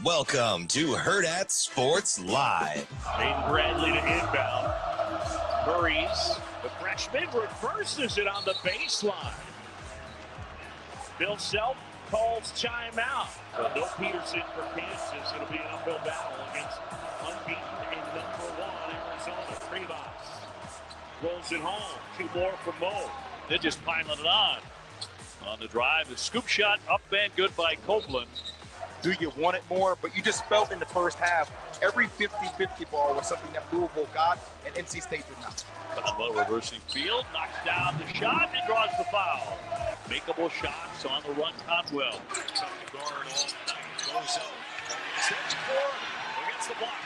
Welcome to Hurrdat Sports Live. Aiden Bradley to inbound. Murray's the freshman reverses it on the baseline. Bill Self calls timeout. So no Peterson for Kansas. It'll be an uphill battle against unbeaten and #1 Arizona. Rivas rolls it home. 2 more from Mo. They're just piling it on the drive. The scoop shot up and good by Copeland. Do you want it more? But you just felt in the first half, every 50-50 ball was something that Louisville got and NC State did not. Conwell reversing field, knocks down the shot and draws the foul. Makeable shots on the run, Conwell. Guard all night, goes up. Stretch 4 against the block.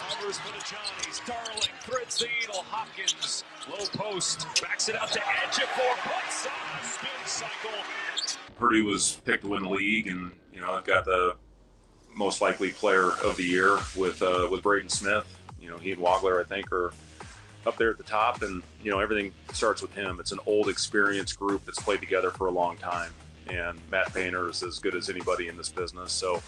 Covers for the Johnnies. Darling threads the needle. Hopkins, low post, backs it out to Ejiofor. Puts on a spin cycle. Purdue was picked to win the league, and got the most likely player of the year with Braden Smith. He and Wagler, I think, are up there at the top, and everything starts with him. It's an old, experienced group that's played together for a long time, and Matt Painter is as good as anybody in this business. So,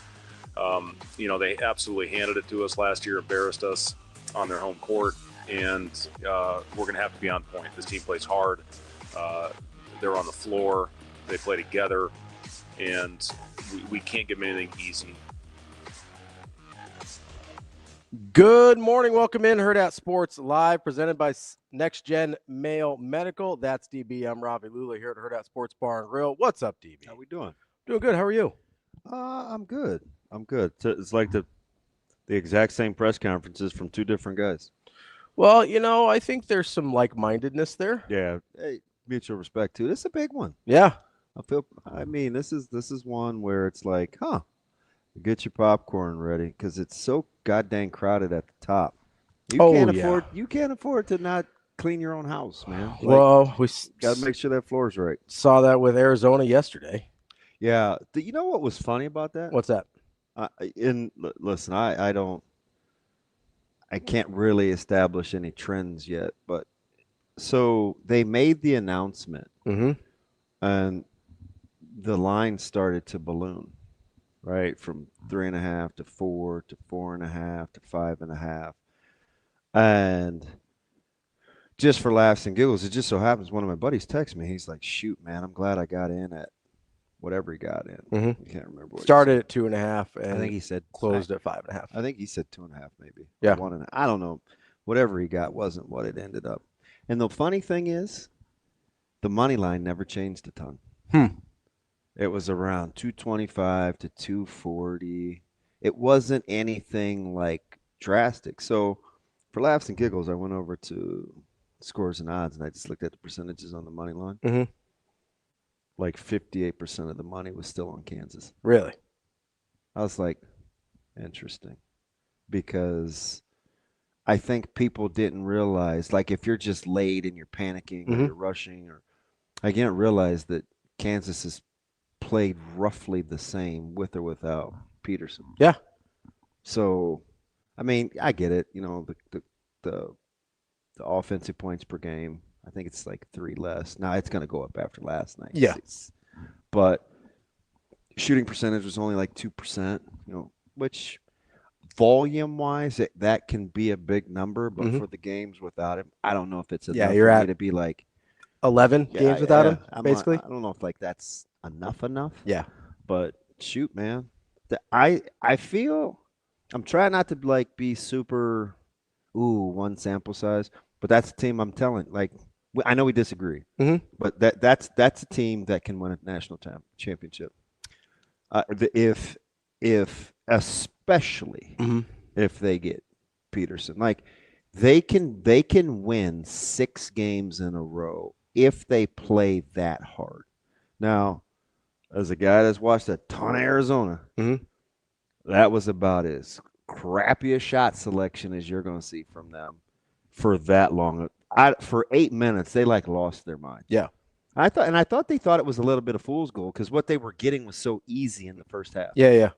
they absolutely handed it to us last year, embarrassed us on their home court, and we're going to have to be on point. This team plays hard. They're on the floor. They play together, and we can't give them anything easy. Good morning. Welcome in Hurrdat Sports Live, presented by Next Gen Mail Medical. That's DB. I'm Ravi Lulla here at Hurrdat Sports Bar and Grill. What's up, DB? How we doing? Doing good. How are you? I'm good. It's like the exact same press conferences from two different guys. Well, I think there's some like-mindedness there. Yeah. Hey, mutual respect too. This is a big one. Yeah. This is one where it's like, get your popcorn ready because it's so goddamn crowded at the top. You can't afford to not clean your own house, man. Well, we got to make sure that floor's right. Saw that with Arizona yesterday. Yeah. You know what was funny about that? What's that? Listen, I can't really establish any trends yet, but so they made the announcement, and the line started to balloon, right, from 3.5 to 4 to 4.5 to 5.5, and just for laughs and giggles, it just so happens one of my buddies texts me. He's like, "Shoot, man, I'm glad I got in at whatever he got in." I can't remember what started at 2.5, and I think he said closed at 5.5. I think he said 2.5, maybe. Yeah. 1.5. I don't know. Whatever he got wasn't what it ended up. And the funny thing is, the money line never changed a ton. It was around 225 to 240. It wasn't anything like drastic. So for laughs and giggles, I went over to Scores and Odds, and I just looked at the percentages on the money line. Like 58% of the money was still on Kansas. Really? I was like, interesting. Because I think people didn't realize, like if you're just late and you're panicking or you're rushing, or I didn't realize that Kansas has played roughly the same with or without Peterson. Yeah. So, I mean, I get it. The offensive points per game, I think it's like 3 less. Now it's going to go up after last night. Yeah. But shooting percentage was only like 2%, which volume-wise, that can be a big number. But for the games without him, I don't know if it's enough you're for at me to be like 11 games without him, basically. I don't know if like that's enough. Yeah. But shoot, man, I feel I'm trying not to like be super one sample size, but that's the team I'm telling. Like, I know we disagree, but that's a team that can win a national championship. Especially if they get Peterson, like they can win 6 games in a row if they play that hard. Now, as a guy that's watched a ton of Arizona, that was about as crappy a shot selection as you're going to see from them for that long. For 8 minutes, they like lost their mind. Yeah. I thought they thought it was a little bit of fool's gold because what they were getting was so easy in the first half. Yeah.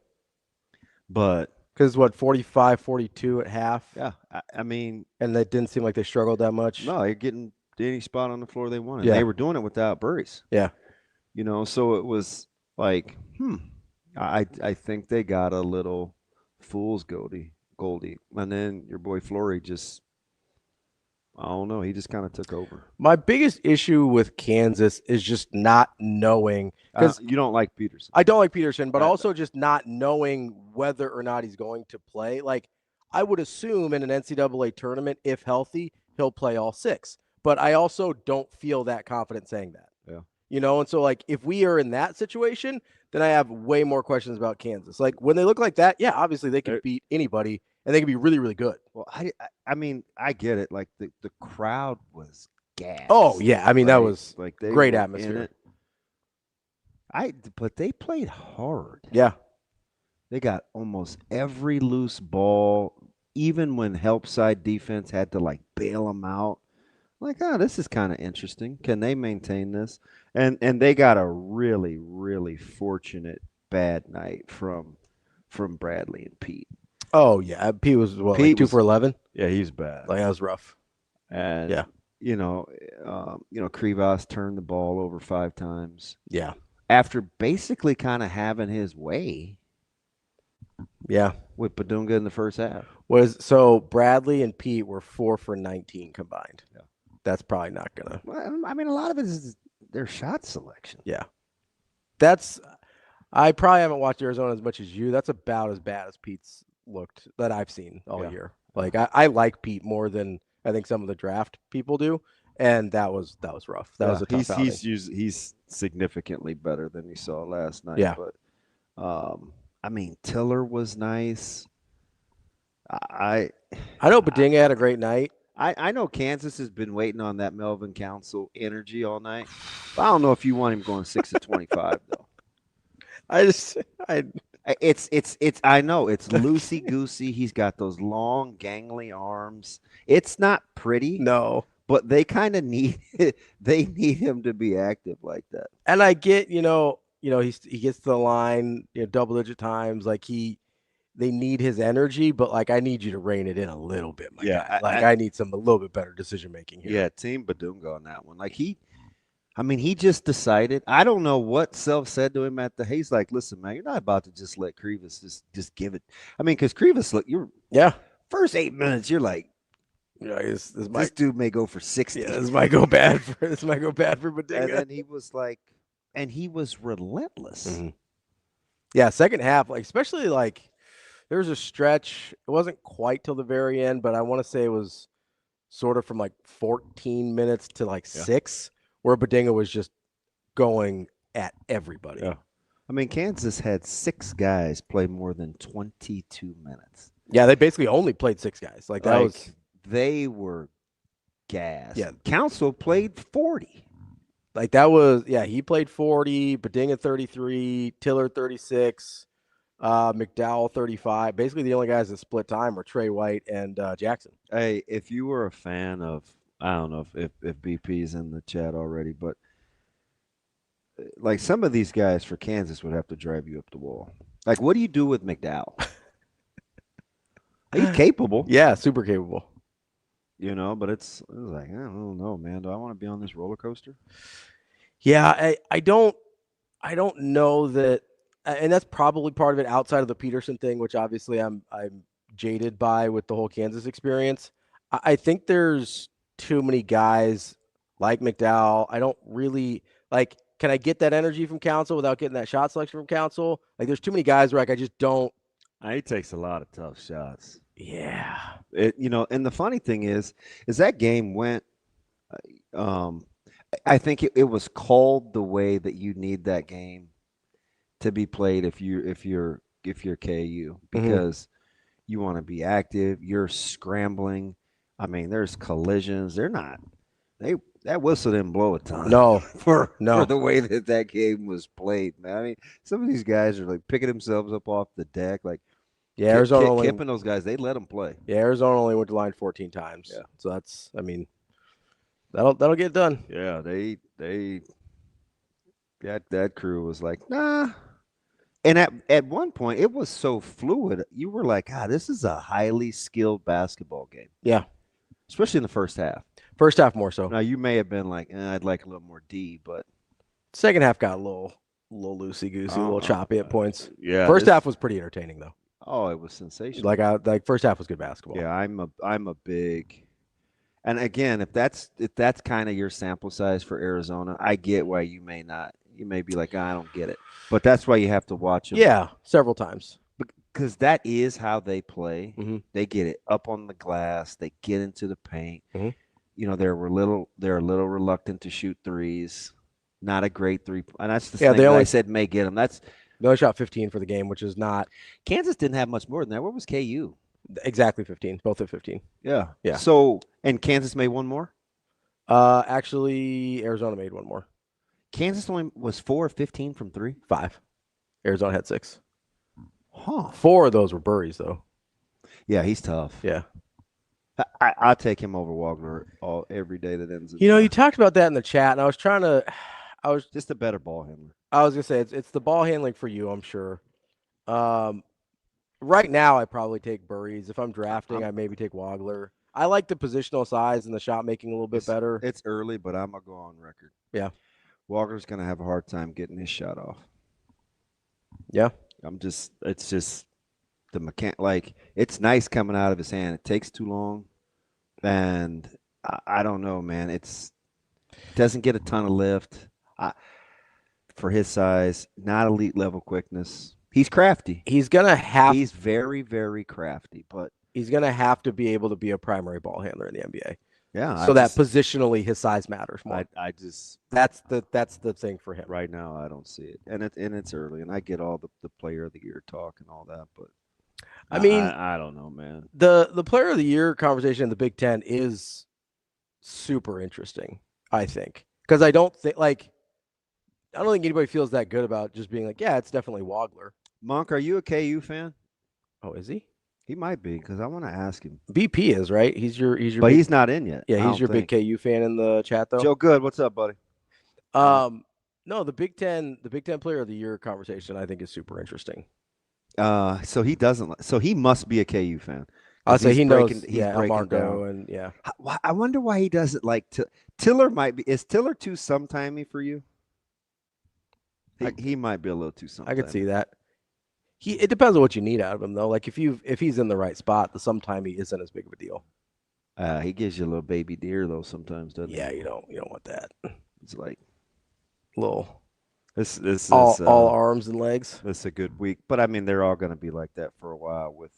But because 45-42 at half. Yeah, I mean, and that didn't seem like they struggled that much. No, you're getting any spot on the floor they wanted. Yeah. They were doing it without Burris. Yeah. So it was like, I think they got a little fool's Goldie, and then your boy Flory just, I don't know, he just kind of took over. My biggest issue with Kansas is just not knowing, because You don't like Peterson. I don't like Peterson, but also just not knowing whether or not he's going to play. Like, I would assume in an NCAA tournament, if healthy, he'll play all 6. But I also don't feel that confident saying that. Yeah. You know, and so, like, if we are in that situation, then I have way more questions about Kansas. Like, when they look like that, yeah, obviously they can beat anybody, and they can be really, really good. Well, I mean, I get it. Like, the crowd was gassed. Oh, yeah. I mean, right? That was like they great were atmosphere. But they played hard. Yeah. They got almost every loose ball, even when help side defense had to, like, bail them out. Like, this is kind of interesting. Can they maintain this? And they got a really, really fortunate bad night from Bradley and Pete. Oh, yeah. Pete was, what, Pete like 2 for 11? Yeah, he's bad. Like, that was rough. And, yeah. Krivas turned the ball over 5 times. Yeah. After basically kind of having his way. Yeah. With Badunga in the first half. So Bradley and Pete were 4 for 19 combined. Yeah. That's probably not going to. Well, I mean, a lot of it is their shot selection. Yeah. I probably haven't watched Arizona as much as you. That's about as bad as Pete's looked that I've seen all year. Like, I like Pete more than I think some of the draft people do. And that was rough. That was a tough outing. He's significantly better than you saw last night. Yeah. But, I mean, Tiller was nice. I know Badinga had a great night. I know Kansas has been waiting on that Melvin Council energy all night. But I don't know if you want him going 6 of 25 though. It's I know it's loosey goosey. He's got those long gangly arms. It's not pretty. No. But they kind of need him to be active like that. And I get, he gets to the line, double-digit times. Like, they need his energy, but, like, I need you to rein it in a little bit, my guy. Like, I need a little bit better decision-making here. Yeah, Team Badunga on that one. Like, he just decided. I don't know what Self said to him he's like, listen, man, you're not about to just let Krivas just give it. I mean, because Krivas, look, first 8 minutes, you're like, this dude may go for 60. Yeah, this might go bad for Badinga. And then he was like, and he was relentless. Mm-hmm. Yeah, second half, like, especially, like, there was a stretch. It wasn't quite till the very end, but I want to say it was sort of from like 14 minutes to like 6, where Badinga was just going at everybody. Yeah. I mean, Kansas had 6 guys play more than 22 minutes. Yeah, they basically only played 6 guys. Like, that was. They were gassed. Yeah. Council played 40. Like, that was, he played 40, Badinga 33, Tiller 36, McDowell 35. Basically, the only guys that split time were Trey White and Jackson. Hey, if you were a fan of, I don't know if BP's in the chat already, but like, some of these guys for Kansas would have to drive you up the wall. Like, what do you do with McDowell? He's capable. Yeah, super capable. But it's like, I don't know, man. Do I want to be on this roller coaster? Yeah, I don't know that, and that's probably part of it outside of the Peterson thing, which obviously I'm jaded by with the whole Kansas experience. I think there's too many guys like McDowell. I don't really like. Can I get that energy from Council without getting that shot selection from Council? Like, there's too many guys where, like, I just don't. He takes a lot of tough shots. Yeah. And the funny thing is that game went, I think it was called the way that you need that game to be played if you're KU, because you want to be active, you're scrambling. I mean, there's collisions. That whistle didn't blow a ton. No. For the way that game was played, man. I mean, some of these guys are like picking themselves up off the deck, like, yeah, Arizona Kip and those guys, they let them play. Yeah, Arizona only went to line 14 times. Yeah. So that's, I mean, that'll get done. Yeah, that crew was like, nah. And at one point, it was so fluid. You were like, this is a highly skilled basketball game. Yeah. Especially in the first half. First half more so. Now, you may have been like, I'd like a little more D, but second half got a little little loosey-goosey, a little choppy at points. Yeah. First half was pretty entertaining, though. Oh, it was sensational. Like first half was good basketball. Yeah, I'm a big, and again, if that's kind of your sample size for Arizona, I get why you may not. You may be like, I don't get it, but that's why you have to watch them. Yeah, several times. Because that is how they play. Mm-hmm. They get it up on the glass. They get into the paint. Mm-hmm. You know, they're a little reluctant to shoot threes. Not a great three, and that's the thing that I said may get them. They only shot 15 for the game, which is not. Kansas didn't have much more than that. What was KU? Exactly 15. Both at 15. Yeah. Yeah. So, and Kansas made one more? Actually, Arizona made one more. Kansas only was 4 of 15 from 3? 5. Arizona had 6. Huh. 4 of those were Burries, though. Yeah, he's tough. Yeah. I'll take him over Wagner every day that ends. You talked about that in the chat, and I was just a better ball handler. I was gonna say it's the ball handling for you, I'm sure. Right now, I probably take Burries. If I'm drafting, I maybe take Wagler. I like the positional size and the shot making a little bit better. It's early, but I'm gonna go on record. Yeah, Wagner's gonna have a hard time getting his shot off. Yeah, it's just the like it's nice coming out of his hand. It takes too long, and I don't know, man. It doesn't get a ton of lift. For his size, not elite level quickness. He's crafty. He's very, very crafty, but he's gonna have to be able to be a primary ball handler in the NBA. Yeah. So that positionally his size matters more. That's the thing for him. Right now I don't see it. And it's early, and I get all the player of the year talk and all that, but I mean I don't know, man. The player of the year conversation in the Big Ten is super interesting, I think. Because I don't think anybody feels that good about just being like, yeah, it's definitely Wagler. Monk, are you a KU fan? Oh, is he? He might be, because I want to ask him. BP is, right? He's your But he's not in yet. Yeah, he's your big KU fan in the chat, though. Joe Good, what's up, buddy? No, the Big Ten player of the year conversation I think is super interesting. So he must be a KU fan. I'll say he knows. He's breaking Marco down. And yeah. I wonder why he doesn't like Tiller. Is Tiller too sometimey for you? He might be a little too sometimey. I could see that. It depends on what you need out of him, though. Like if he's in the right spot, the sometimey isn't as big of a deal. He gives you a little baby deer though sometimes, doesn't he? Yeah, you don't want that. It's like little. This is all arms and legs. This is a good week, but I mean they're all going to be like that for a while with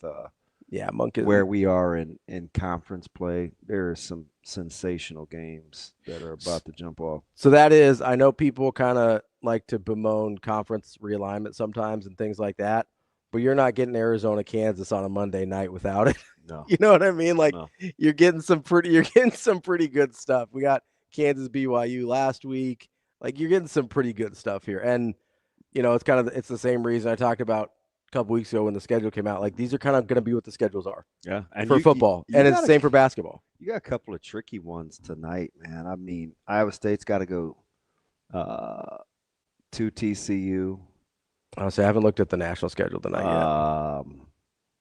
Monk is where we are in conference play. There are some sensational games that are about to jump off. So that is, I know people kind of like to bemoan conference realignment sometimes and things like that, but you're not getting Arizona, Kansas on a Monday night without it. No. You know what I mean? Like no. you're getting some pretty good stuff. We got Kansas BYU last week. Like you're getting some pretty good stuff here. And it's the same reason I talked about a couple weeks ago when the schedule came out. Like these are kind of going to be what the schedules are. Yeah. And for football. And it's the same for basketball. You got a couple of tricky ones tonight, man. I mean, Iowa State's got to go to TCU. Honestly, I haven't looked at the national schedule tonight yet.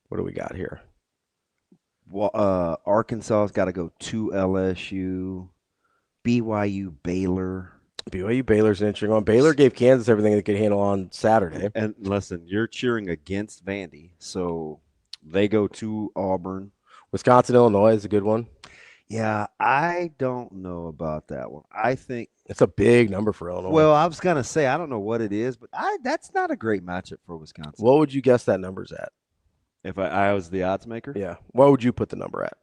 What do we got here? Arkansas's got to go to LSU. BYU Baylor. BYU Baylor's an interesting one. Baylor gave Kansas everything they could handle on Saturday. And listen, you're cheering against Vandy, so they go to Auburn. Wisconsin, Illinois is a good one. Yeah, I don't know about that one. I think it's a big number for Illinois. Well, I was gonna say I don't know what it is, but that's not a great matchup for Wisconsin. What would you guess that number's at? If I was the odds maker? Yeah. What would you put the number at?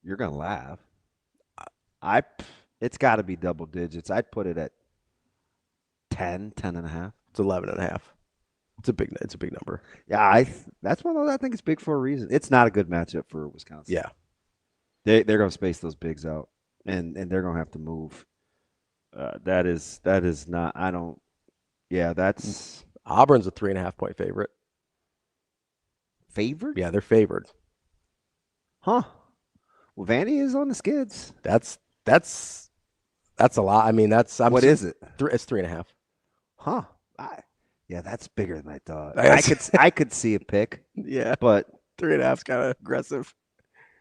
You're gonna laugh. It's got to be double digits. I'd put it at 10 and a half. It's 11 and a half. It's a big number. Yeah, that's one of those I think it's big for a reason. It's not a good matchup for Wisconsin. Yeah. They're going to space those bigs out, and they're going to have to move. That is not. I don't. Yeah, that's Auburn's a 3.5 point favorite. Favored? Yeah, they're favored. Huh. Well, Vandy is on the skids. That's a lot. I mean, what is it? It's 3.5. Huh. Yeah, that's bigger than I thought. I could see a pick. Yeah, but 3.5 is kind of aggressive.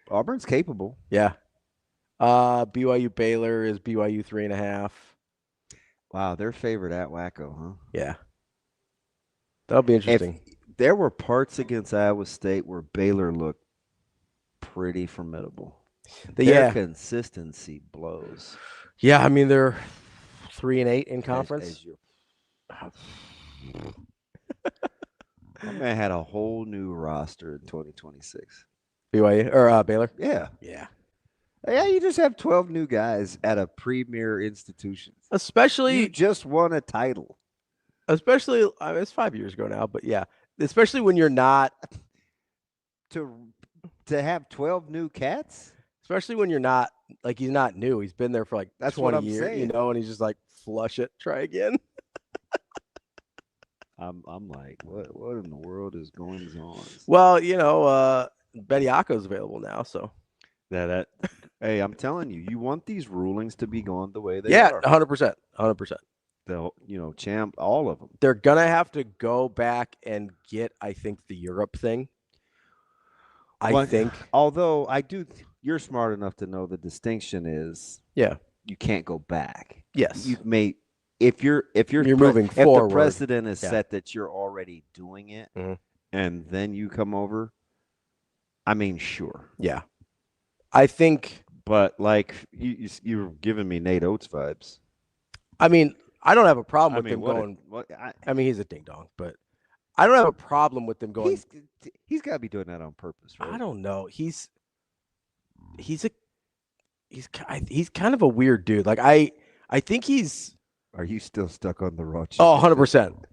Auburn's capable. Yeah. BYU Baylor is BYU 3.5. Wow, their favorite at Wacko, huh? Yeah. That'll be interesting. There were parts against Iowa State where Baylor looked pretty formidable. Their consistency blows. Yeah, I mean they're 3-8 in conference. My man had a whole new roster in 2026. BYU or Baylor? Yeah. Yeah. Yeah, you just have 12 new guys at a premier institution. Especially you just won a title. Especially, I mean, it's 5 years ago now, but yeah, especially when you're not to have 12 new cats. Especially when you're not like he's not new. He's been there for like that's 20 what I'm years, saying. you know, and he's just like flush it, try again. I'm like, what in the world is going on? Well, you know, Bediako's available now, so that hey, I'm telling you, you want these rulings to be going the way they are. 100%. They'll, champ all of them. They're gonna have to go back and get, I think, the Europe thing. I think, although I do, you're smart enough to know the distinction is, you can't go back. Yes, you may. If you're moving forward, if the precedent is set that you're already doing it, and then you come over, I mean, sure. Yeah, I think. But like you're giving me Nate Oates vibes. I mean, I don't have a problem with them going. I mean, he's a ding dong, but I don't have a problem with them going. He's got to be doing that on purpose, right? I don't know. He's kind of a weird dude. Like I think he's. Are you still stuck on the raw chicken? Oh, 100%.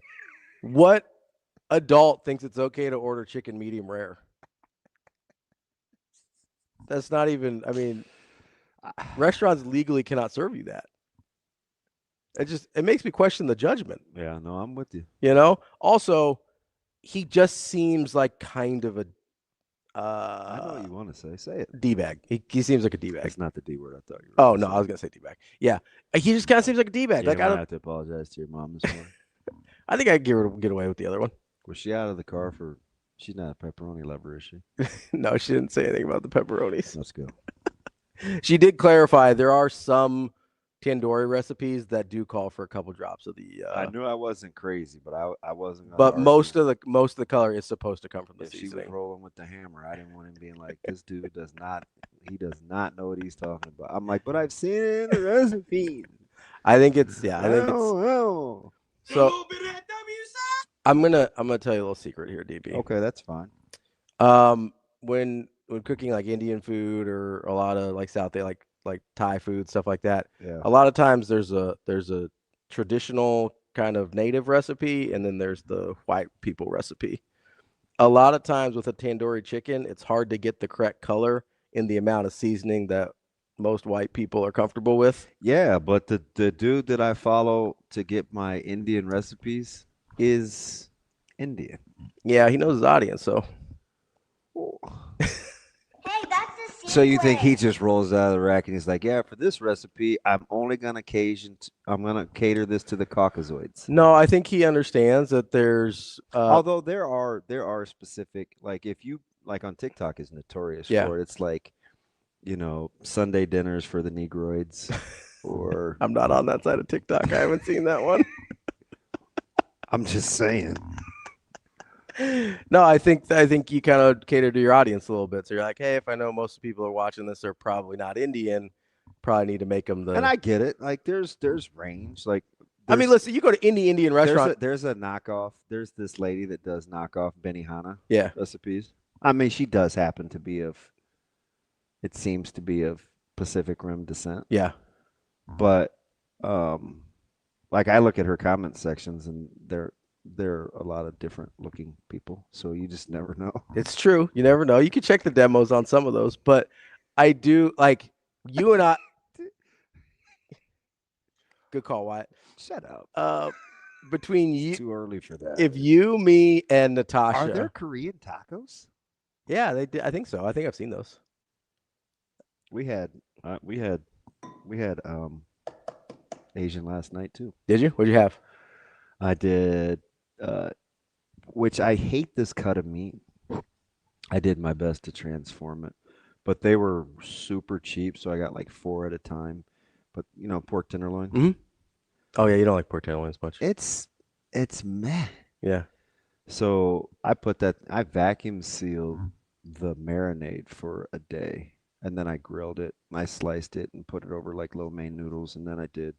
What adult thinks it's okay to order chicken medium rare? That's not even, I mean, restaurants legally cannot serve you that. It makes me question the judgment. Yeah, no, I'm with you. You know? Also, he just seems like kind of a I know what you want to say. Say it. D-bag. He seems like a D-bag. That's not the D word I thought you were. Oh, no, I was going to say D-bag. Yeah. He just kind of seems like a D-bag. Yeah, like, I don't have to apologize to your mom this morning. I think I could get away with the other one. Was she out of the car for? She's not a pepperoni lover, is she? No, she didn't say anything about the pepperonis. Let's go. She did clarify there are some tandoori recipes that do call for a couple drops of the. I knew I wasn't crazy, but I wasn't. But most of the color is supposed to come from the seasoning. She was rolling with the hammer. I didn't want him being like, this dude does not. He does not know what he's talking about. I'm like, but I've seen it in the recipe. I think it's So I'm gonna tell you a little secret here, DB. Okay, that's fine. When cooking like Indian food or a lot of like South, like Thai food, stuff like that. Yeah. A lot of times there's a traditional kind of native recipe, and then there's the white people recipe. A lot of times with a tandoori chicken, it's hard to get the correct color in the amount of seasoning that most white people are comfortable with. Yeah, but the dude that I follow to get my Indian recipes is Indian. Yeah, he knows his audience, so. Hey, that's a secret. So you think he just rolls out of the rack and he's like, yeah, for this recipe, I'm only gonna cater this to the Caucasoids. No, I think he understands that there's. Although there are specific, like if you like on TikTok is notorious for it. It's like, you know, Sunday dinners for the Negroids, or I'm not on that side of TikTok. I haven't seen that one. I'm just saying. No, I think you kind of cater to your audience a little bit. So you're like, hey, if I know most people are watching this, they're probably not Indian. Probably need to make them the. And I get it. Like there's range. Like I mean, listen, you go to Indian restaurant. There's a knockoff. There's this lady that does knockoff Benihana recipes. I mean, she does happen to be it seems to be of Pacific Rim descent. Yeah. But like I look at her comment sections and they're a lot of different looking people. So you just never know. It's true. You never know. You can check the demos on some of those, but I do like you and I. Good call, Wyatt. Shut up. Between you, it's too early for that. If you, me, and Natasha, are there Korean tacos? Yeah, they did. I think so. I think I've seen those. We had Asian last night too. Did you? What'd you have? I did, which I hate this cut of meat. I did my best to transform it, but they were super cheap, so I got like 4 at a time. But you know, pork tenderloin. Mm-hmm. Oh yeah, you don't like pork tenderloins much. It's meh. Yeah. So I vacuum sealed the marinade for a day, and then I grilled it. I sliced it and put it over like lo mein noodles, and then I did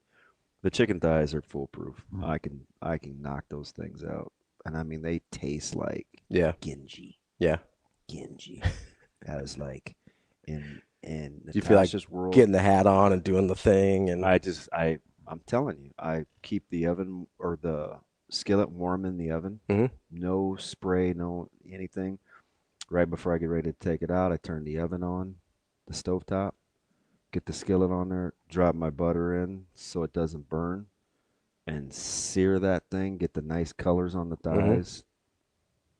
the chicken thighs are foolproof. I can knock those things out, and I mean they taste like Genji. Yeah. Genji. That is like in Do you feel like Natasha's world. getting the hat on and doing the thing? And I'm telling you, I keep the oven or the skillet warm in the oven. Mhm. No spray, no anything. Right before I get ready to take it out, I turn the oven on, the stovetop, get the skillet on there, drop my butter in so it doesn't burn, and sear that thing, get the nice colors on the thighs.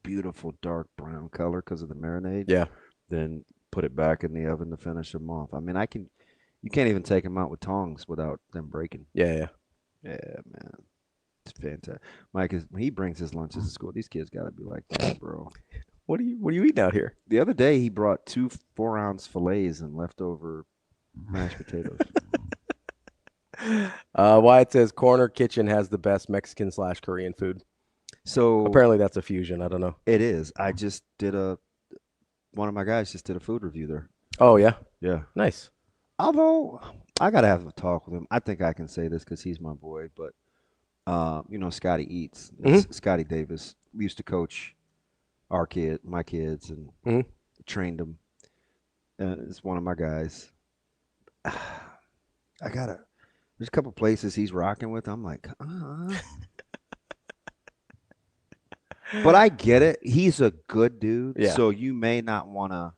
Beautiful dark brown color because of the marinade. Yeah. Then put it back in the oven to finish them off. I mean, you can't even take them out with tongs without them breaking. Yeah. Yeah, man. It's fantastic. Mike, when he brings his lunches to school, these kids got to be like that, bro. What are you eating out here? The other day, he brought 2 4-ounce fillets and leftover mashed potatoes. Wyatt says Corner Kitchen has the best Mexican / Korean food. So apparently that's a fusion. I don't know. It is. I just did one of my guys just did a food review there. Oh yeah. Yeah. Nice. Although I gotta have a talk with him. I think I can say this because he's my boy. But Scotty Eats, Scotty Davis. We used to coach my kids, and trained them. It's one of my guys. There's a couple places he's rocking with. I'm like, But I get it. He's a good dude. Yeah. So you may not want to.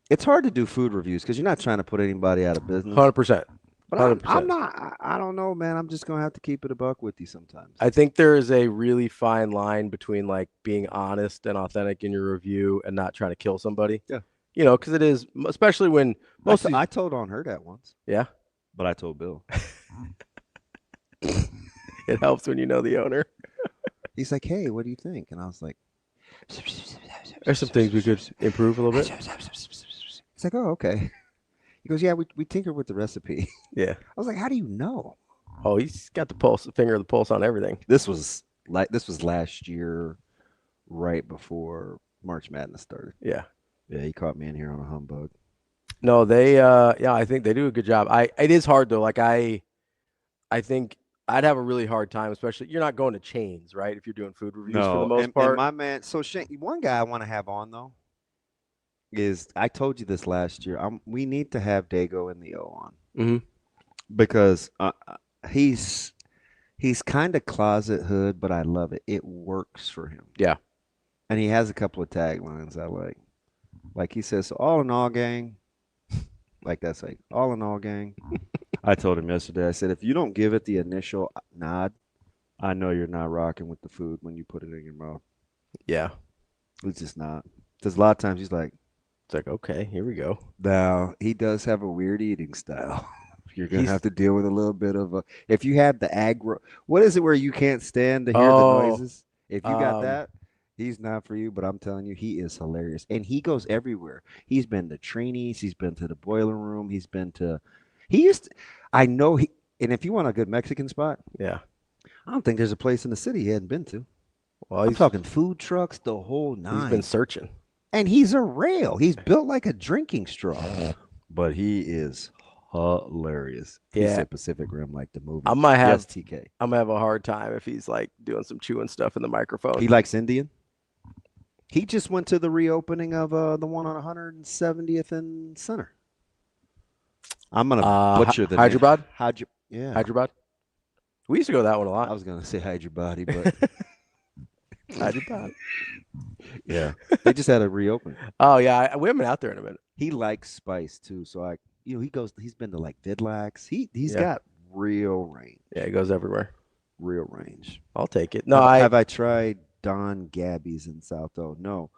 It's hard to do food reviews because you're not trying to put anybody out of business. 100%. But I'm not. I don't know, man. I'm just gonna have to keep it a buck with you sometimes. I think there is a really fine line between like being honest and authentic in your review and not trying to kill somebody. Yeah. Because it is, especially when I told on Hurrdat once. Yeah. But I told Bill. It helps when you know the owner. He's like, "Hey, what do you think?" And I was like, "There's some things we could improve a little bit." He's like, "Oh, okay." He goes, "Yeah, we tinkered with the recipe." Yeah. I was like, "How do you know?" Oh, he's got the finger of the pulse on everything. This was last year, right before March Madness started. Yeah. Yeah, he caught me in here on a humbug. No, they I think they do a good job. It is hard though. Like I think I'd have a really hard time, especially you're not going to chains, right? If you're doing food reviews for the most part. And my man, so Shane, one guy I want to have on though is I told you this last year. We need to have Dago in the O on because he's kind of closet hood, but I love it. It works for him. Yeah, and he has a couple of taglines I like. Like he says, so "All in all, gang." Like that's like "All in all, gang." I told him yesterday, I said, if you don't give it the initial nod, I know you're not rocking with the food when you put it in your mouth. Yeah. It's just not. Because a lot of times he's like, it's like, okay, here we go. Now, he does have a weird eating style. You're going to have to deal with a little bit of if you have the aggro, what is it where you can't stand to hear the noises? If you got that, he's not for you, but I'm telling you, he is hilarious. And he goes everywhere. He's been to trainees. He's been to the boiler room. He's been to... and if you want a good Mexican spot, yeah, I don't think there's a place in the city he hadn't been to. Well, I'm talking food trucks, the whole nine. He's been searching. And he's a rail. He's built like a drinking straw. But he is hilarious. Yeah. He said Pacific Rim like the movie. I'm gonna have a hard time if he's like doing some chewing stuff in the microphone. He likes Indian. He just went to the reopening of the one on 170th and Center. I'm gonna butcher the Hyderabad. Yeah, Hyderabad. We used to go to that one a lot. I was gonna say Hyderabad, but Hyderabad. Yeah, they just had a reopen. Oh yeah, we haven't been out there in a minute. He likes spice too, so he's been to like Vidlax. He's got real range. Yeah, he goes everywhere. Real range. I'll take it. No, have I tried Don Gabby's in South Dakota? No.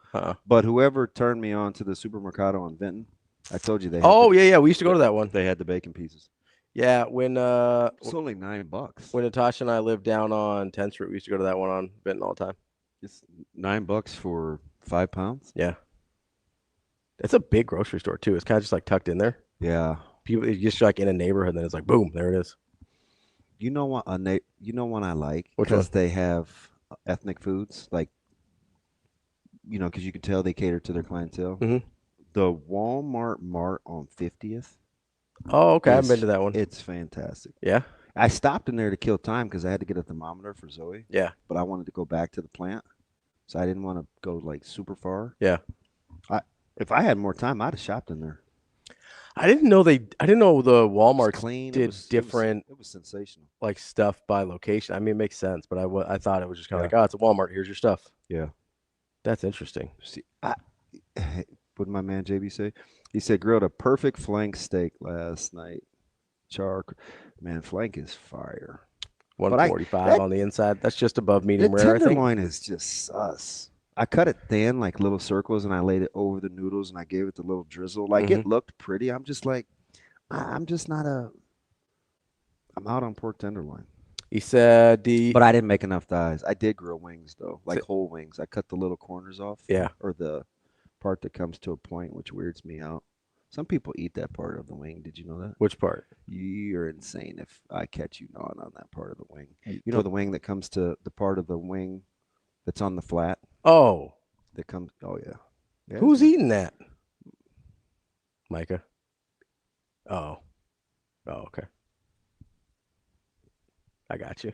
But whoever turned me on to the Supermercado on Vinton, I told you they. Yeah, we used to go to that one. They had the bacon pieces. Yeah, when it's only $9. When Natasha and I lived down on 10th Street, we used to go to that one on Vinton all the time. It's $9 for 5 pounds. Yeah, it's a big grocery store too. It's kind of just like tucked in there. Yeah, people just like in a neighborhood, and then it's like boom, there it is. You know what? You know what I like? Which Because one? they have ethnic foods, like, because you can tell they cater to their clientele. Mhm. The Walmart Mart on 50th. Oh, okay. I haven't been to that one. It's fantastic. Yeah. I stopped in there to kill time because I had to get a thermometer for Zoe. Yeah. But I wanted to go back to the plant, so I didn't want to go like super far. Yeah. If I had more time, I'd have shopped in there. I didn't know the Walmart Clean. did different It was sensational. like stuff by location. I mean, it makes sense, but I thought it was just kind of Yeah. like, oh, it's a Walmart. Here's your stuff. Yeah. That's interesting. See, what did my man JB say? He said grilled a perfect flank steak last night. Man, flank is fire. 145 on the inside. That's just above medium The rare, I think. tenderloin is just sus. I cut it thin, like little circles, and I laid it over the noodles, and I gave it the little drizzle. Like, it looked pretty. I'm just like, I'm out on pork tenderloin. He said But I didn't make enough thighs. I did grill wings, though, like whole wings. I cut the little corners off. Yeah. Or the part that comes to a point, which weirds me out. Some people eat that part of the wing. Did you know that? Which part? You're insane if I catch you gnawing on that part of the wing. You know the wing that comes to the part of the wing that's on the flat? Oh. That comes, oh, yeah. Who's eating that? Micah. Oh. Oh, okay. I got you.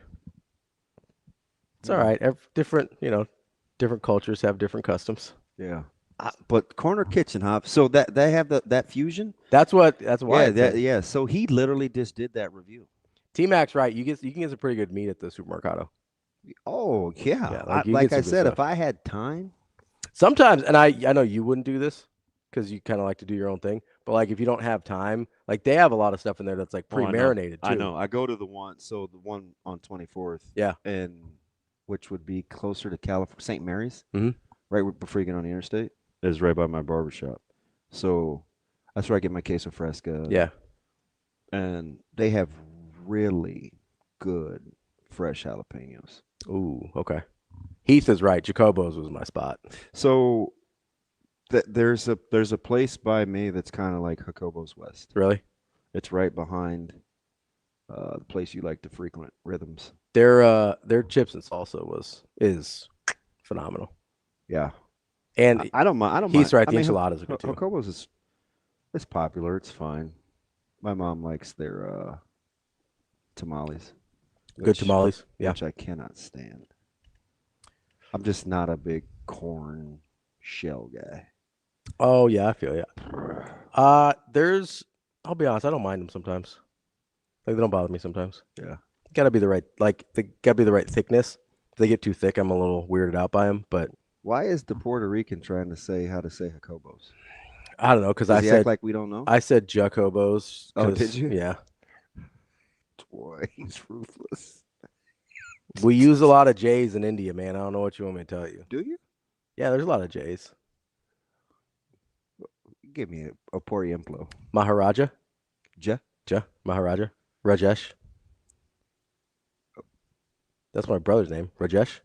It's all right. Different cultures have different customs. Yeah. But Corner Kitchen, so that they have that fusion. That's why. Yeah. So he literally just did that review. T-Mac's right. You can get some pretty good meat at the supermercado. Oh yeah. Yeah, like I said, if I had time. Sometimes, and I know you wouldn't do this because you kind of like to do your own thing. But like if you don't have time, like they have a lot of stuff in there that's like pre-marinated too. I know. I go to the one on 24th. Yeah. And which would be closer to California, St. Mary's. Mm-hmm. Right before you get on the interstate. Is right by my barbershop. So that's where I get my queso fresca. Yeah. And they have really good fresh jalapenos. Ooh, okay. Heath is right. Jacobo's was my spot. So there's a place by me that's kind of like Jacobo's West. Really? It's right behind the place you like to frequent, Rhythms. Their chips and salsa is phenomenal. Yeah. And I don't mind. He's right. The enchiladas are good too. Jacobo's it's popular. It's fine. My mom likes their tamales. Good tamales. Yeah. Which I cannot stand. I'm just not a big corn shell guy. Oh yeah, I feel you. I'll be honest, I don't mind them sometimes. Like they don't bother me sometimes. Yeah. Gotta be the right thickness. If they get too thick, I'm a little weirded out by them. But why is the Puerto Rican trying to say how to say Jacobos? I don't know because I said act like we don't know. I said Jacobos. Oh, did you? Yeah. Boy, he's ruthless. We use a lot of J's in India, man. I don't know what you want me to tell you. Do you? Yeah, there's a lot of J's. Give me a por ejemplo. Maharaja. Ja. Maharaja. Rajesh. That's my brother's name. Rajesh.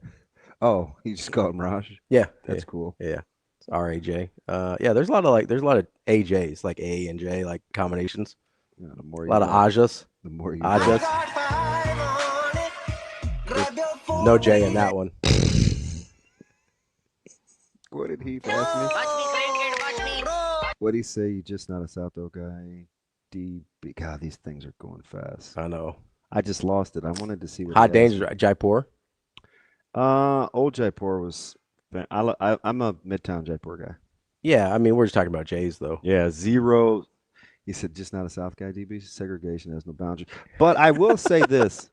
Oh, you just call him Raj? Yeah. That's cool. Yeah. It's R-A-J. Yeah, there's a lot of AJs, like A and J, like combinations. Yeah, the more a lot of Ajas. The more you Ajas. No J in that one. What did he ask me? What did he say? You just not a South Dakota guy? God, these things are going fast. I know. I just lost it. I wanted to see what High Danger, Jaipur. Old Jaipur was. I'm a Midtown Jaipur guy. Yeah, I mean we're just talking about Jays though. Yeah, zero. He said just not a South guy. DB segregation has no boundary. But I will say this: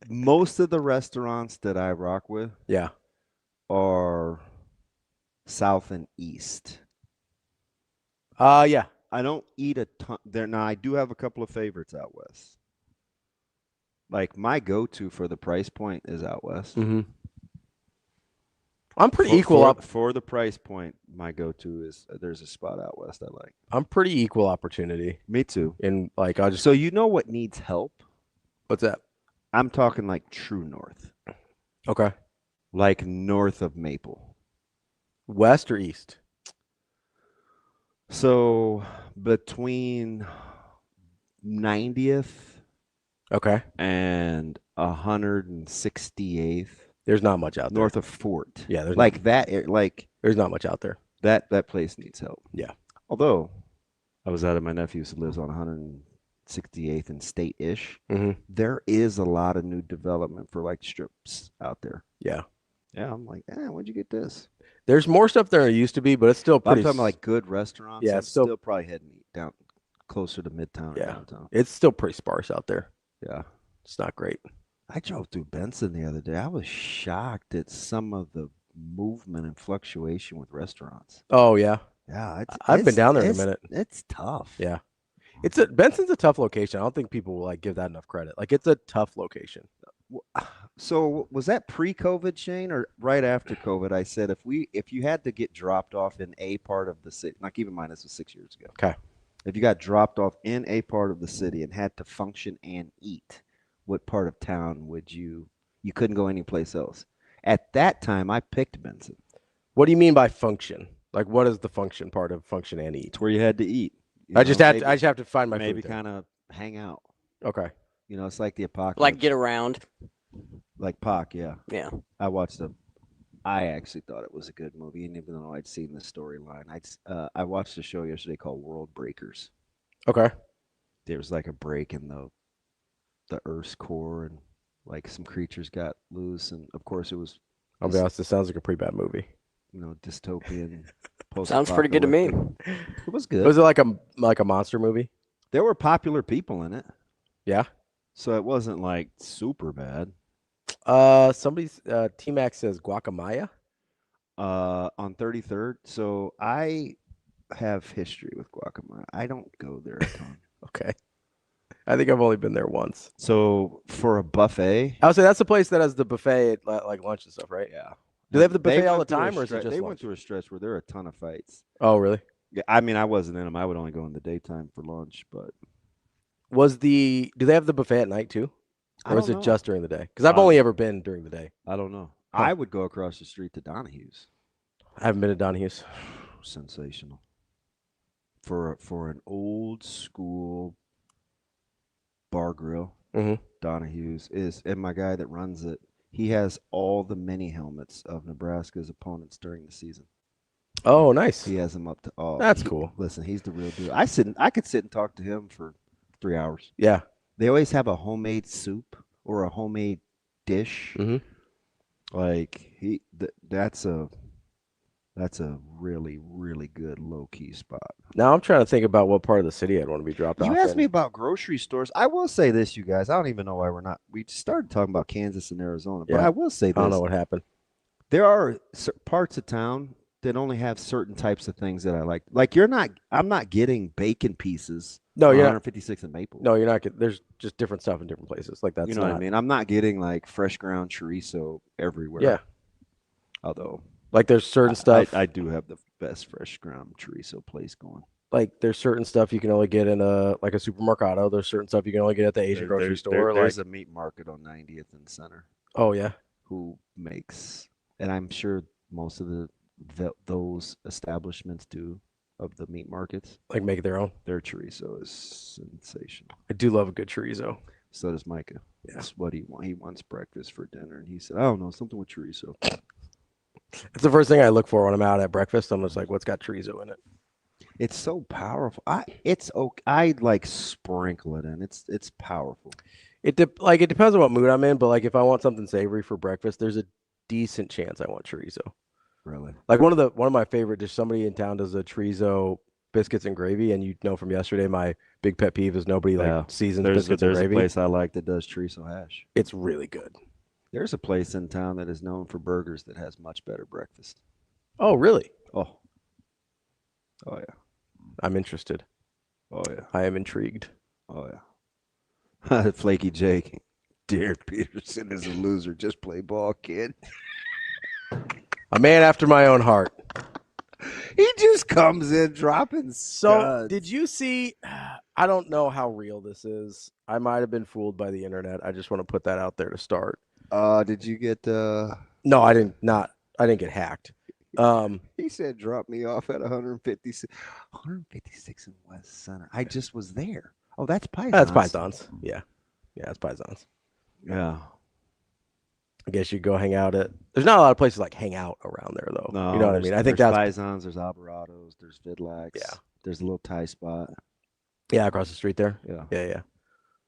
most of the restaurants that I rock with, yeah, are South and East. Yeah. I don't eat a ton there. Now I do have a couple of favorites out west. Like my go-to for the price point is out west. Mm-hmm. I'm pretty equal up for the price point. My go-to is there's a spot out west I like. I'm pretty equal opportunity. Me too. And like I just so you know what needs help? What's that? I'm talking like true north. Okay. Like north of Maple. West or east? So between 90th Okay. and 168th There's not much out there. north of Fort. Yeah, there's like that. Like there's not much out there. that place needs help. Yeah. Although I was out at my nephew's who lives on 168th and State-ish. Mm-hmm. There is a lot of new development for like strips out there. Yeah. Yeah, I'm like, where'd you get this? There's more stuff there than there used to be, but it's still pretty. I'm talking about like good restaurants. Yeah, I'm it's still probably heading down closer to Midtown or downtown. It's still pretty sparse out there. Yeah. It's not great. I drove through Benson the other day. I was shocked at some of the movement and fluctuation with restaurants. Oh, yeah. Yeah. I've been down there in a minute. It's tough. Yeah. Benson's a tough location. I don't think people will like give that enough credit. Like, it's a tough location. So was that pre-COVID, Shane, or right after COVID? I said if you had to get dropped off in a part of the city, now keep in mind this was 6 years ago. Okay. If you got dropped off in a part of the city and had to function and eat, what part of town would you couldn't go anyplace else? At that time, I picked Benson. What do you mean by function? Like, what is the function part of function and eat? It's where you had to eat. I just have to find my maybe food kind of hang out. Okay. You know, it's like the apocalypse. Like get around. Like Pac, yeah. Yeah. I actually thought it was a good movie, and even though I'd seen the storyline, I watched a show yesterday called World Breakers. Okay. There was like a break in the Earth's core, and like some creatures got loose, and of course it was. I'll be honest, it sounds like a pretty bad movie. You know, dystopian. Sounds pretty good to me. It was good. Was it like a monster movie? There were popular people in it. Yeah. So it wasn't like super bad. Somebody's T-Max says Guacamaya. On 33rd. So I have history with Guacamaya. I don't go there a ton. Okay. I think I've only been there once. So for a buffet, I would say that's the place that has the buffet at like lunch and stuff, right? yeah. Do they have the buffet all the time, or is it just they lunch? went through a stretch where there are a ton of fights. Oh, really? Yeah, I mean, I wasn't in them. I would only go in the daytime for lunch, but do they have the buffet at night too, or is it just during the day? Because I've only ever been during the day. I don't know. Huh. I would go across the street to Donahue's. I haven't been to Donahue's. Sensational. For an old school bar grill, Donahue's is, and my guy that runs it, he has all the mini helmets of Nebraska's opponents during the season. Oh, nice. He has them up to all. That's cool. Listen, he's the real deal. I could sit and talk to him for 3 hours. Yeah. They always have a homemade soup or a homemade dish. Like that's a really, really good low key spot. Now I'm trying to think about what part of the city I'd want to be dropped off. You asked me about grocery stores. I will say this, you guys. I don't even know why we started talking about Kansas and Arizona, but I will say this. I don't know what happened. There are parts of town that only have certain types of things that I like. Like I'm not getting bacon pieces. No, you're 156 and Maple. No, you're not. There's just different stuff in different places. Like that's. You know what I mean? I'm not getting like fresh ground chorizo everywhere. Yeah. Although, like there's certain stuff. I do have the best fresh ground chorizo place going. Like there's certain stuff you can only get in a supermercado. There's certain stuff you can only get at the Asian grocery store. There's a meat market on 90th and Center. Oh yeah. Who makes, and I'm sure most of those establishments do, of the meat markets, like make their own. Their chorizo is sensational. I do love a good chorizo. So does Micah. Yeah. That's what he wants breakfast for dinner, and he said, I don't know, something with chorizo. It's the first thing I look for when I'm out at breakfast. I'm just like, what's got chorizo in it? It's so powerful. I like sprinkle it in. It's powerful. It depends on what mood I'm in, but like if I want something savory for breakfast, there's a decent chance I want chorizo. Really? Like one of my favorite dishes, somebody in town does a chorizo biscuits and gravy, and you know from yesterday my big pet peeve is nobody seasons biscuits and gravy. There's a place I like that does chorizo hash. It's really good. There's a place in town that is known for burgers that has much better breakfast. Oh, really? Oh yeah. I'm interested. Oh yeah. I am intrigued. Oh yeah. Flaky Jake. Darryn Peterson is a loser. Just play ball, kid. A man after my own heart. He just comes in dropping studs. So, did you see? I don't know how real this is. I might have been fooled by the internet. I just want to put that out there to start. Did you get? No, I didn't. I didn't get hacked. He said, "Drop me off at 156 in West Center." I just was there. Oh, that's Pythons. That's Pythons. Yeah. Yeah, it's Pisons. Yeah. I guess you go hang out at. There's not a lot of places like hang out around there though. No, you know what I mean. I think there's that's Pisons, there's Alvarado's, there's Vidlacs. Yeah. There's a little Thai spot. Yeah, across the street there. Yeah. Yeah.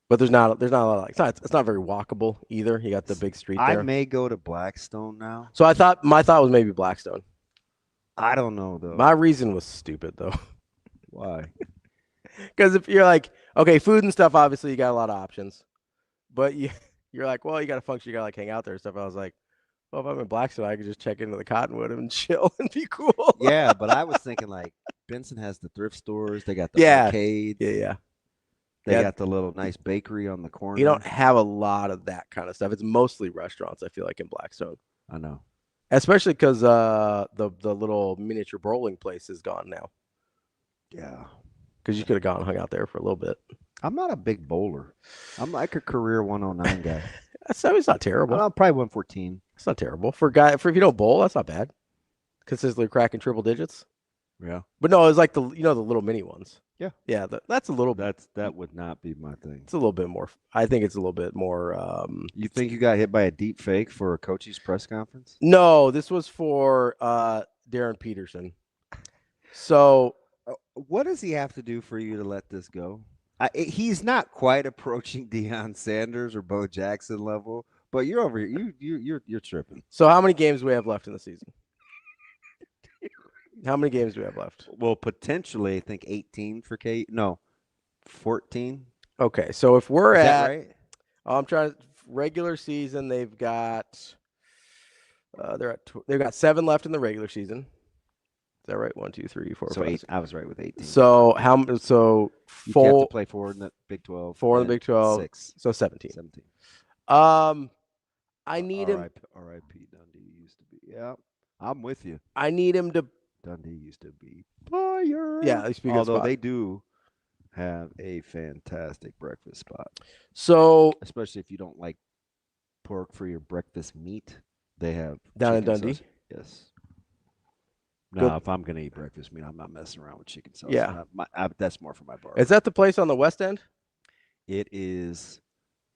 But there's not a lot of it's not very walkable either. You got the big street there. I may go to Blackstone now. So my thought was maybe Blackstone. I don't know though. My reason was stupid though. Why? Because if you're like, okay, food and stuff, obviously you got a lot of options. But you're like, well, you got to function, you got to like hang out there and stuff. I was like, well, if I'm in Blackstone, I could just check into the Cottonwood and chill and be cool. Yeah, but I was thinking like Benson has the thrift stores. They got the arcade. Yeah. They got the little nice bakery on the corner. You don't have a lot of that kind of stuff. It's mostly restaurants, I feel like, in Blackstone. I know. Especially because the little miniature bowling place is gone now. Yeah. Because you could have gone and hung out there for a little bit. I'm not a big bowler. I'm like a career 109 guy. It's not terrible. I'm probably 114. It's not terrible. For if you don't bowl, that's not bad. Consistently cracking triple digits. Yeah. But no, it's like the little mini ones. Yeah. Yeah, that's a little bit. That would not be my thing. It's a little bit more. I think it's a little bit more. You think you got hit by a deep fake for a coach's press conference? No, this was for Darryn Peterson. So, what does he have to do for you to let this go? He's not quite approaching Deion Sanders or Bo Jackson level, but you're over here. You're tripping. So, how many games do we have left in the season? How many games do we have left? Well, potentially, I think 18 for Kate. No, 14. Okay, so if we're Is at, that right? I'm trying regular season. They've got, they've got 7 left in the regular season. Is that right? 1, 2, 3, 4, so 5. 8. I was right with 18. So So you 4 have to play 4 in the Big 12. 4 in the Big 12. 6. So 17. 17. I need him. R.I.P. Dundee used to be. Yeah, I'm with you. I need him to. Dundee used to be fire. Yeah, although they do have a fantastic breakfast spot. So, especially if you don't like pork for your breakfast meat, they have down in Dundee. Sausage. Yes. No, if I'm gonna eat breakfast meat, I'm not messing around with chicken sausage. Yeah, that's more for my bar. Is that the place on the west end? It is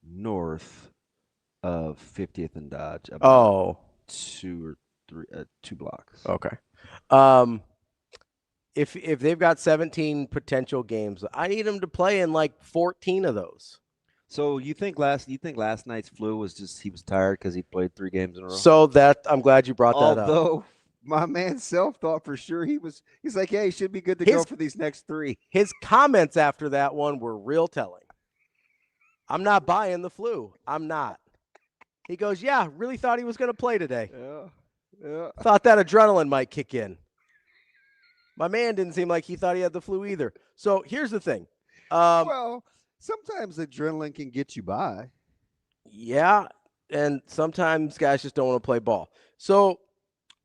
north of 50th and Dodge. Oh, 2 or 3, 2 blocks. Okay. If they've got 17 potential games, I need them to play in like 14 of those. So you think last night's flu was just he was tired because he played 3 games in a row? So I'm glad you brought that up. Although my man Self thought for sure he's like, yeah, he should be good to go for these next 3. His comments after that one were real telling. I'm not buying the flu. I'm not. He goes, yeah, really thought he was going to play today. Yeah. Thought that adrenaline might kick in. My man didn't seem like he thought he had the flu either. So here's the thing. Well, sometimes adrenaline can get you by. Yeah, and sometimes guys just don't want to play ball. So,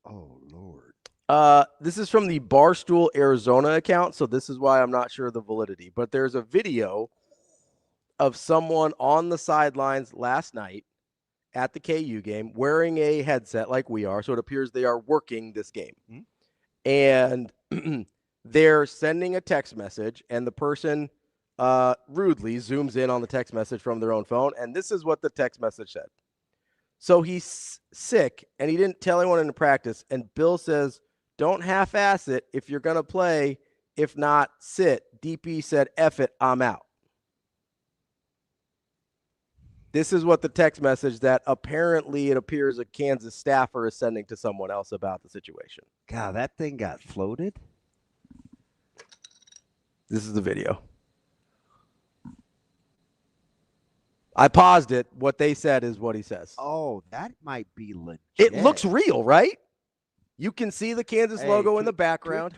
oh Lord. This is from the Barstool Arizona account, so this is why I'm not sure of the validity. But there's a video of someone on the sidelines last night at the KU game wearing a headset like we are, so it appears they are working this game. Mm-hmm. And they're sending a text message, and the person rudely zooms in on the text message from their own phone, and this is what the text message said. So he's sick, and he didn't tell anyone in the practice, and Bill says, don't half-ass it if you're going to play. If not, sit. DP said, F it, I'm out. This is what the text message that apparently it appears a Kansas staffer is sending to someone else about the situation. God, that thing got floated. This is the video. I paused it. What they said is what he says. Oh, that might be legit. It looks real, right? You can see the Kansas logo in the background.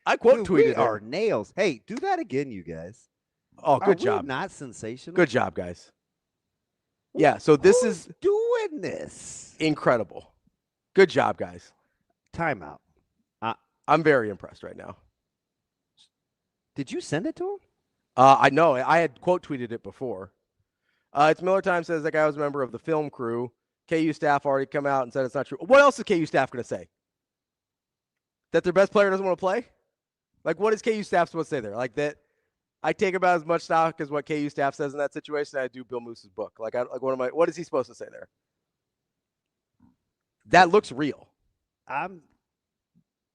I quote tweeted we are nails. Hey, do that again, you guys. Oh, good job. Not sensational. Good job, guys. Yeah, so this is doing this. Incredible. Good job, guys. Timeout. I'm very impressed right now. Did you send it to him? I know. I had quote tweeted it before. It's Miller Time says that guy was a member of the film crew. KU staff already come out and said it's not true. What else is KU staff going to say? That their best player doesn't want to play? Like, what is KU staff supposed to say there? Like that I take about as much stock as what KU staff says in that situation. I do Bill Moose's book. What is he supposed to say there? That looks real.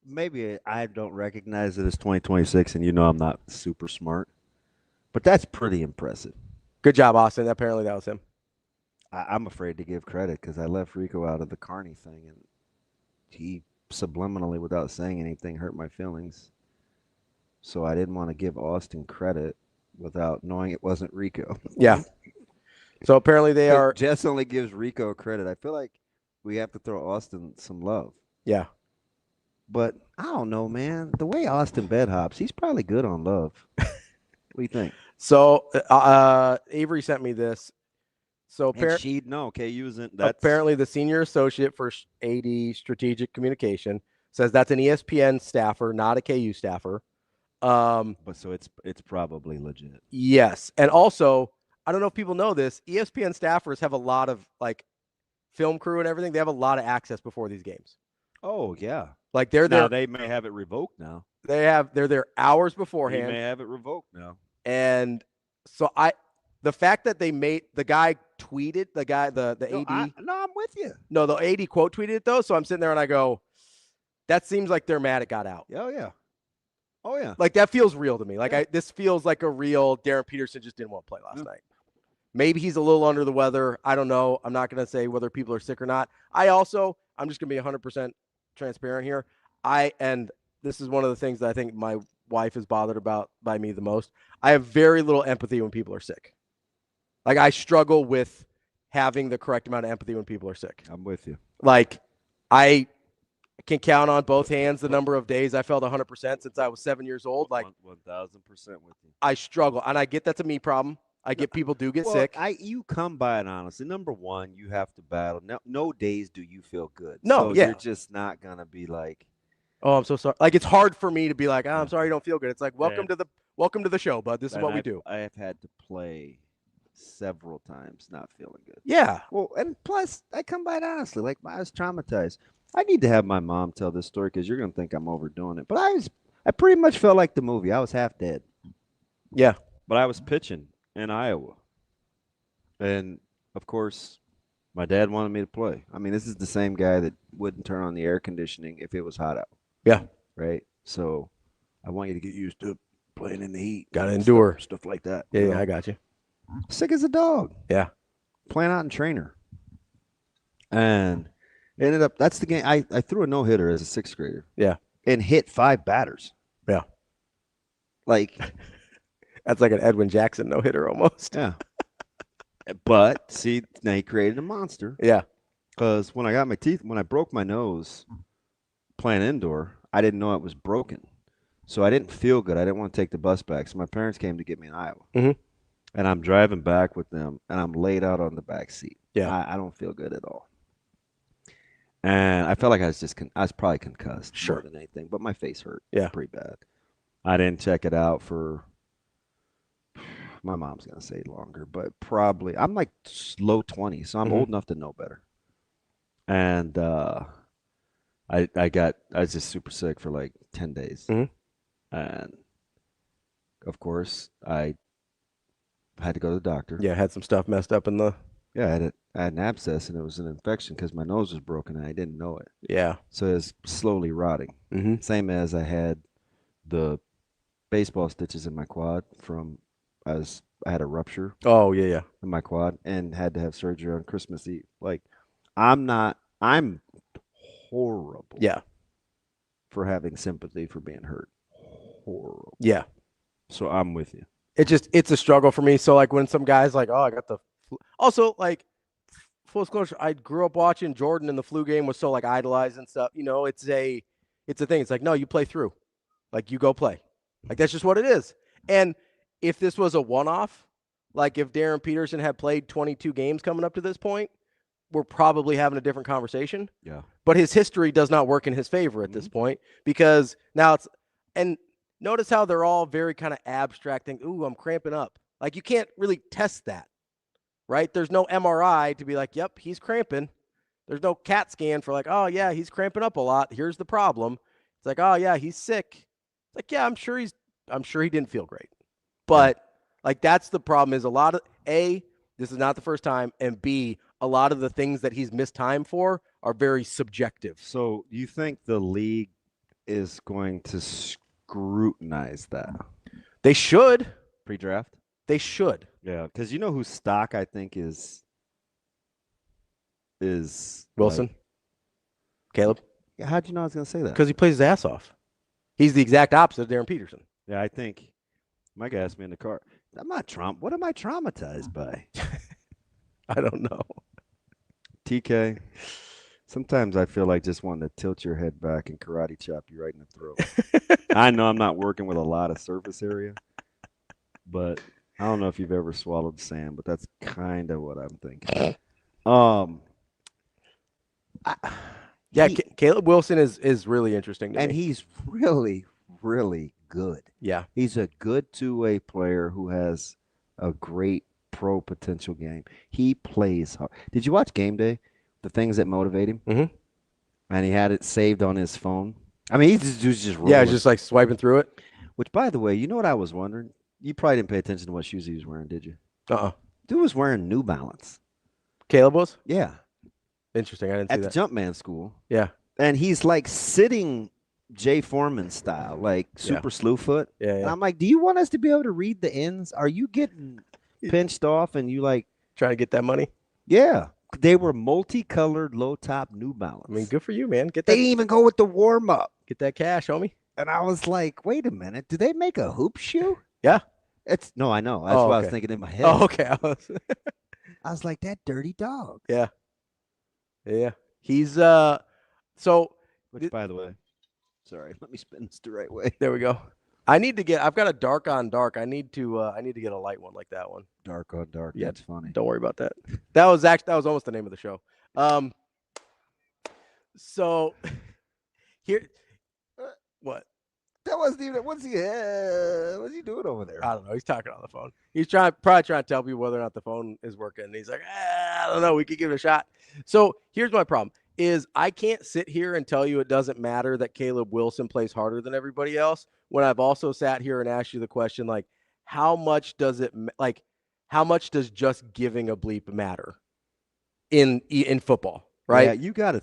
Maybe I don't recognize it as 2026, and I'm not super smart, but that's pretty impressive. Good job, Austin. Apparently that was him. I'm afraid to give credit because I left Rico out of the Carney thing, and he subliminally, without saying anything, hurt my feelings. So I didn't want to give Austin credit without knowing it wasn't Rico. Yeah. So apparently they are. Jess only gives Rico credit. I feel like we have to throw Austin some love. Yeah. But I don't know, man. The way Austin bed hops, he's probably good on love. What do you think? So Avery sent me this. So apparently, apparently the senior associate for AD strategic communication says that's an ESPN staffer, not a KU staffer. But so it's probably legit. Yes. And also, I don't know if people know this, ESPN staffers have a lot of film crew and everything. They have a lot of access before these games. Oh, yeah. Like they're there. Now they may have it revoked now. They're there hours beforehand. They may have it revoked now. And so the fact that they made the guy tweeted, the AD. I'm with you. No, the AD quote tweeted it though. So I'm sitting there and I go, that seems like they're mad it got out. Oh yeah. Oh yeah. Like that feels real to me. Like this feels like a real Darryn Peterson just didn't want to play last night. Maybe he's a little under the weather. I don't know. I'm not going to say whether people are sick or not. I'm just going to be 100% transparent here. And this is one of the things that I think my wife is bothered about by me the most. I have very little empathy when people are sick. Like I struggle with having the correct amount of empathy when people are sick. I'm with you. Like I can count on both hands the number of days I felt 100% since I was 7 years old. Like 1,000% with you. I struggle, and I get that's a me problem. I get people do get sick. You come by it honestly. Number one, you have to battle. No days do you feel good. No, so yeah. You're just not gonna be like, oh, I'm so sorry. Like it's hard for me to be like, I'm sorry you don't feel good. It's like welcome to the show, bud. This is what we do. I have had to play several times not feeling good. Yeah. Well, and plus I come by it honestly. Like I was traumatized. I need to have my mom tell this story because you're gonna think I'm overdoing it. But I pretty much felt like the movie. I was half dead. Yeah. But I was pitching in Iowa. And, of course, my dad wanted me to play. I mean, this is the same guy that wouldn't turn on the air conditioning if it was hot out. Yeah. Right? So I want you to get used to playing in the heat. Got to endure. Stuff like that. Yeah, I got you. Sick as a dog. Yeah. Playing out in trainer. And it ended up, that's the game. I threw a no-hitter as a sixth grader. Yeah. And hit 5 batters. Yeah. Like... That's like an Edwin Jackson no-hitter almost. Yeah. But, see, now he created a monster. Yeah. Because when I broke my nose playing indoor, I didn't know it was broken. So I didn't feel good. I didn't want to take the bus back. So my parents came to get me in Iowa. Mm-hmm. And I'm driving back with them, and I'm laid out on the back seat. Yeah. I don't feel good at all. And I felt like I was probably concussed more than anything. But my face hurt pretty bad. I didn't check it out for... My mom's going to say longer, but probably I'm like low 20s, so I'm old enough to know better. And I was just super sick for like 10 days. Mm-hmm. And of course, I had to go to the doctor. Yeah, had some stuff messed up in the... Yeah, I had an abscess, and it was an infection because my nose was broken, and I didn't know it. Yeah. So it was slowly rotting. Mm-hmm. Same as I had the baseball stitches in my quad from... I had a rupture. Oh, yeah. In my quad and had to have surgery on Christmas Eve. Like, I'm horrible. Yeah. For having sympathy for being hurt. Horrible. Yeah. So I'm with you. It's a struggle for me. So like when some guys like, oh, I got the flu. Also, like, full disclosure, I grew up watching Jordan and the flu game was so like idolized and stuff. You know, it's a thing. It's like, no, you play through. Like you go play. Like that's just what it is. And if this was a one-off, like if Darryn Peterson had played 22 games coming up to this point, we're probably having a different conversation. Yeah. But his history does not work in his favor at this point because now and notice how they're all very kind of abstracting. Ooh, I'm cramping up. Like you can't really test that, right? There's no MRI to be like, yep, he's cramping. There's no CAT scan for like, oh yeah, he's cramping up a lot. Here's the problem. It's like, oh yeah, he's sick. It's like, yeah, I'm sure he didn't feel great. But like that's the problem is a lot of A, this is not the first time, and B, a lot of the things that he's missed time for are very subjective. So you think the league is going to scrutinize that? They should. Pre-draft? They should. Yeah, because you know whose stock I think is Wilson? Like, Caleb? How'd you know I was going to say that? Because he plays his ass off. He's the exact opposite of Darryn Peterson. Yeah, I think Mike asked me in the car. What am I traumatized by? I don't know. TK, sometimes I feel like just wanting to tilt your head back and karate chop you right in the throat. I know I'm not working with a lot of surface area, but I don't know if you've ever swallowed sand, but that's kind of what I'm thinking. Caleb Wilson is really interesting to me. And he's really, really good. Yeah. He's a good two-way player who has a great pro potential game. He plays hard. Did you watch Game Day? The things that motivate him? Mm-hmm. And he had it saved on his phone. I mean, he's just rolling. Yeah, just like swiping through it. Which, by the way, you know what I was wondering? You probably didn't pay attention to what shoes he was wearing, did you? Uh-uh. Dude was wearing New Balance. Caleb was? Yeah. Interesting. I didn't see At that. the Jumpman school. Yeah. And he's like sitting Jay Foreman style, like super slew foot. Yeah, And I'm like, do you want us to be able to read the ends? Are you getting pinched off and you like trying to get that money? Yeah. They were multicolored low top New Balance. I mean, good for you, man. They didn't even go with the warm up. Get that cash, homie. And I was like, wait a minute, do they make a hoop shoe? Yeah. No, I know. That's what I was thinking in my head. Oh, okay. I was like, that dirty dog. Yeah. Yeah. He's so which by the way, sorry, let me spin this the right way. There we go. I've got a dark on dark. I need to get a light one like that one. Dark on dark. Yeah, that's funny. Don't worry about that. That was almost the name of the show. So here what? That wasn't even what's he doing over there? I don't know. He's talking on the phone. He's probably trying to tell people whether or not the phone is working. And he's like, I don't know. We could give it a shot. So here's my problem is I can't sit here and tell you it doesn't matter that Caleb Wilson plays harder than everybody else when I've also sat here and asked you the question, like, how much does just giving a bleep matter in football, right? Yeah, you got to.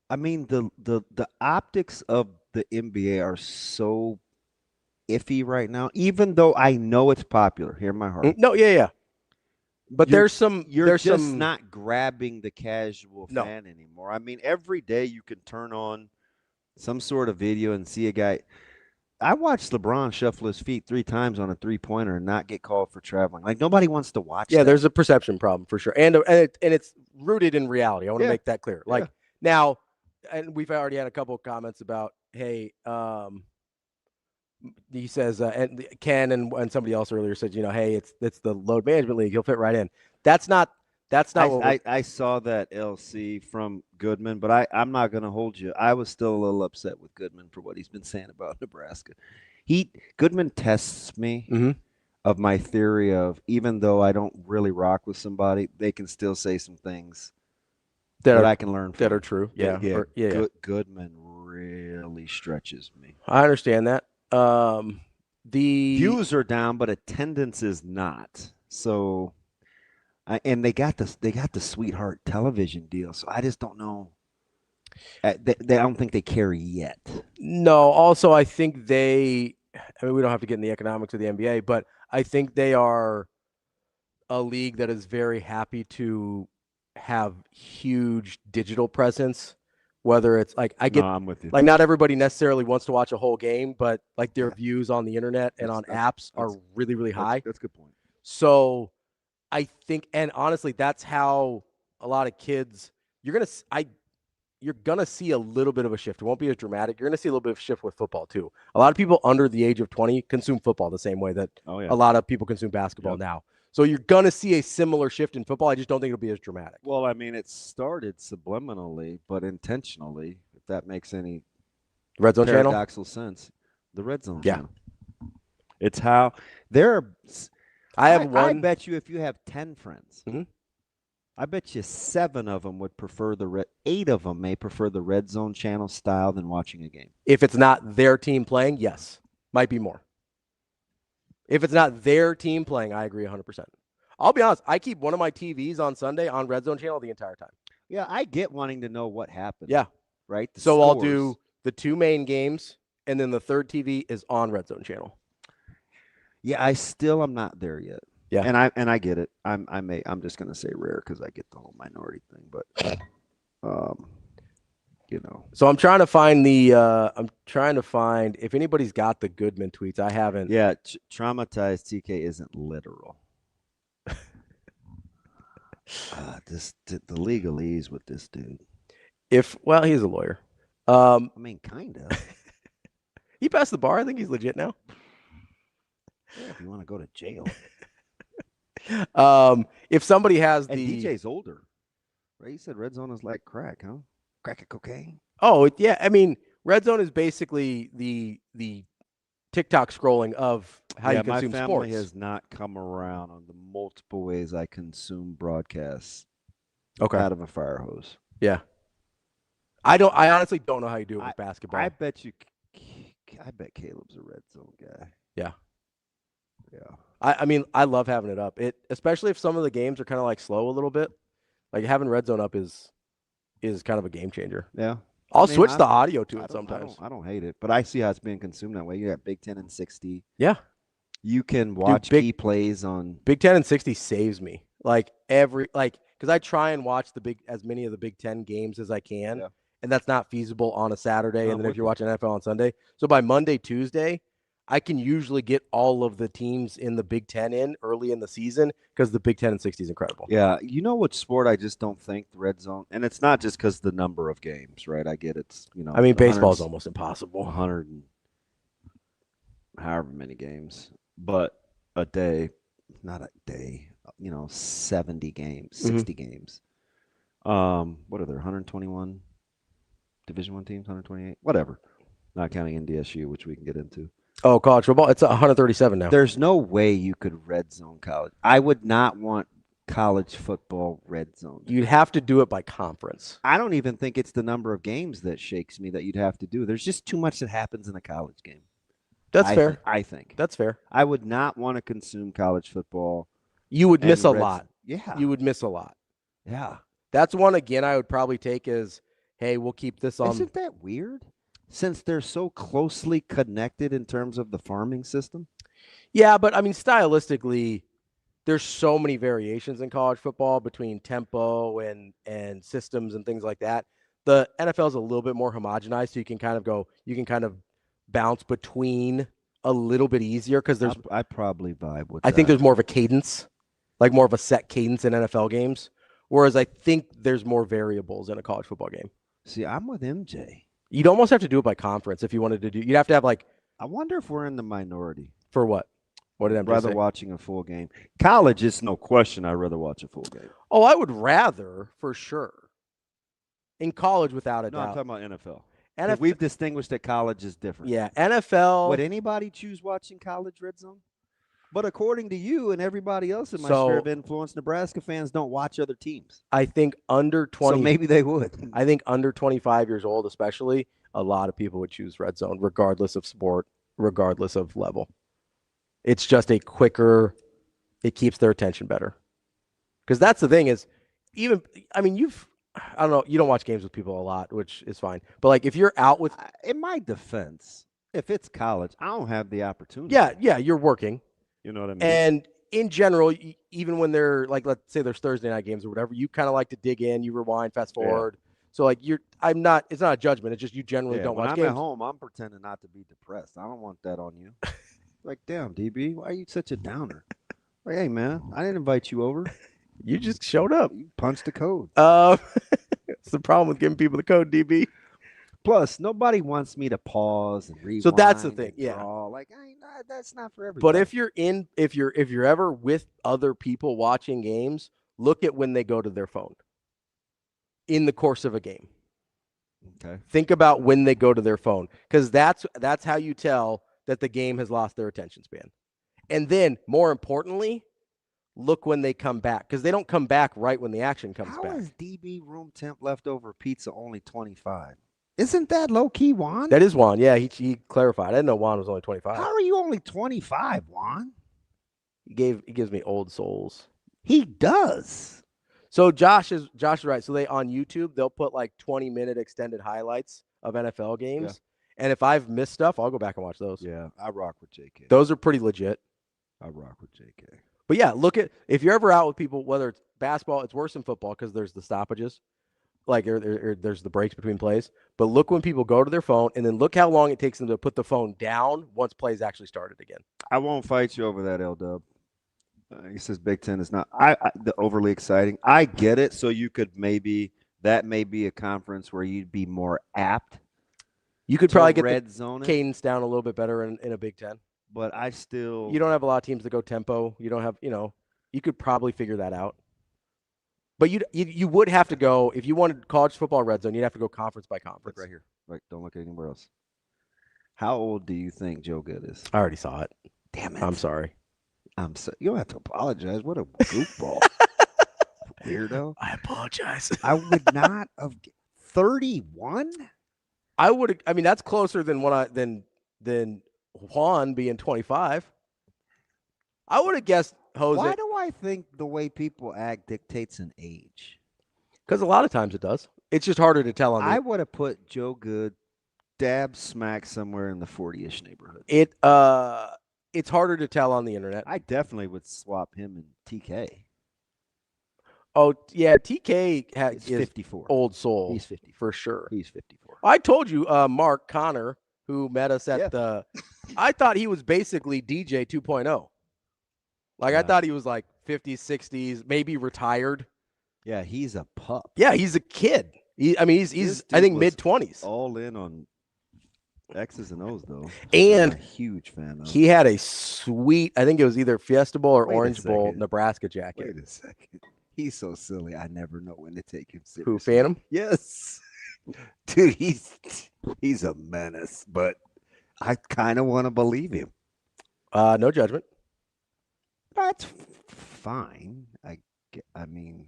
I mean, the optics of the NBA are so iffy right now, even though I know it's popular. Hear my heart. No, yeah. But you're just not grabbing the casual fan anymore. I mean, every day you can turn on some sort of video and see a guy. I watched LeBron shuffle his feet 3 times on a 3-pointer and not get called for traveling. Like, nobody wants to watch that. There's a perception problem for sure. And it's rooted in reality. I want to make that clear. Like now, and we've already had a couple of comments about, hey, he says, and Ken and somebody else earlier said, hey, it's the load management league. He'll fit right in. That's not what I saw that LC from Goodman, but I'm not going to hold you. I was still a little upset with Goodman for what he's been saying about Nebraska. Goodman tests me of my theory of, even though I don't really rock with somebody, they can still say some things that I can learn from. That are true. Yeah. Goodman really stretches me. I understand that. The views are down, but attendance is not. So, and they got the Sweetheart television deal. So I just don't know. I don't think they carry yet. No. Also, I think we don't have to get in the economics of the NBA, but I think they are a league that is very happy to have huge digital presence. Whether it's like I'm with you. Like not everybody necessarily wants to watch a whole game, but like their views on the internet and on apps are really, really high. That's a good point. So I think, and honestly, that's how a lot of kids you're gonna see a little bit of a shift. It won't be as dramatic. You're gonna see a little bit of a shift with football too. A lot of people under the age of 20 consume football the same way that a lot of people consume basketball now. So you're going to see a similar shift in football. I just don't think it'll be as dramatic. Well, I mean, it started subliminally, but intentionally, if that makes any RedZone channel paradoxical sense. The RedZone channel. It's how I bet you if you have 10 friends, I bet you 7 of them would prefer 8 of them may prefer the RedZone channel style than watching a game. If it's not their team playing, yes. Might be more. If it's not their team playing, I agree 100%. I'll be honest. I keep one of my TVs on Sunday on RedZone channel the entire time. Yeah, I get wanting to know what happened. Yeah. Right? So I'll do the 2 main games, and then the third TV is on RedZone channel. Yeah, I still am not there yet. Yeah. And I get it. I'm just gonna say rare because I get the whole minority thing, but So I'm trying to find if anybody's got the Goodman tweets. I haven't. Yeah, traumatized TK isn't literal. The legalese with this dude. He's a lawyer. I mean, kind of. He passed the bar. I think he's legit now. Yeah, if you want to go to jail. If somebody has and DJ's older, right? You said RedZone is like crack, huh? Crack of cocaine. Oh yeah, I mean, RedZone is basically the TikTok scrolling of how you consume sports. My family has not come around on the multiple ways I consume broadcasts. Out of a fire hose. Yeah. I honestly don't know how you do it with basketball. I bet Caleb's a RedZone guy. Yeah. Yeah. I mean, I love having it up. Especially if some of the games are kind of like slow a little bit. Like having RedZone up is kind of a game changer. Yeah. I'll switch the audio to it sometimes. I don't hate it, but I see how it's being consumed that way. You got Big 10 and 60. Yeah. You can watch key plays on Big 10 and 60 saves me. Because I try and watch as many of the Big 10 games as I can. Yeah. And that's not feasible on a Saturday. And then if you're watching NFL on Sunday. So by Monday, Tuesday, I can usually get all of the teams in the Big 10 in early in the season because the Big 10 and 60 is incredible. Yeah. You know what sport I just don't think the RedZone, and it's not just because the number of games, right? I get it's, I mean, baseball is almost impossible. 100 and however many games, but a day, not a day, 70 games, 60 games. What are there, 121 Division I teams, 128? Whatever. Not counting NDSU, which we can get into. Oh, college football? It's 137 now. There's no way you could RedZone college. I would not want college football RedZone. You'd have to do it by conference. I don't even think it's the number of games that shakes me that you'd have to do. There's just too much that happens in a college game. That's fair. I think. That's fair. I would not want to consume college football. You would miss a lot. Yeah. You would miss a lot. Yeah. That's one, again, I would probably take as, hey, we'll keep this on. Isn't that weird? Since they're so closely connected in terms of the farming system? Yeah, but I mean, stylistically, there's so many variations in college football between tempo and systems and things like that. The NFL is a little bit more homogenized, so you can kind of bounce between a little bit easier because there's. I probably vibe with. I think there's more of a cadence, like more of a set cadence in NFL games, whereas I think there's more variables in a college football game. See, I'm with MJ. You'd almost have to do it by conference if you wanted to do. You'd have to have like. I wonder if we're in the minority. For what? What did MJ rather say? Watching a full game. College is no question. I'd rather watch a full game. Oh, I would rather for sure. In college, without a doubt. No, I'm talking about NFL. We've distinguished that college is different. Yeah, NFL. Would anybody choose watching college RedZone? But according to you and everybody else in my sphere of influence, Nebraska fans don't watch other teams. I think under 20. So maybe they would. I think under 25 years old, especially, a lot of people would choose RedZone, regardless of sport, regardless of level. It's just a quicker. It keeps their attention better. Because that's the thing is, I don't know, you don't watch games with people a lot, which is fine. But like if you're out with. In my defense, if it's college, I don't have the opportunity. Yeah, you're working. You know what I mean? And in general, even when they're like, let's say there's Thursday night games or whatever, you kind of like to dig in, you rewind, fast forward. Yeah. So like it's not a judgment. It's just you generally don't watch games. When I'm at home, I'm pretending not to be depressed. I don't want that on you. Like, damn, DB, why are you such a downer? Like, hey, man, I didn't invite you over. You just showed up. You punched the code. It's the problem with giving people the code, DB. Plus, nobody wants me to pause and rewind. So that's the thing, yeah. Like, that's not for everybody. But if you're ever with other people watching games, look at when they go to their phone in the course of a game. Okay. Think about when they go to their phone, because that's how you tell that the game has lost their attention span. And then, more importantly, look when they come back, because they don't come back right when the action comes back. How is DB room temp leftover pizza only 25? Isn't that low-key Juan? That is Juan. Yeah, he clarified. I didn't know Juan was only 25. How are you only 25, Juan? He gives me old souls. He does. So Josh is right. So they on YouTube, they'll put like 20-minute extended highlights of NFL games. Yeah. And if I've missed stuff, I'll go back and watch those. Yeah, I rock with JK. Those are pretty legit. I rock with JK. But yeah, if you're ever out with people, whether it's basketball, it's worse than football because there's the stoppages. Like there's the breaks between plays. But look when people go to their phone and then look how long it takes them to put the phone down once plays actually started again. I won't fight you over that, L-Dub. He says Big Ten is not the overly exciting. I get it. So you could that may be a conference where you'd be more apt. You could probably get red the zone cadence down a little bit better in a Big Ten. But you don't have a lot of teams that go tempo. You don't have, you could probably figure that out. But you would have to go, if you wanted college football red zone, you'd have to go conference by conference. Look right here. Right, don't look anywhere else. How old do you think Joe Good is? I already saw it. Damn it. I'm sorry. You don't have to apologize. What a goofball. Weirdo. I apologize. I would not have 31? That's closer than than Juan being 25. I would have guessed Jose. Why do I think the way people act dictates an age? Because a lot of times it does. It's just harder to tell. I would have put Joe Good dab smack somewhere in the 40-ish neighborhood. It's harder to tell on the internet. I definitely would swap him and TK. Oh, yeah, TK is 54. Old soul. He's 50 for sure. He's 54. I told you, Mark Connor, who met us at I thought he was basically DJ 2.0. Like, I thought he was like 50s, 60s, maybe retired. Yeah, he's a pup. Yeah, he's a kid. He's I think mid-20s. All in on X's and O's, though. And I'm a huge fan of. He had a sweet, I think it was either Fiesta Bowl or Orange Bowl Nebraska jacket. Wait a second. He's so silly. I never know when to take him seriously. Who, Phantom? Yes. Dude, he's a menace, but I kind of want to believe him. No judgment. That's fine. I mean,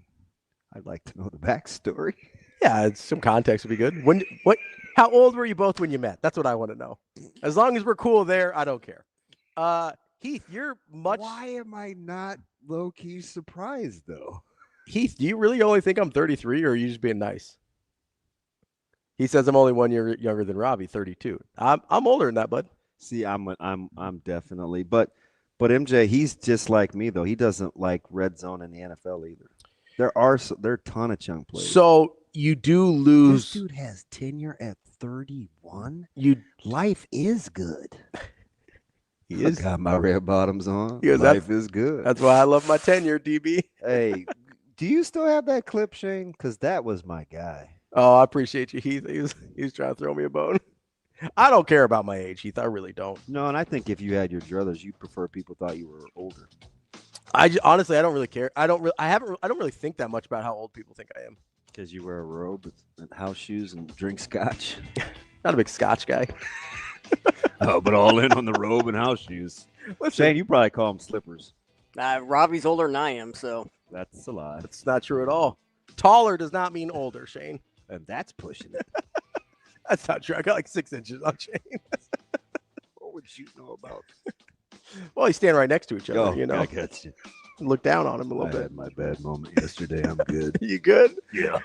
I'd like to know the backstory. Yeah, some context would be good. How old were you both when you met? That's what I want to know. As long as we're cool there, I don't care. Heath, you're much. Why am I not low-key surprised, though? Heath, do you really only think I'm 33, or are you just being nice? He says I'm only 1 year younger than Ravi, 32. I'm older than that, bud. See, I'm definitely, but MJ, he's just like me though. He doesn't like red zone in the NFL either. There are a ton of chunk players. So you do lose. This dude has tenure at 31. Life is good. He is. Got my red bottoms on. Yeah, life is good. That's why I love my tenure, DB. Hey, do you still have that clip, Shane? Because that was my guy. Oh, I appreciate you, Heath. He was trying to throw me a bone. I don't care about my age, Heath. I really don't. No, and I think if you had your druthers, you'd prefer people thought you were older. Honestly, I don't really care. I don't really think that much about how old people think I am. Because you wear a robe and house shoes and drink scotch. Not a big scotch guy. Oh, but all in on the robe and house shoes. Shane, you probably call them slippers. Robbie's older than I am, so. That's a lie. That's not true at all. Taller does not mean older, Shane. And that's pushing it. That's not true. I got like 6 inches on Shane. What would you know about? Well, you stand right next to each other, I got you. Look down on him a little bit. I had my bad moment yesterday. I'm good. You good? Yeah.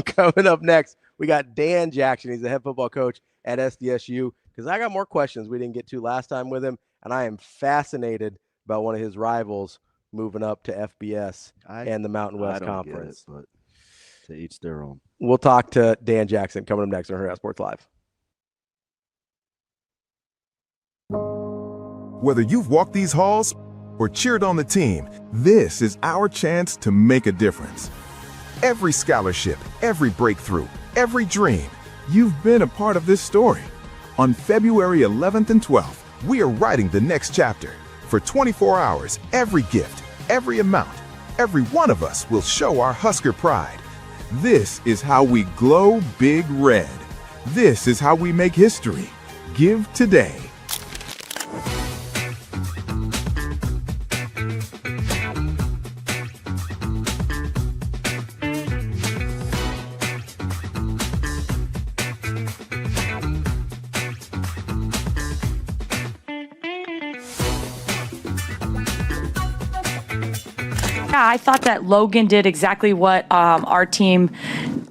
Coming up next, we got Dan Jackson. He's the head football coach at SDSU. Because I got more questions we didn't get to last time with him, and I am fascinated about one of his rivals moving up to FBS and the Mountain West Conference. But to each their own. We'll talk to Dan Jackson coming up next on Hurrdat Sports Live. Whether you've walked these halls or cheered on the team, this is our chance to make a difference. Every scholarship, every breakthrough, every dream, you've been a part of this story. On February 11th and 12th, we are writing the next chapter. For 24 hours, every gift, every amount, every one of us will show our Husker pride. This is how we glow big red. This is how we make history. Give today. Yeah, I thought that Logan did exactly what our team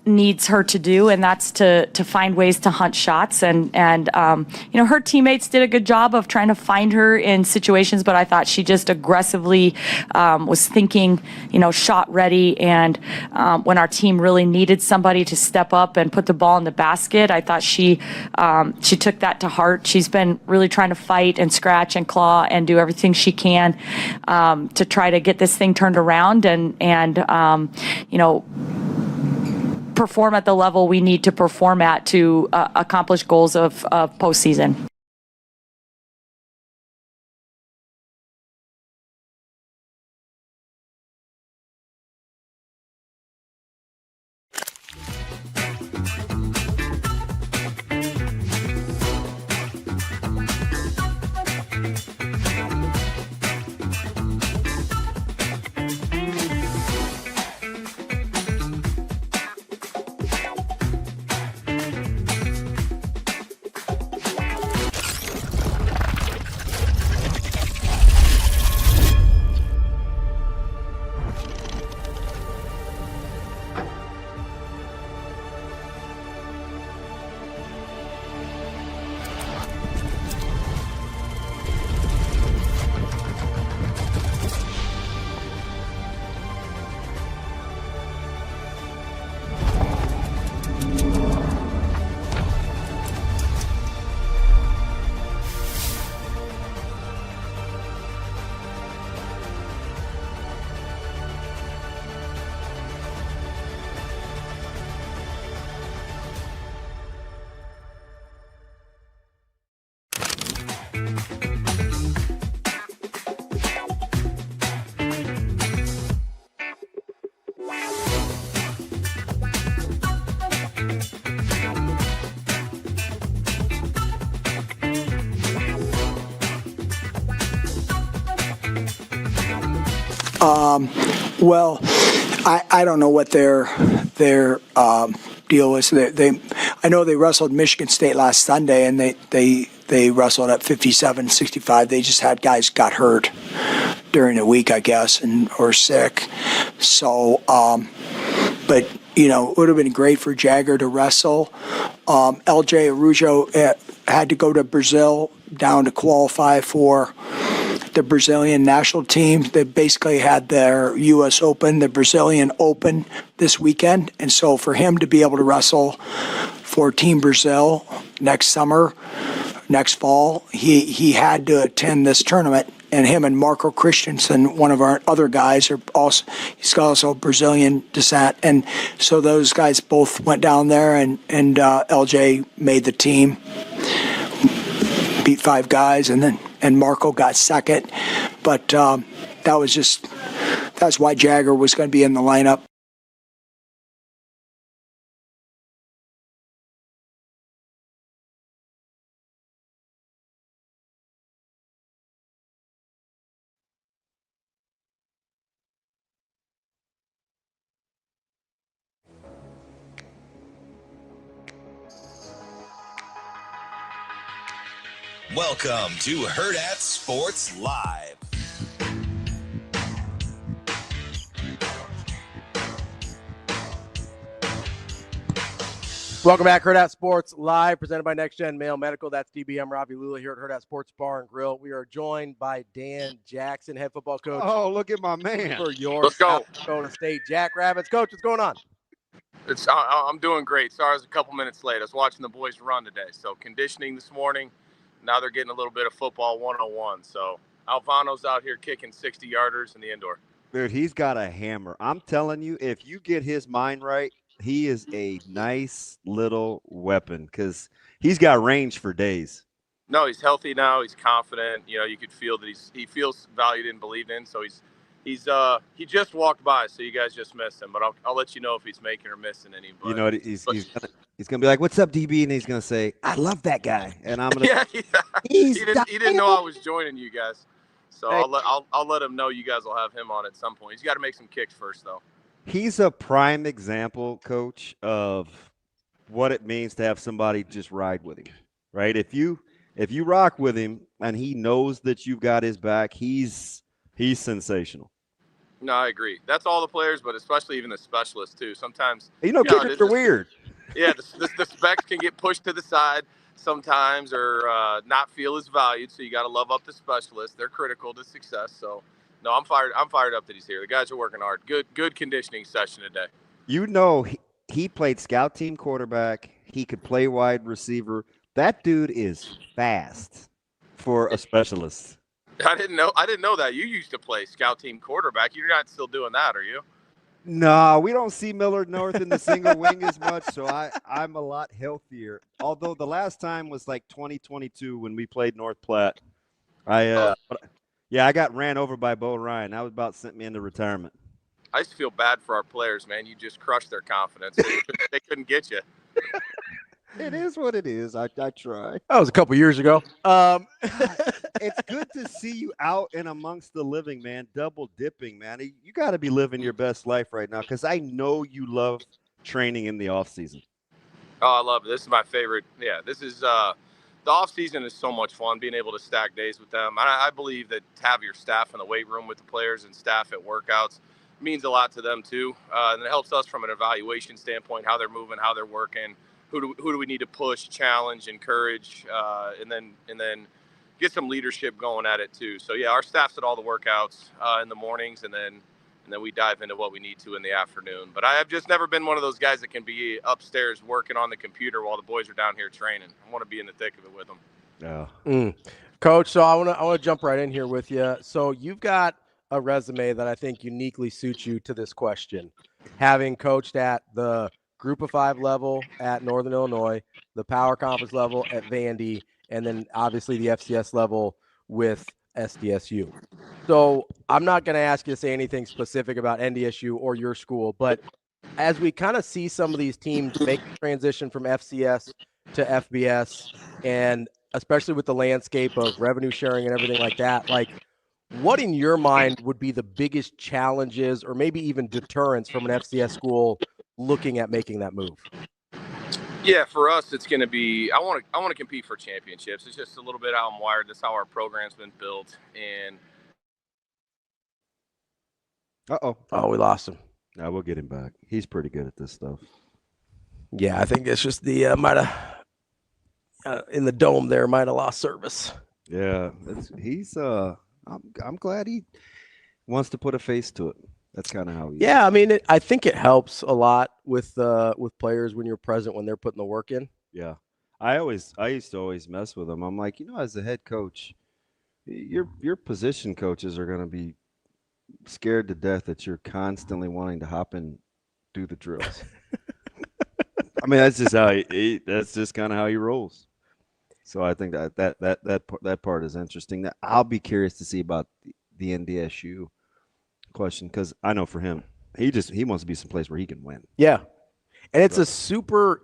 needs her to do, and that's to find ways to hunt shots. And her teammates did a good job of trying to find her in situations, but I thought she just aggressively was thinking, shot ready. And when our team really needed somebody to step up and put the ball in the basket, I thought she took that to heart. She's been really trying to fight and scratch and claw and do everything she can to try to get this thing turned around and perform at the level we need to perform at to accomplish goals of postseason. Well, I don't know what their deal is. I know they wrestled Michigan State last Sunday, and they wrestled at 57-65. They just had guys got hurt during the week, I guess, or sick. So, but it would have been great for Jagger to wrestle. LJ Araujo had to go to Brazil down to qualify for the Brazilian national team. They basically had their U.S. Open, the Brazilian Open this weekend. And so for him to be able to wrestle for Team Brazil next summer, next fall, he had to attend this tournament. And him and Marco Christensen, one of our other guys, he's also Brazilian descent. And so those guys both went down there, and LJ made the team, beat 5 guys, and Marco got second. But that's why Jagger was going to be in the lineup. Welcome to Hurrdat Sports Live. Welcome back, Hurrdat Sports Live, presented by Next Gen Male Medical. That's DBM Ravi Lulla here at Hurrdat Sports Bar and Grill. We are joined by Dan Jackson, head football coach. Oh, look at my man. For your South Dakota State Jackrabbits. Coach, what's going on? I'm doing great. Sorry I was a couple minutes late. I was watching the boys run today. So conditioning this morning. Now they're getting a little bit of football 101. So Alvano's out here kicking 60-yarders in the indoor. Dude, he's got a hammer. I'm telling you, if you get his mind right, he is a nice little weapon because he's got range for days. No, he's healthy now. He's confident. You could feel that he feels valued and believed in. So he just walked by, so you guys just missed him. But I'll let you know if he's making or missing any. But, he's gonna be like, "What's up, DB?" And he's gonna say, "I love that guy." And I'm gonna. He didn't know I was joining you guys, so I'll let him know you guys will have him on at some point. He's got to make some kicks first, though. He's a prime example, Coach, of what it means to have somebody just ride with him, right? If you rock with him and he knows that you've got his back, he's sensational. No, I agree. That's all the players, but especially even the specialists too. Sometimes kickers are weird. Yeah, the specs can get pushed to the side sometimes, or not feel as valued. So you got to love up the specialists. They're critical to success. So, no, I'm fired up that he's here. The guys are working hard. Good conditioning session today. He played scout team quarterback. He could play wide receiver. That dude is fast for a specialist. I didn't know that. You used to play scout team quarterback. You're not still doing that, are you? No, we don't see Millard North in the single wing as much, so I'm a lot healthier. Although the last time was like 2022 when we played North Platte. I got ran over by Bo Ryan. That was about sent me into retirement. I used to feel bad for our players, man. You just crushed their confidence. They couldn't get you. It is what it is. I try. That was a couple years ago. It's good to see you out and amongst the living, man. Double dipping, man. You got to be living your best life right now because I know you love training in the off season. Oh, I love it. This is my favorite. Yeah, this is the off season is so much fun. Being able to stack days with them. I believe that to have your staff in the weight room with the players and staff at workouts means a lot to them too, and it helps us from an evaluation standpoint, how they're moving, how they're working. Who do we need to push, challenge, encourage, and then get some leadership going at it too. So yeah, our staff's at all the workouts in the mornings, and then we dive into what we need to in the afternoon. But I have just never been one of those guys that can be upstairs working on the computer while the boys are down here training. I want to be in the thick of it with them. Yeah. Coach, so I want to jump right in here with you. So you've got a resume that I think uniquely suits you to this question, having coached at the Group of 5 level at Northern Illinois, the Power Conference level at Vandy, and then obviously the FCS level with SDSU. So I'm not going to ask you to say anything specific about NDSU or your school, but as we kind of see some of these teams make the transition from FCS to FBS, and especially with the landscape of revenue sharing and everything like that, like what in your mind would be the biggest challenges or maybe even deterrents from an FCS school looking at making that move? Yeah, for us, it's going to be, I want to compete for championships. It's just a little bit how I'm wired. That's how our program's been built. And oh, we lost him. No, we'll get him back. He's pretty good at this stuff. Yeah, I think it's just the might have in the dome there might have lost service. Yeah, he's I'm glad he wants to put a face to it. That's kind of how he is. Yeah, I mean, I think it helps a lot with players when you're present, when they're putting the work in. Yeah. I used to always mess with them. I'm like, as a head coach, your position coaches are going to be scared to death that you're constantly wanting to hop and do the drills. I mean, that's just that's just kind of how he rolls. So I think that part is interesting. I'll be curious to see about the NDSU question, because I know for him, he wants to be someplace where he can win. Yeah, and it's a super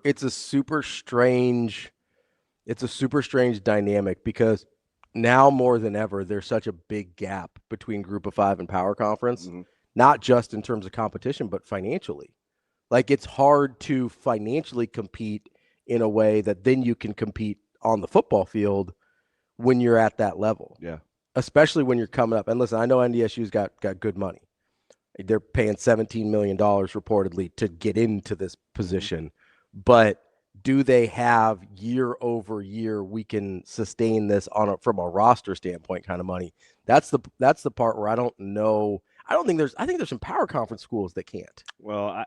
strange dynamic, because now more than ever there's such a big gap between Group of 5 and Power Conference, not just in terms of competition but financially. Like, it's hard to financially compete in a way that then you can compete on the football field when you're at that level. Yeah. Especially when you're coming up. And listen, I know NDSU's got good money. They're paying $17 million reportedly to get into this position. But do they have year over year, we can sustain this from a roster standpoint kind of money? That's the part where I don't know. I think there's some Power Conference schools that can't. Well, I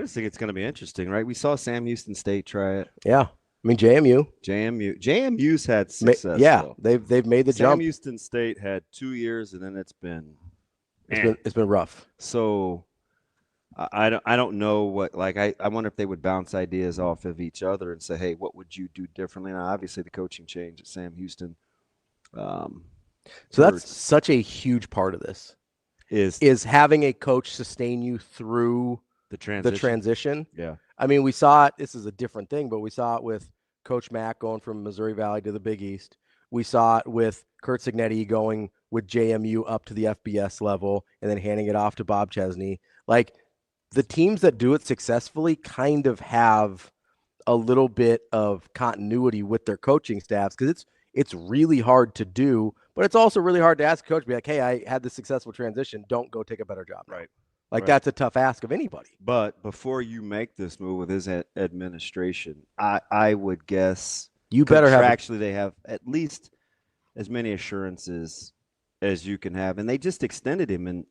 just think it's going to be interesting, right? We saw Sam Houston State try it. Yeah. I mean, JMU's had success. Yeah, though. they've made the jump. Sam Houston State had 2 years, and then it's been rough. So I don't know what, like, I wonder if they would bounce ideas off of each other and say, hey, what would you do differently? Now, obviously, the coaching change at Sam Houston. So that's such a huge part of this is having a coach sustain you through the transition. Yeah. I mean, we saw it. This is a different thing, but we saw it with Coach Mack going from Missouri Valley to the Big East. We saw it with Kurt Signetti going with JMU up to the FBS level and then handing it off to Bob Chesney. Like, the teams that do it successfully kind of have a little bit of continuity with their coaching staffs, because it's really hard to do, but But it's also really hard to ask a coach, be like, hey, I had this successful transition. Don't go take a better job. Right. Like, that's a tough ask of anybody. But before you make this move with his administration, I would guess you better contractually they have at least as many assurances as you can have. And they just extended him, and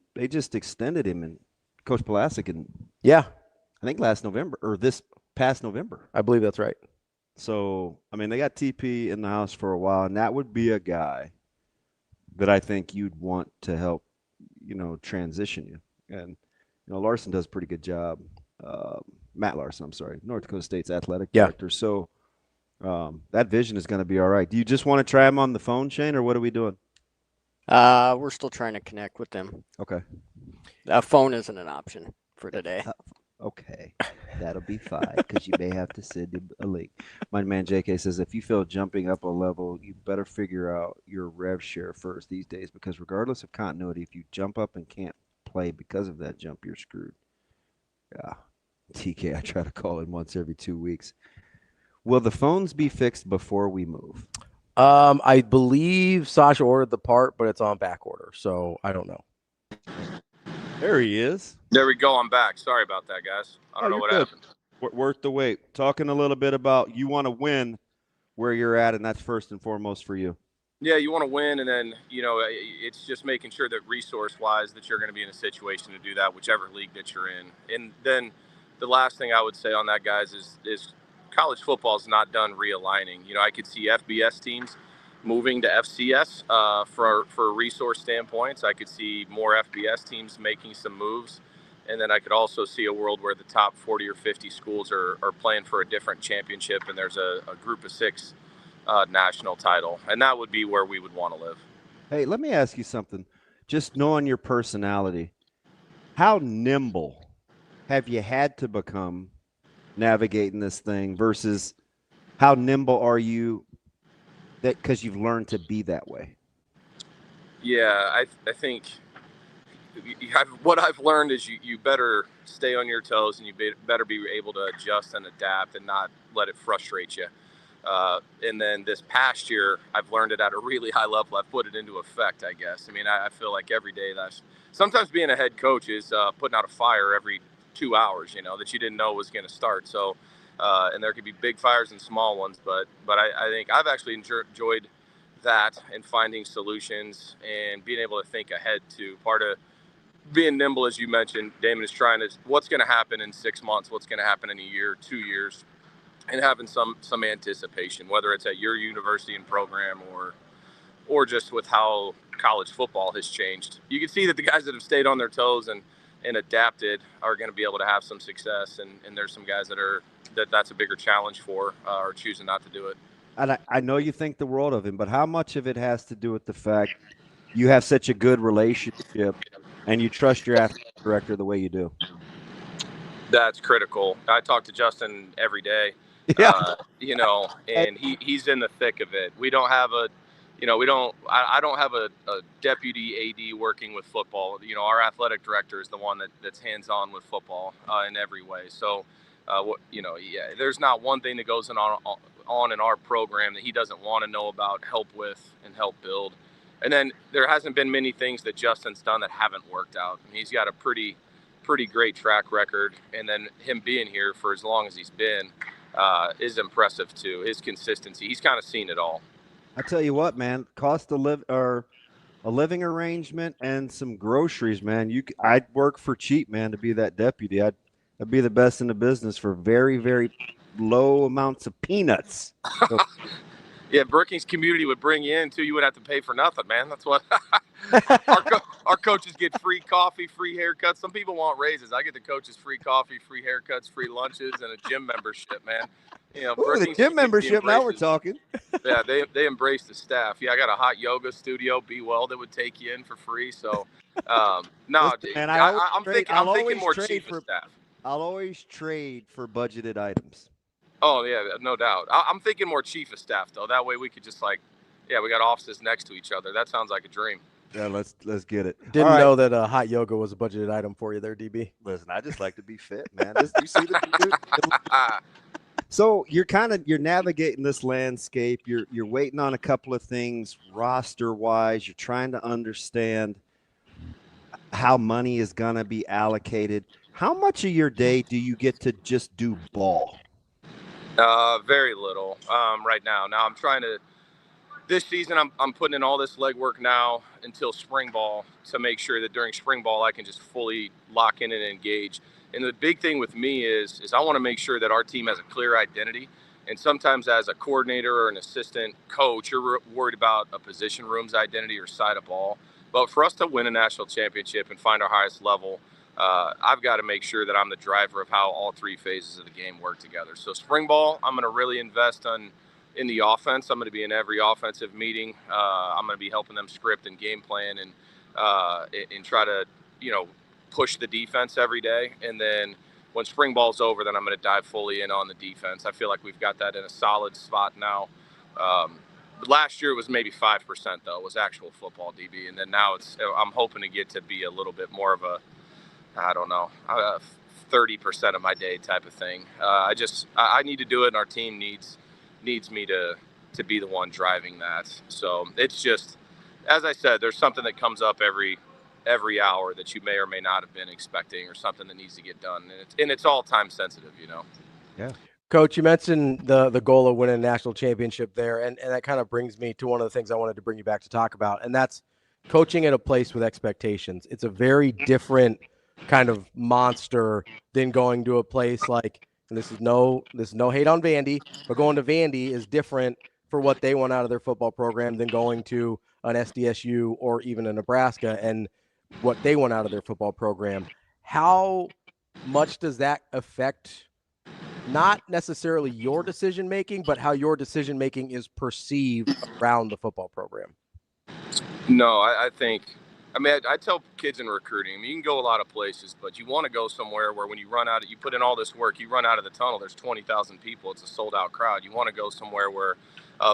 Coach Pulaski, and I think last November or this past November. I believe that's right. So, I mean, they got TP in the house for a while, and that would be a guy that I think you'd want to help, transition you. And, Larson does a pretty good job. Matt Larson, I'm sorry, North Dakota State's athletic director. So that vision is going to be all right. Do you just want to try him on the phone, Shane, or what are we doing? We're still trying to connect with them. Okay. Phone isn't an option for today. Okay. That'll be fine because you may have to send him a link. My man JK says, if you feel jumping up a level, you better figure out your rev share first these days, because regardless of continuity, if you jump up and can't play because of that jump, you're screwed. Yeah. TK, I try to call in once every 2 weeks. Will the phones be fixed before we move? I believe Sasha ordered the part, but it's on back order, so I don't know. There he is. There we go. I'm back. Sorry about that, guys. I don't know what happened. Worth the wait. Talking a little bit about you want to win where you're at, and that's first and foremost for you. Yeah, you want to win, and then, it's just making sure that resource-wise that you're going to be in a situation to do that, whichever league that you're in. And then the last thing I would say on that, guys, is college football is not done realigning. I could see FBS teams moving to FCS for resource standpoints. I could see more FBS teams making some moves. And then I could also see a world where the top 40 or 50 schools are playing for a different championship, and there's a group of 6 national title. And that would be where we would want to live. Hey, let me ask you something. Just knowing your personality, how nimble have you had to become navigating this thing versus how nimble are you because you've learned to be that way? Yeah, I think what I've learned is you better stay on your toes, and you better be able to adjust and adapt and not let it frustrate you. And then this past year, I've learned it at a really high level. I've put it into effect, I guess. I mean, I feel like every day sometimes being a head coach is putting out a fire every 2 hours, that you didn't know was going to start. So, and there could be big fires and small ones, but I think I've actually enjoyed that and finding solutions and being able to think ahead to part of being nimble, as you mentioned. Damon is trying to, what's going to happen in 6 months, what's going to happen in a year, 2 years, and having some anticipation, whether it's at your university and program or just with how college football has changed. You can see that the guys that have stayed on their toes and adapted are going to be able to have some success, and there's some guys that's a bigger challenge for or choosing not to do it. And I know you think the world of him, but how much of it has to do with the fact you have such a good relationship and you trust your athletic director the way you do? That's critical. I talk to Justin every day, and he's in the thick of it. We don't have I don't have a deputy AD working with football. Our athletic director is the one that's hands-on with football in every way. So, there's not one thing that goes on in our program that he doesn't want to know about, help with, and help build. And then there hasn't been many things that Justin's done that haven't worked out. And he's got a pretty great track record. And then him being here for as long as he's been is impressive too. His consistency, he's kind of seen it all. I tell you what, man, cost of a living arrangement and some groceries, man. I'd work for cheap, man, to be that deputy. I'd be the best in the business for very, very low amounts of peanuts. So, yeah, Brookings community would bring you in too. You would have to pay for nothing, man. That's what our coaches get: free coffee, free haircuts. Some people want raises. I get the coaches free coffee, free haircuts, free lunches, and a gym membership, man. The gym membership. Now we're talking. Yeah, they embrace the staff. Yeah, I got a hot yoga studio, Be Well, that would take you in for free. So, no, man, I'm thinking more chief of staff. I'll always trade for budgeted items. Oh, yeah, no doubt. I'm thinking more chief of staff, though. That way we could just we got offices next to each other. That sounds like a dream. Yeah, let's get it. Didn't know that hot yoga was a budgeted item for you there, DB. Listen, I just like to be fit, man. You see the dude? So you're navigating this landscape. You're waiting on a couple of things roster wise. You're trying to understand how money is going to be allocated. How much of your day do you get to just do ball? Very little right now. Now I'm trying to. This season, I'm putting in all this legwork now until spring ball to make sure that during spring ball I can just fully lock in and engage. And the big thing with me is I want to make sure that our team has a clear identity. And sometimes as a coordinator or an assistant coach, you're worried about a position room's identity or side of ball. But for us to win a national championship and find our highest level, I've got to make sure that I'm the driver of how all three phases of the game work together. So spring ball, I'm going to really invest in the offense. I'm going to be in every offensive meeting. I'm going to be helping them script and game plan and try to, push the defense every day. And then when spring ball's over, then I'm going to dive fully in on the defense. I feel like we've got that in a solid spot now. Last year it was maybe 5% though, was actual football DB. And then now I'm hoping to get to be a little bit more of a, 30% of my day type of thing. I need to do it, and our team needs me to be the one driving that. So it's just, as I said, there's something that comes up every hour that you may or may not have been expecting, or something that needs to get done, and it's all time sensitive, Yeah. Coach, you mentioned the goal of winning a national championship there, and that kind of brings me to one of the things I wanted to bring you back to talk about, and that's coaching at a place with expectations. It's a very different kind of monster than going to a place like, and this is no hate on Vandy, but going to Vandy is different for what they want out of their football program than going to an SDSU or even a Nebraska and what they want out of their football program. How much does that affect not necessarily your decision-making, but how your decision-making is perceived around the football program? No, I tell kids in recruiting, you can go a lot of places, but you want to go somewhere where when you run out, you put in all this work, you run out of the tunnel, there's 20,000 people, it's a sold-out crowd. You want to go somewhere where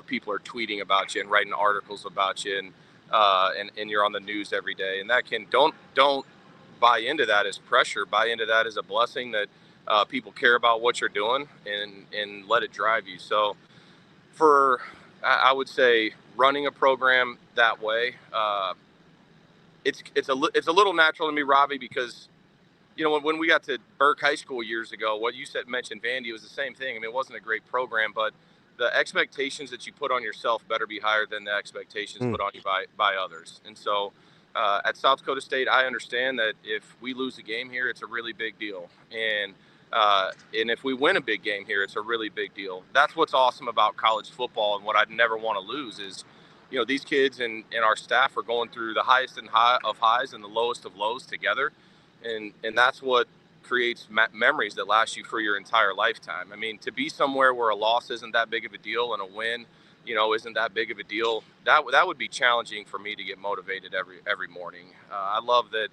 people are tweeting about you and writing articles about you, and you're on the news every day. And that don't buy into that as pressure. Buy into that as a blessing that people care about what you're doing, and let it drive you. So I would say running a program that way, it's a little natural to me, Ravi, because when we got to Burke High School years ago, what you mentioned Vandy, was the same thing. It wasn't a great program, but the expectations that you put on yourself better be higher than the expectations put on you by others. And so at South Dakota State, I understand that if we lose a game here, it's a really big deal. And if we win a big game here, it's a really big deal. That's what's awesome about college football, and what I'd never want to lose is, these kids and our staff are going through the highest of highs and the lowest of lows together. And that's what creates memories that last you for your entire lifetime. To be somewhere where a loss isn't that big of a deal and a win, isn't that big of a deal, that would be challenging for me to get motivated every morning. I love that.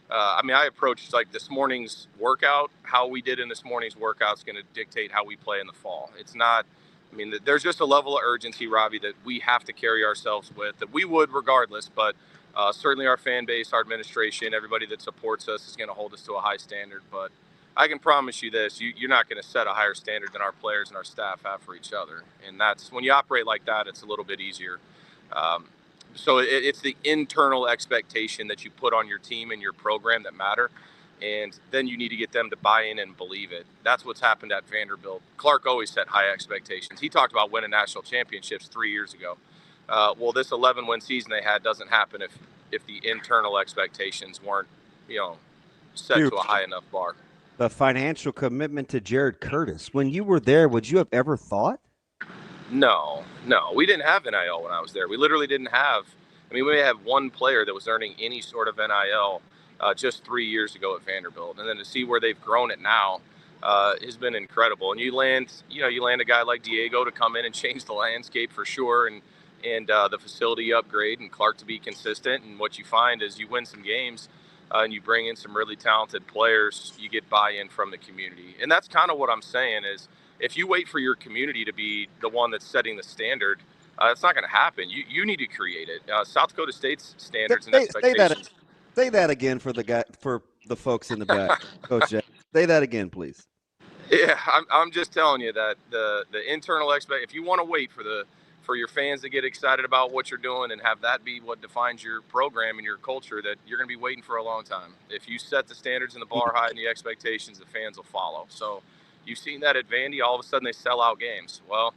I approached like this morning's workout. How we did in this morning's workout is going to dictate how we play in the fall. It's not, there's just a level of urgency, Ravi, that we have to carry ourselves with, that we would regardless, but certainly our fan base, our administration, everybody that supports us is going to hold us to a high standard. But I can promise you this, you're not going to set a higher standard than our players and our staff have for each other. And that's, when you operate like that, it's a little bit easier. So it's the internal expectation that you put on your team and your program that matter. And then you need to get them to buy in and believe it. That's what's happened at Vanderbilt. Clark always set high expectations. He talked about winning national championships 3 years ago. Well, this 11-win season they had doesn't happen if the internal expectations weren't, set to a high enough bar. The financial commitment to Jared Curtis. When you were there, would you have ever thought? No, we didn't have NIL when I was there. We literally didn't have. We may have one player that was earning any sort of NIL just 3 years ago at Vanderbilt, and then to see where they've grown it now has been incredible. And you land a guy like Diego to come in and change the landscape for sure, and the facility upgrade, and Clark to be consistent. And what you find is you win some games and you bring in some really talented players, you get buy-in from the community. And that's kind of what I'm saying is, if you wait for your community to be the one that's setting the standard, it's not going to happen. You need to create it. South Dakota State's standards and expectations. Say that again for the folks in the back. Coach Jack. Say that again, please. Yeah, I'm just telling you that the internal if you want to wait for your fans to get excited about what you're doing and have that be what defines your program and your culture, that you're going to be waiting for a long time. If you set the standards and the bar high and the expectations, the fans will follow. So you've seen that at Vandy. All of a sudden they sell out games. Well,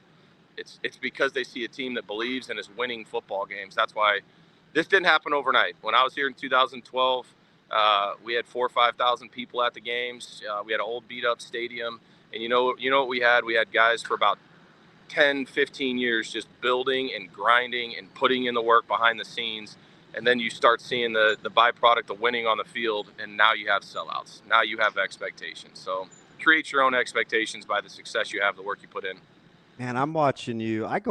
it's because they see a team that believes and is winning football games. That's why this didn't happen overnight. When I was here in 2012, we had 4,000 or 5,000 people at the games. We had an old beat-up stadium, and you know what we had? We had guys for about 10, 15 years just building and grinding and putting in the work behind the scenes, and then you start seeing the byproduct of winning on the field, and now you have sellouts. Now you have expectations. So create your own expectations by the success you have, the work you put in. Man, I'm watching you. I'm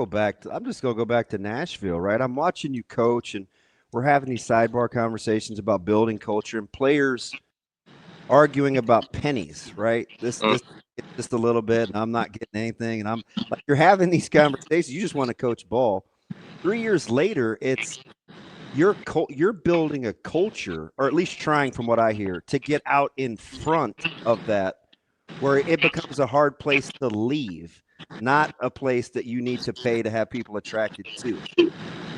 just going to go back to Nashville, right? I'm watching you coach, and we're having these sidebar conversations about building culture and players arguing about pennies, right? This just a little bit, and I'm not getting anything. And I'm like, you're having these conversations. You just want to coach ball. 3 years later, it's you're building a culture, or at least trying, from what I hear, to get out in front of that, where it becomes a hard place to leave. Not a place that you need to pay to have people attracted to.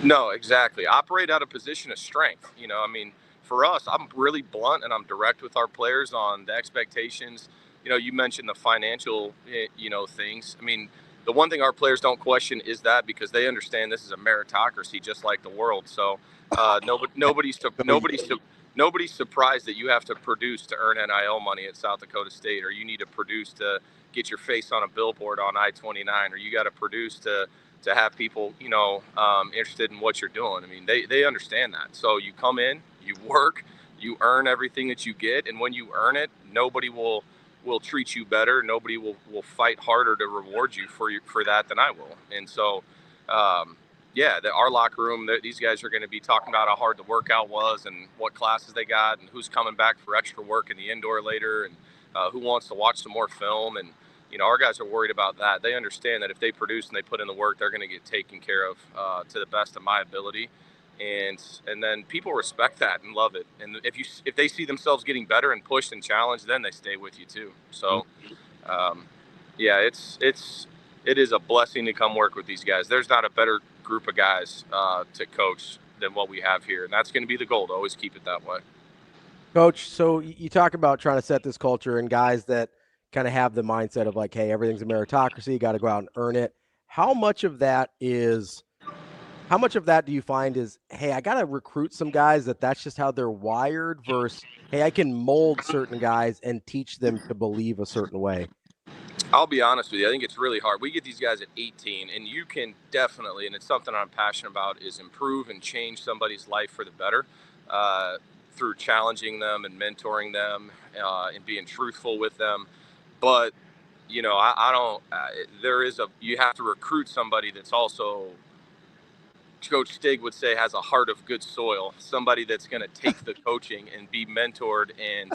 No, exactly. Operate out of position of strength. I mean, for us, I'm really blunt and I'm direct with our players on the expectations. You mentioned the financial, things. I mean, the one thing our players don't question is that, because they understand this is a meritocracy just like the world. So nobody's surprised that you have to produce to earn NIL money at South Dakota State, or you need to produce to get your face on a billboard on I-29, or you got to produce to have people, interested in what you're doing. I mean, they understand that. So you come in, you work, you earn everything that you get. And when you earn it, nobody will treat you better. Nobody will fight harder to reward you for that than I will. And so, our locker room, these guys are going to be talking about how hard the workout was and what classes they got and who's coming back for extra work in the indoor later, and who wants to watch some more film. And our guys are worried about that. They understand that if they produce and they put in the work, they're going to get taken care of to the best of my ability. And then people respect that and love it. And if they see themselves getting better and pushed and challenged, then they stay with you too. So, it is a blessing to come work with these guys. There's not a better group of guys to coach than what we have here. And that's going to be the goal, to always keep it that way. Coach, so you talk about trying to set this culture and guys that kind of have the mindset of like, hey, everything's a meritocracy, you got to go out and earn it. How much of that do you find is, hey, I got to recruit some guys that's just how they're wired, versus, hey, I can mold certain guys and teach them to believe a certain way? I'll be honest with you. I think it's really hard. We get these guys at 18, and you can definitely, and it's something I'm passionate about, is improve and change somebody's life for the better through challenging them and mentoring them and being truthful with them. But, you have to recruit somebody that's also, Coach Stig would say, has a heart of good soil, somebody that's going to take the coaching and be mentored. And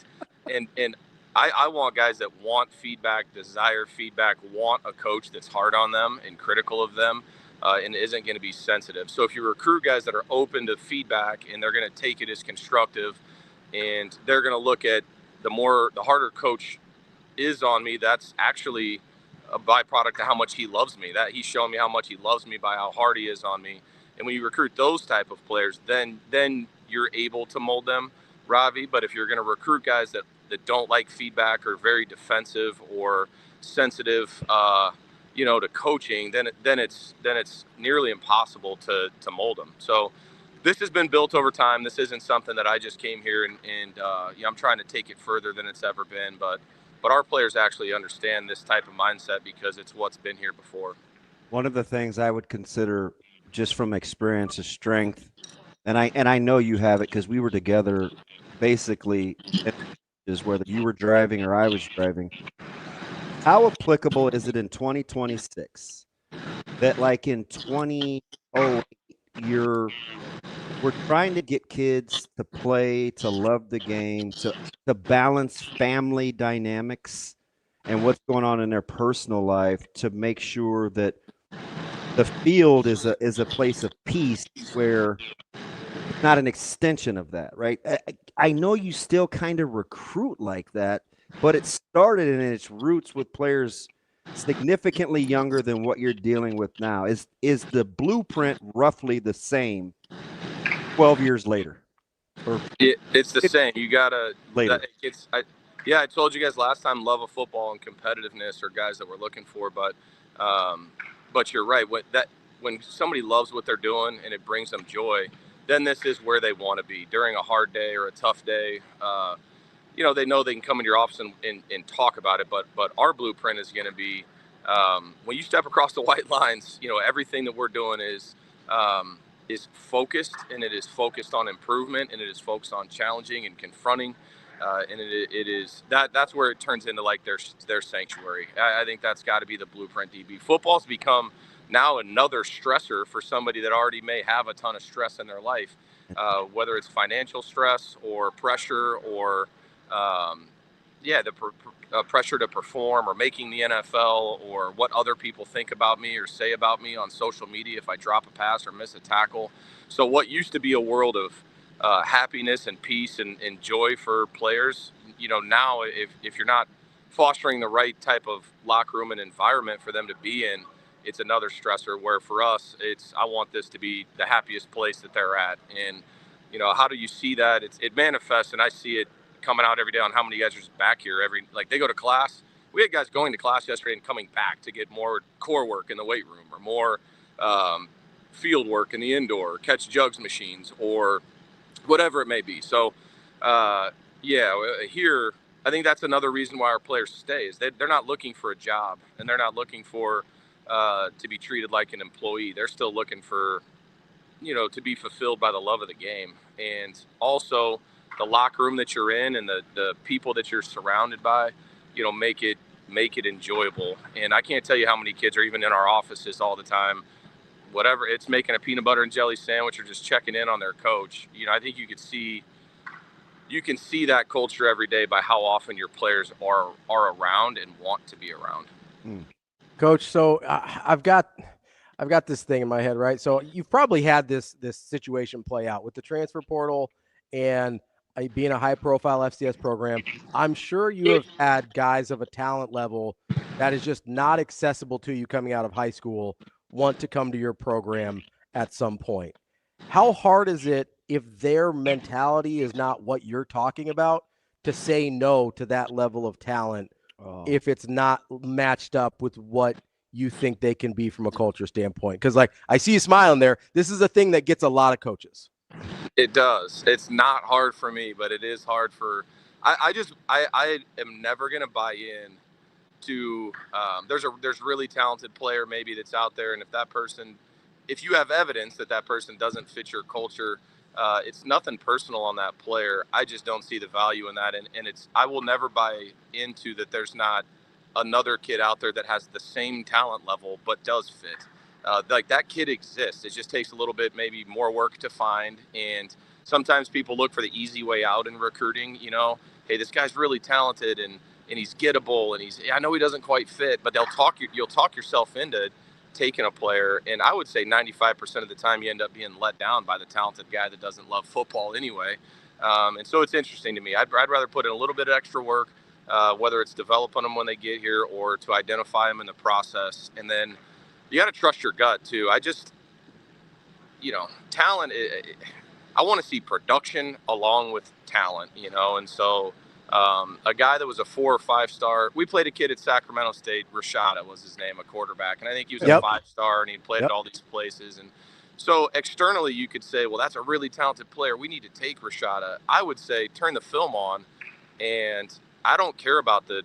I want guys that want feedback, desire feedback, want a coach that's hard on them and critical of them and isn't going to be sensitive. So if you recruit guys that are open to feedback and they're going to take it as constructive, and they're going to look at the harder coach is on me, that's actually a byproduct of how much he loves me. That he's showing me how much he loves me by how hard he is on me. And when you recruit those type of players, then you're able to mold them, Ravi. But if you're going to recruit guys that don't like feedback or very defensive or sensitive, to coaching, then it's nearly impossible to mold them. So this has been built over time. This isn't something that I just came here and I'm trying to take it further than it's ever been. But our players actually understand this type of mindset because it's what's been here before. One of the things I would consider, just from experience, is strength, and I know you have it because we were together basically, is whether you were driving or I was driving. How applicable is it in 2026 that, like in 2008, we're trying to get kids to play, to love the game, to balance family dynamics and what's going on in their personal life, to make sure that the field is a place of peace where it's not an extension of that, right? I know you still kind of recruit like that. but it started in its roots with players significantly younger than what you're dealing with now. Is the blueprint roughly the same 12 years later? Or it's the same. You gotta later. I told you guys last time, love of football and competitiveness are guys that we're looking for, but you're right. When somebody loves what they're doing and it brings them joy, then this is where they want to be during a hard day or a tough day. They know they can come into your office and talk about it, but our blueprint is going to be when you step across the white lines, everything that we're doing is focused, and it is focused on improvement, and it is focused on challenging and confronting. And it is that's where it turns into like their sanctuary. I think that's got to be the blueprint. DB football's become now another stressor for somebody that already may have a ton of stress in their life, whether it's financial stress or pressure or the pressure to perform or making the NFL or what other people think about me or say about me on social media if I drop a pass or miss a tackle. So what used to be a world of happiness and peace and joy for players, now if you're not fostering the right type of locker room and environment for them to be in, it's another stressor. Where for us, I want this to be the happiest place that they're at. And how do you see that? It manifests, and I see it coming out every day on how many guys are just back here they go to class. We had guys going to class yesterday and coming back to get more core work in the weight room or more field work in the indoor, catch jugs machines or whatever it may be. So, here, I think that's another reason why our players stay is they're not looking for a job, and they're not looking for to be treated like an employee. They're still looking for, to be fulfilled by the love of the game. And also the locker room that you're in and the people that you're surrounded by, make it enjoyable. And I can't tell you how many kids are even in our offices all the time, whatever it's making a peanut butter and jelly sandwich or just checking in on their coach. I think you can see that culture every day by how often your players are around and want to be around. Coach, so I've got this thing in my head, right? So you've probably had this situation play out with the transfer portal and being a high-profile FCS program. I'm sure you have had guys of a talent level that is just not accessible to you coming out of high school want to come to your program at some point. How hard is it if their mentality is not what you're talking about to say no to that level of talent if it's not matched up with what you think they can be from a culture standpoint? Because I see you smiling there. This is a thing that gets a lot of coaches. It does. It's not hard for me, but it is hard for I am never going to buy in to there's really talented player maybe that's out there, and if you have evidence that person doesn't fit your culture, it's nothing personal on that player. I just don't see the value in that, and I will never buy into that there's not another kid out there that has the same talent level but does fit. That kid exists. It just takes a little bit maybe more work to find, and sometimes people look for the easy way out in recruiting. Hey, this guy's really talented and he's gettable, and I know he doesn't quite fit, but you'll talk yourself into taking a player. And I would say 95% of the time you end up being let down by the talented guy that doesn't love football anyway. And so it's interesting to me. I'd rather put in a little bit of extra work, whether it's developing them when they get here or to identify them in the process. And then you got to trust your gut too. Talent, I want to see production along with talent, and so a guy that was a 4 or 5 star. We played a kid at Sacramento State, Hurrdat was his name, a quarterback, and I think he was a 5 star, and he played at all these places. And so externally, you could say, well, that's a really talented player. We need to take Hurrdat. I would say turn the film on, and I don't care about the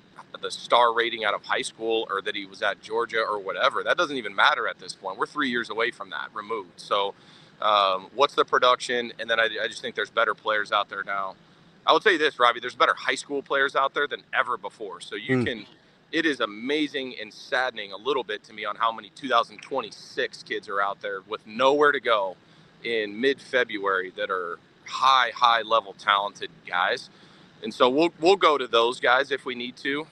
star rating out of high school or that he was at Georgia or whatever. That doesn't even matter at this point. We're 3 years away from that removed. So what's the production? And then I just think there's better players out there now. I will tell you this, Ravi, there's better high school players out there than ever before. So it is amazing and saddening a little bit to me on how many 2026 kids are out there with nowhere to go in mid-February that are high level talented guys. And so we'll go to those guys if we need to,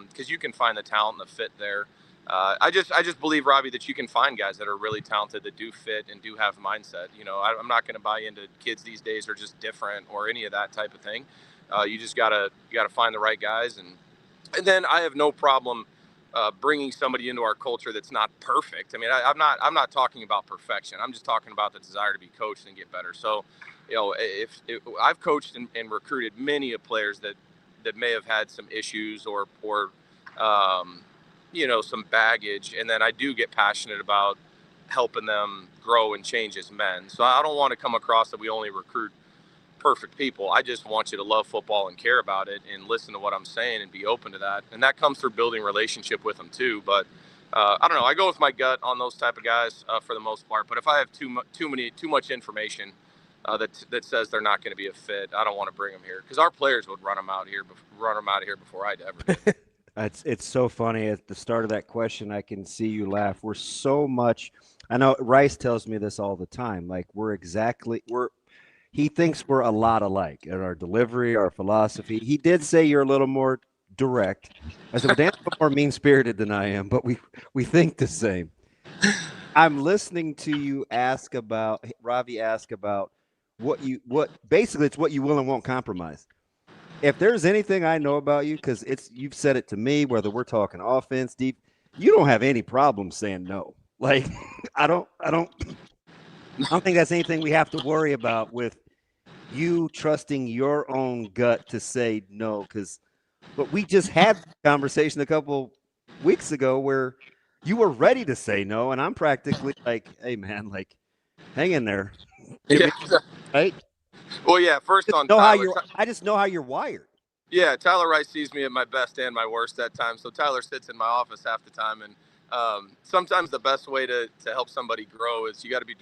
because you can find the talent and the fit there. I just believe, Ravi, that you can find guys that are really talented that do fit and do have mindset. I'm not going to buy into kids these days are just different or any of that type of thing. You just gotta find the right guys, and then I have no problem bringing somebody into our culture that's not perfect. I mean, I'm not talking about perfection. I'm just talking about the desire to be coached and get better. So, if I've coached and recruited many of players that may have had some issues or some baggage, and then I do get passionate about helping them grow and change as men. So I don't want to come across that we only recruit perfect people. I just want you to love football and care about it and listen to what I'm saying and be open to that. And that comes through building relationship with them too. But I don't know. I go with my gut on those type of guys for the most part. But if I have too much information that says they're not going to be a fit, I don't want to bring them here because our players would run them out of here before I'd ever did. It's so funny. At the start of that question, I can see you laugh. We're so much. I know Rice tells me this all the time. Like he thinks we're a lot alike in our delivery, our philosophy. He did say you're a little more direct. I said, well, Dan's a little more mean-spirited than I am, but we think the same. I'm listening to you Ravi ask about basically it's what you will and won't compromise. If there's anything I know about you, because you've said it to me, whether we're talking offense, deep, you don't have any problem saying no. Like I don't think that's anything we have to worry about with you trusting your own gut to say no. But we just had a conversation a couple weeks ago where you were ready to say no, and I'm practically like, hey man, like hang in there. Yeah. Right? Well, yeah. First on Tyler, I just know how you're wired. Yeah, Tyler Rice sees me at my best and my worst at times. So Tyler sits in my office half the time, and sometimes the best way to help somebody grow is you got to be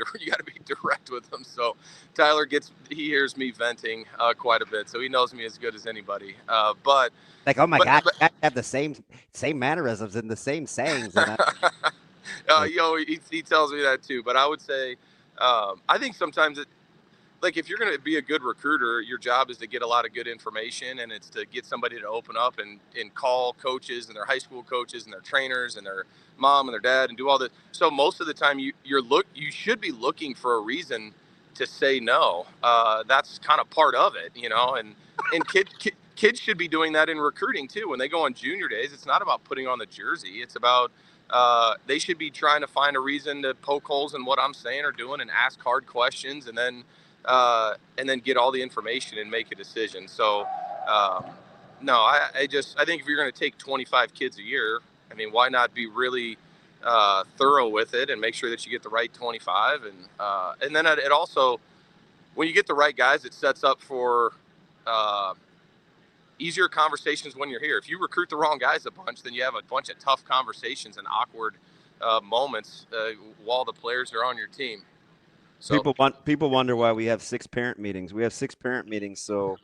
direct with them. So Tyler he hears me venting quite a bit, so he knows me as good as anybody. But like, oh my God, I have the same mannerisms and the same sayings. He tells me that too. But I would say, I think sometimes like if you're going to be a good recruiter, your job is to get a lot of good information, and it's to get somebody to open up and call coaches and their high school coaches and their trainers and their mom and their dad and do all this. So most of the time you should be looking for a reason to say no. That's kind of part of it, and kids should be doing that in recruiting too. When they go on junior days, it's not about putting on the jersey. It's about they should be trying to find a reason to poke holes in what I'm saying or doing and ask hard questions and then get all the information and make a decision. So, no, I think if you're going to take 25 kids a year, I mean, why not be really thorough with it and make sure that you get the right 25? And then it also, when you get the right guys, it sets up for easier conversations when you're here. If you recruit the wrong guys a bunch, then you have a bunch of tough conversations and awkward moments while the players are on your team. So people wonder why we have 6 parent meetings. We have 6 parent meetings, so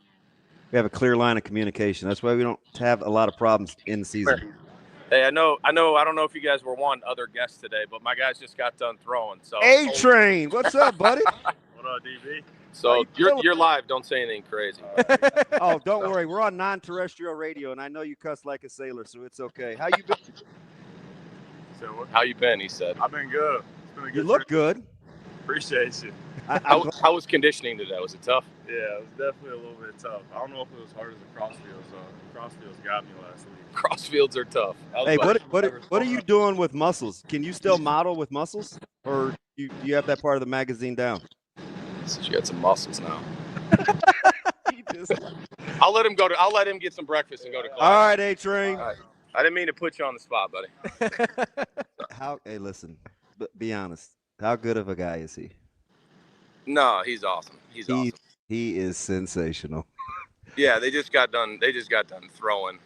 we have a clear line of communication. That's why we don't have a lot of problems in season. Hey, I don't know if you guys were wanting other guests today, but my guys just got done throwing. So A-Train, what's up, buddy? What up, DB? So you're live. Don't say anything crazy. Oh, don't worry. We're on non-terrestrial radio, and I know you cuss like a sailor, so it's okay. How you been? How you been? He said. I've been good. It's been a good You look good. Appreciate you. How was conditioning today? Was it tough? Yeah, it was definitely a little bit tough. I don't know if it was hard as the crossfields. The crossfields got me last week. Crossfields are tough. Hey, what are you doing with muscles? Can you still model with muscles, or do you have that part of the magazine down? So you got some muscles now. I'll let him get some breakfast and go to class. All right, A-Train. All right. I didn't mean to put you on the spot, buddy. Hey, listen. Be honest. How good of a guy is he? No, he's awesome. Awesome. He is sensational. Yeah, they just got done throwing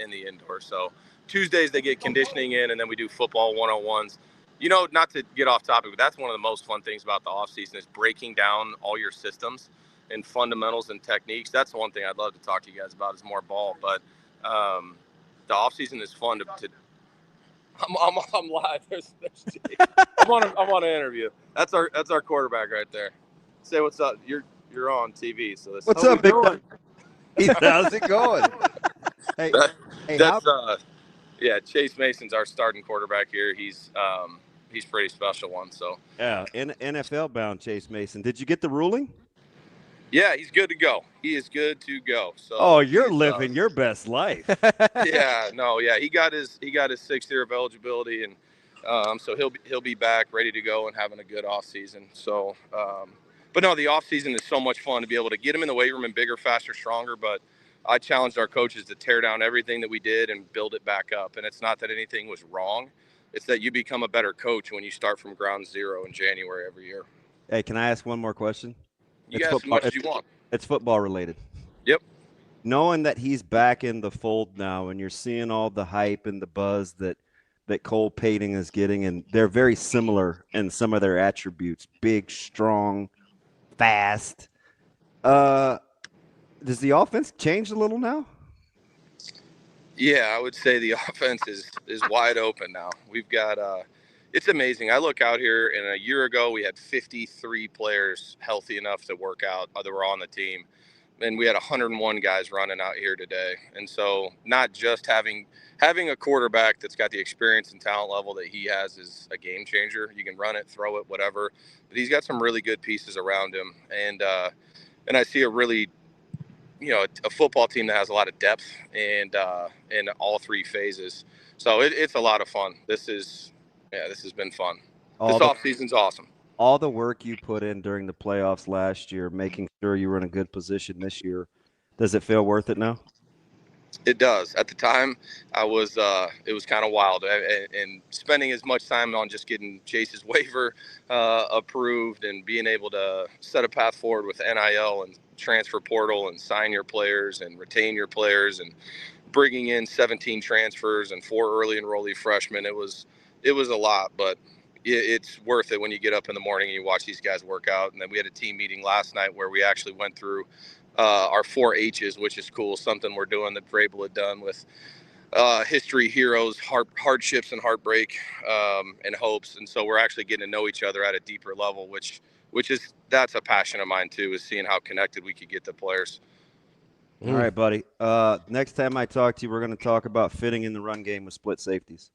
in the indoor. So Tuesdays they get conditioning in, and then we do football 101s. Not to get off topic, but that's one of the most fun things about the off season is breaking down all your systems and fundamentals and techniques. That's the one thing I'd love to talk to you guys about is more ball. But the off season is fun to I'm live. There's Jake. I'm on an interview. That's our quarterback right there. Say what's up. You're on TV. So what's up, big guy? How's it going? Hey, Yeah, Chase Mason's our starting quarterback here. He's pretty special one. So yeah, NFL bound Chase Mason. Did you get the ruling? Yeah, he's good to go. He is good to go. So oh, you're living your best life. Yeah, he got his 6th year of eligibility, and so he'll be back ready to go and having a good off season. So, but no, the off season is so much fun to be able to get him in the weight room and bigger, faster, stronger. But I challenged our coaches to tear down everything that we did and build it back up. And it's not that anything was wrong; it's that you become a better coach when you start from ground zero in January every year. Hey, can I ask one more question? You can ask as much as you want. It's football related. Yep. Knowing that he's back in the fold now, and you're seeing all the hype and the buzz that Cole Payton is getting, and they're very similar in some of their attributes: big, strong, fast. Does the offense change a little now? Yeah, I would say the offense is wide open now. We've got it's amazing. I look out here, and a year ago we had 53 players healthy enough to work out that were on the team. And we had 101 guys running out here today. And so not just having a quarterback that's got the experience and talent level that he has is a game changer. You can run it, throw it, whatever. But he's got some really good pieces around him. And I see a really, a football team that has a lot of depth and in all 3 phases. So it's a lot of fun. This has been fun. This offseason's awesome. All the work you put in during the playoffs last year, making sure you were in a good position this year, does it feel worth it now? It does. At the time, it was kind of wild, and spending as much time on just getting Chase's waiver approved and being able to set a path forward with NIL and transfer portal and sign your players and retain your players and bringing in 17 transfers and 4 early enrollee freshmen. It was a lot, but it's worth it when you get up in the morning and you watch these guys work out. And then we had a team meeting last night where we actually went through our 4 H's, which is cool, something we're doing that Vrabel had done with history, heroes, hardships and heartbreak and hopes. And so we're actually getting to know each other at a deeper level, that's a passion of mine too, is seeing how connected we could get the players. All right, buddy. Next time I talk to you, we're going to talk about fitting in the run game with split safeties.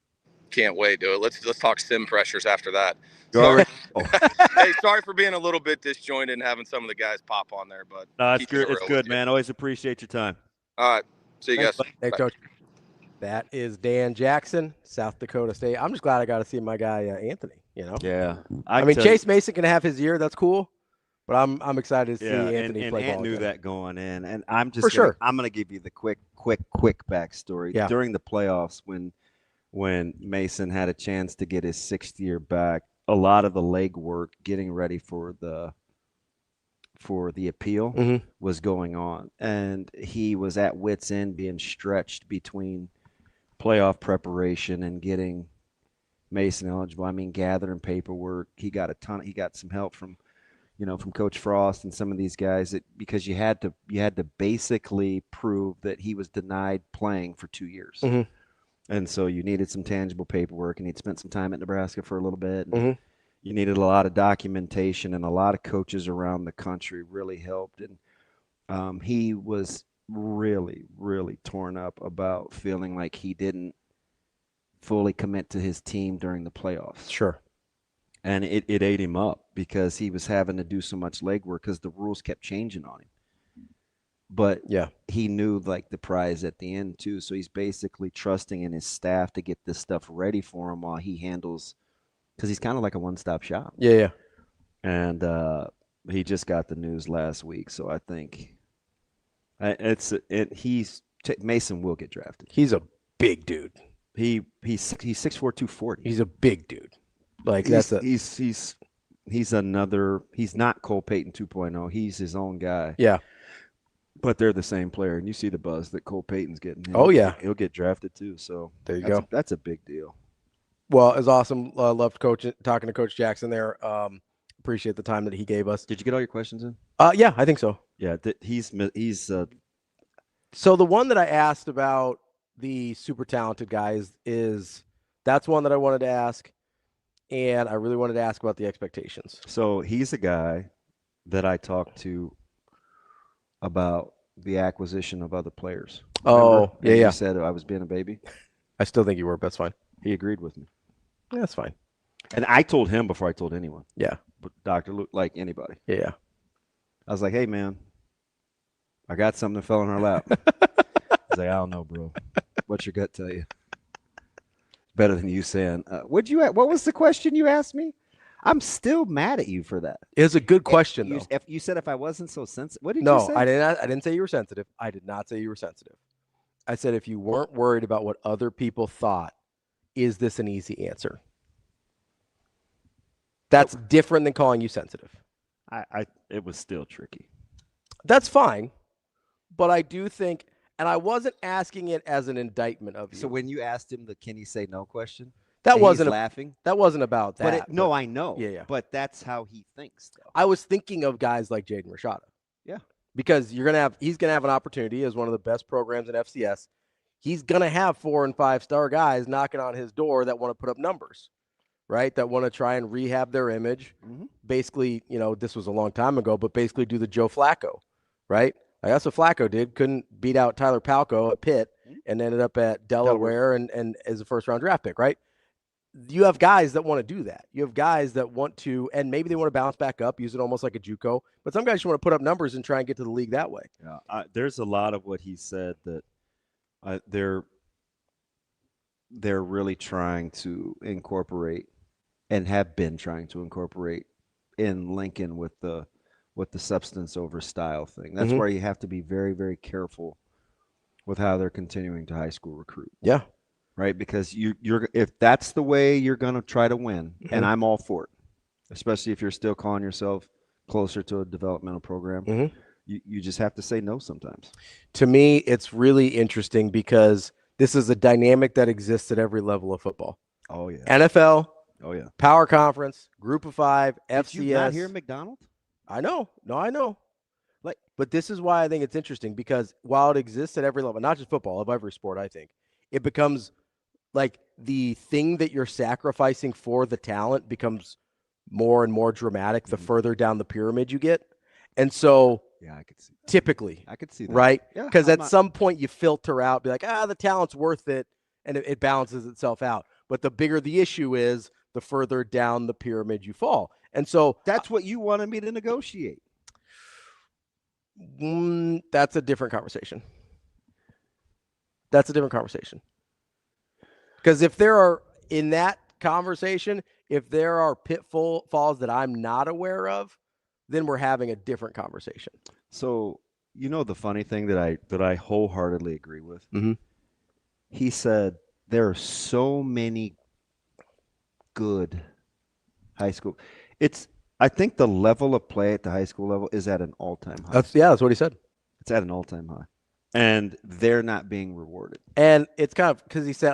Can't wait, dude. Let's talk sim pressures after that. Hey, sorry for being a little bit disjointed and having some of the guys pop on there, but no, it's good. It's good, man. Always appreciate your time. All right, see you guys. Thanks, Coach. That is Dan Jackson, South Dakota State. I'm just glad I got to see my guy Anthony. Yeah. I mean, Chase Mason can have his year. That's cool, but I'm excited to see Anthony play ball. Ant knew again. that going in, and I'm just I'm going to give you the quick backstory. Yeah. During the playoffs, when Mason had a chance to get his 6th year back, a lot of the leg work getting ready for the appeal was going on, and he was at wit's end, being stretched between playoff preparation and getting Mason eligible. I mean, gathering paperwork. He got some help from Coach Frost and some of these guys, because you had to basically prove that he was denied playing for 2 years. And so you needed some tangible paperwork, and he'd spent some time at Nebraska for a little bit. And you needed a lot of documentation, and a lot of coaches around the country really helped. And he was really, really torn up about feeling like he didn't fully commit to his team during the playoffs. Sure. And it ate him up because he was having to do so much legwork because the rules kept changing on him. But yeah, he knew like the prize at the end too. So he's basically trusting in his staff to get this stuff ready for him while he handles, because he's kind of like a one-stop shop. Yeah. And he just got the news last week. So I think Mason will get drafted. He's a big dude. He's 6'4", 240. He's a big dude. Like he's not Cole Payton 2.0. He's his own guy. Yeah. But they're the same player, and you see the buzz that Cole Payton's getting. He'll get drafted too. So there you go. That's a big deal. Well, it's awesome. Loved talking to Coach Jackson there. Appreciate the time that he gave us. Did you get all your questions in? Yeah, I think so. Yeah, he's. So the one that I asked about the super talented guys is that's one that I wanted to ask, and I really wanted to ask about the expectations. So he's a guy that I talked to about the acquisition of other players. Remember? Yeah. You said I was being a baby. I still think you were, but that's fine. He agreed with me. Yeah, that's fine. And I told him before I told anyone. Yeah. But Dr. Luke, like anybody. Yeah. I was like, hey, man, I got something that fell in our lap. He's like, I don't know, bro. What's your gut tell you? Better than you saying, what was the question you asked me? I'm still mad at you for that. It's a good question, though. If you said if I wasn't so sensitive, what did you say? No, I didn't say you were sensitive. I did not say you were sensitive. I said if you weren't worried about what other people thought, is this an easy answer? That's different than calling you sensitive. It was still tricky. That's fine, but I do think, and I wasn't asking it as an indictment of you. So when you asked him the "Can he say no" question, that wasn't laughing. That wasn't about that. No, I know. Yeah. But that's how he thinks, though. I was thinking of guys like Jaden Rashada. Yeah. Because he's gonna have an opportunity as one of the best programs in FCS. He's gonna have 4 and 5 star guys knocking on his door that want to put up numbers, right? That want to try and rehab their image. Mm-hmm. Basically, this was a long time ago, but basically do the Joe Flacco, right? Like that's what Flacco did. Couldn't beat out Tyler Palko at Pitt and ended up at Delaware and as a first-round draft pick, right? You have guys that want to do that. You have guys that want to, and maybe they want to bounce back up, use it almost like a JUCO. But some guys just want to put up numbers and try and get to the league that way. Yeah, there's a lot of what he said that they're really trying to incorporate and have been trying to incorporate in Lincoln with the substance over style thing. That's where you have to be very, very careful with how they're continuing to high school recruit. Yeah. Right, because you're if that's the way you're going to try to win, and I'm all for it, especially if you're still calling yourself closer to a developmental program, you just have to say no sometimes. To me, it's really interesting because this is a dynamic that exists at every level of football. Oh, yeah. NFL. Oh, yeah. Power Conference, Group of 5, FCS. Did you not hear McDonald? I know. No, I know. But this is why I think it's interesting because while it exists at every level, not just football, of every sport, I think, it becomes like the thing that you're sacrificing for the talent becomes more and more dramatic the further down the pyramid you get. And so I could see that. Typically, I could see that. Right? Yeah, because at some point you filter out, be like, the talent's worth it, and it balances itself out. But the bigger the issue is, the further down the pyramid you fall. And so that's what you wanted me to negotiate. That's a different conversation. That's a different conversation. Because if there are, in that conversation, if there are pitfalls that I'm not aware of, then we're having a different conversation. So, the funny thing that I wholeheartedly agree with, he said there are so many good high school. I think the level of play at the high school level is at an all-time high. That's what he said. It's at an all-time high. And they're not being rewarded. And it's kind of because he said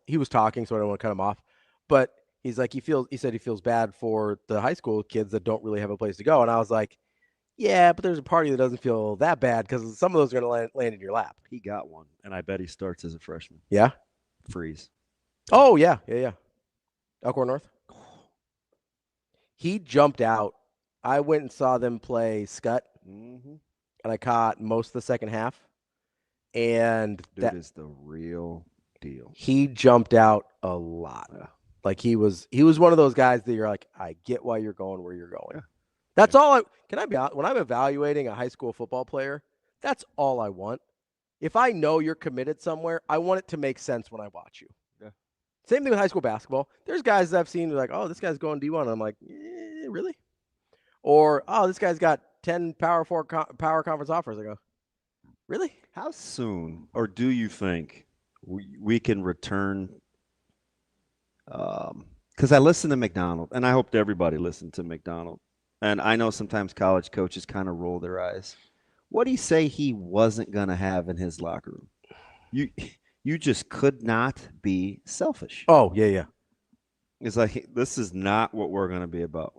he was talking, so I don't want to cut him off. But he's like, he said he feels bad for the high school kids that don't really have a place to go. And I was like, yeah, but there's a party that doesn't feel that bad because some of those are going to land in your lap. He got one, and I bet he starts as a freshman. Yeah? Freeze. Oh, yeah. Elkhorn North. He jumped out. I went and saw them play Scut, and I caught most of the second half. And Dude is the real deal. He jumped out a lot. Yeah. Like he was one of those guys that you're like, I get why you're going where you're going. Yeah. That's all when I'm evaluating a high school football player, that's all I want. If I know you're committed somewhere, I want it to make sense when I watch you. Yeah. Same thing with high school basketball. There's guys that I've seen who are like, oh, this guy's going D1. I'm like, really? Or, oh, this guy's got 10 Power Conference offers. I go, really? How soon, or do you think we can return? Because I listen to McDonald, and I hope everybody listened to McDonald. And I know sometimes college coaches kind of roll their eyes. What do you say he wasn't going to have in his locker room? You just could not be selfish. Oh, yeah. It's like, this is not what we're going to be about.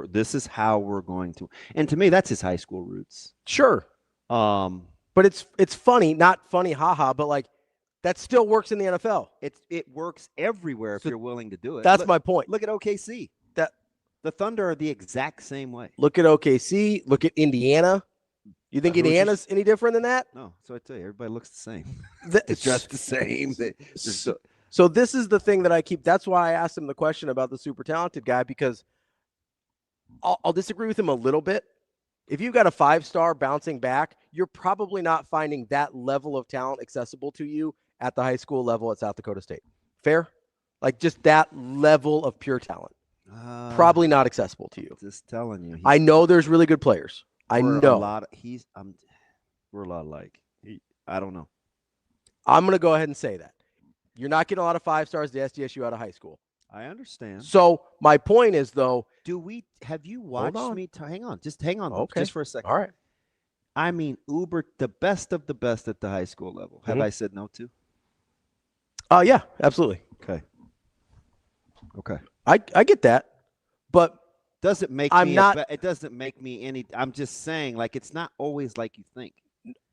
This is how we're going to. And to me, that's his high school roots. Sure. But it's funny, not funny, haha, but like that still works in the NFL. It works everywhere if you're willing to do it. That's my point. Look at OKC. The Thunder are the exact same way. Look at OKC. Look at Indiana. You think Indiana's any different than that? No. So I tell you, everybody looks the same. It's just the same. So this is the thing that I keep. That's why I asked him the question about the super talented guy, because I'll disagree with him a little bit. If you've got a 5-star bouncing back, you're probably not finding that level of talent accessible to you at the high school level at South Dakota State. Fair? Like just that level of pure talent. Probably not accessible to you. Just telling you. I know there's really good players. I know. We're a lot alike. I don't know. I'm going to go ahead and say that. You're not getting a lot of 5-stars to SDSU out of high school. I understand. So my point is, though. Have you watched me? Hang on. Just hang on. Okay. Just for a second. All right. I mean, NEUBERT, the best of the best at the high school level. Have I said no to? Yeah, absolutely. Okay. I get that, but doesn't make it doesn't make me any. I'm just saying, like, it's not always like you think.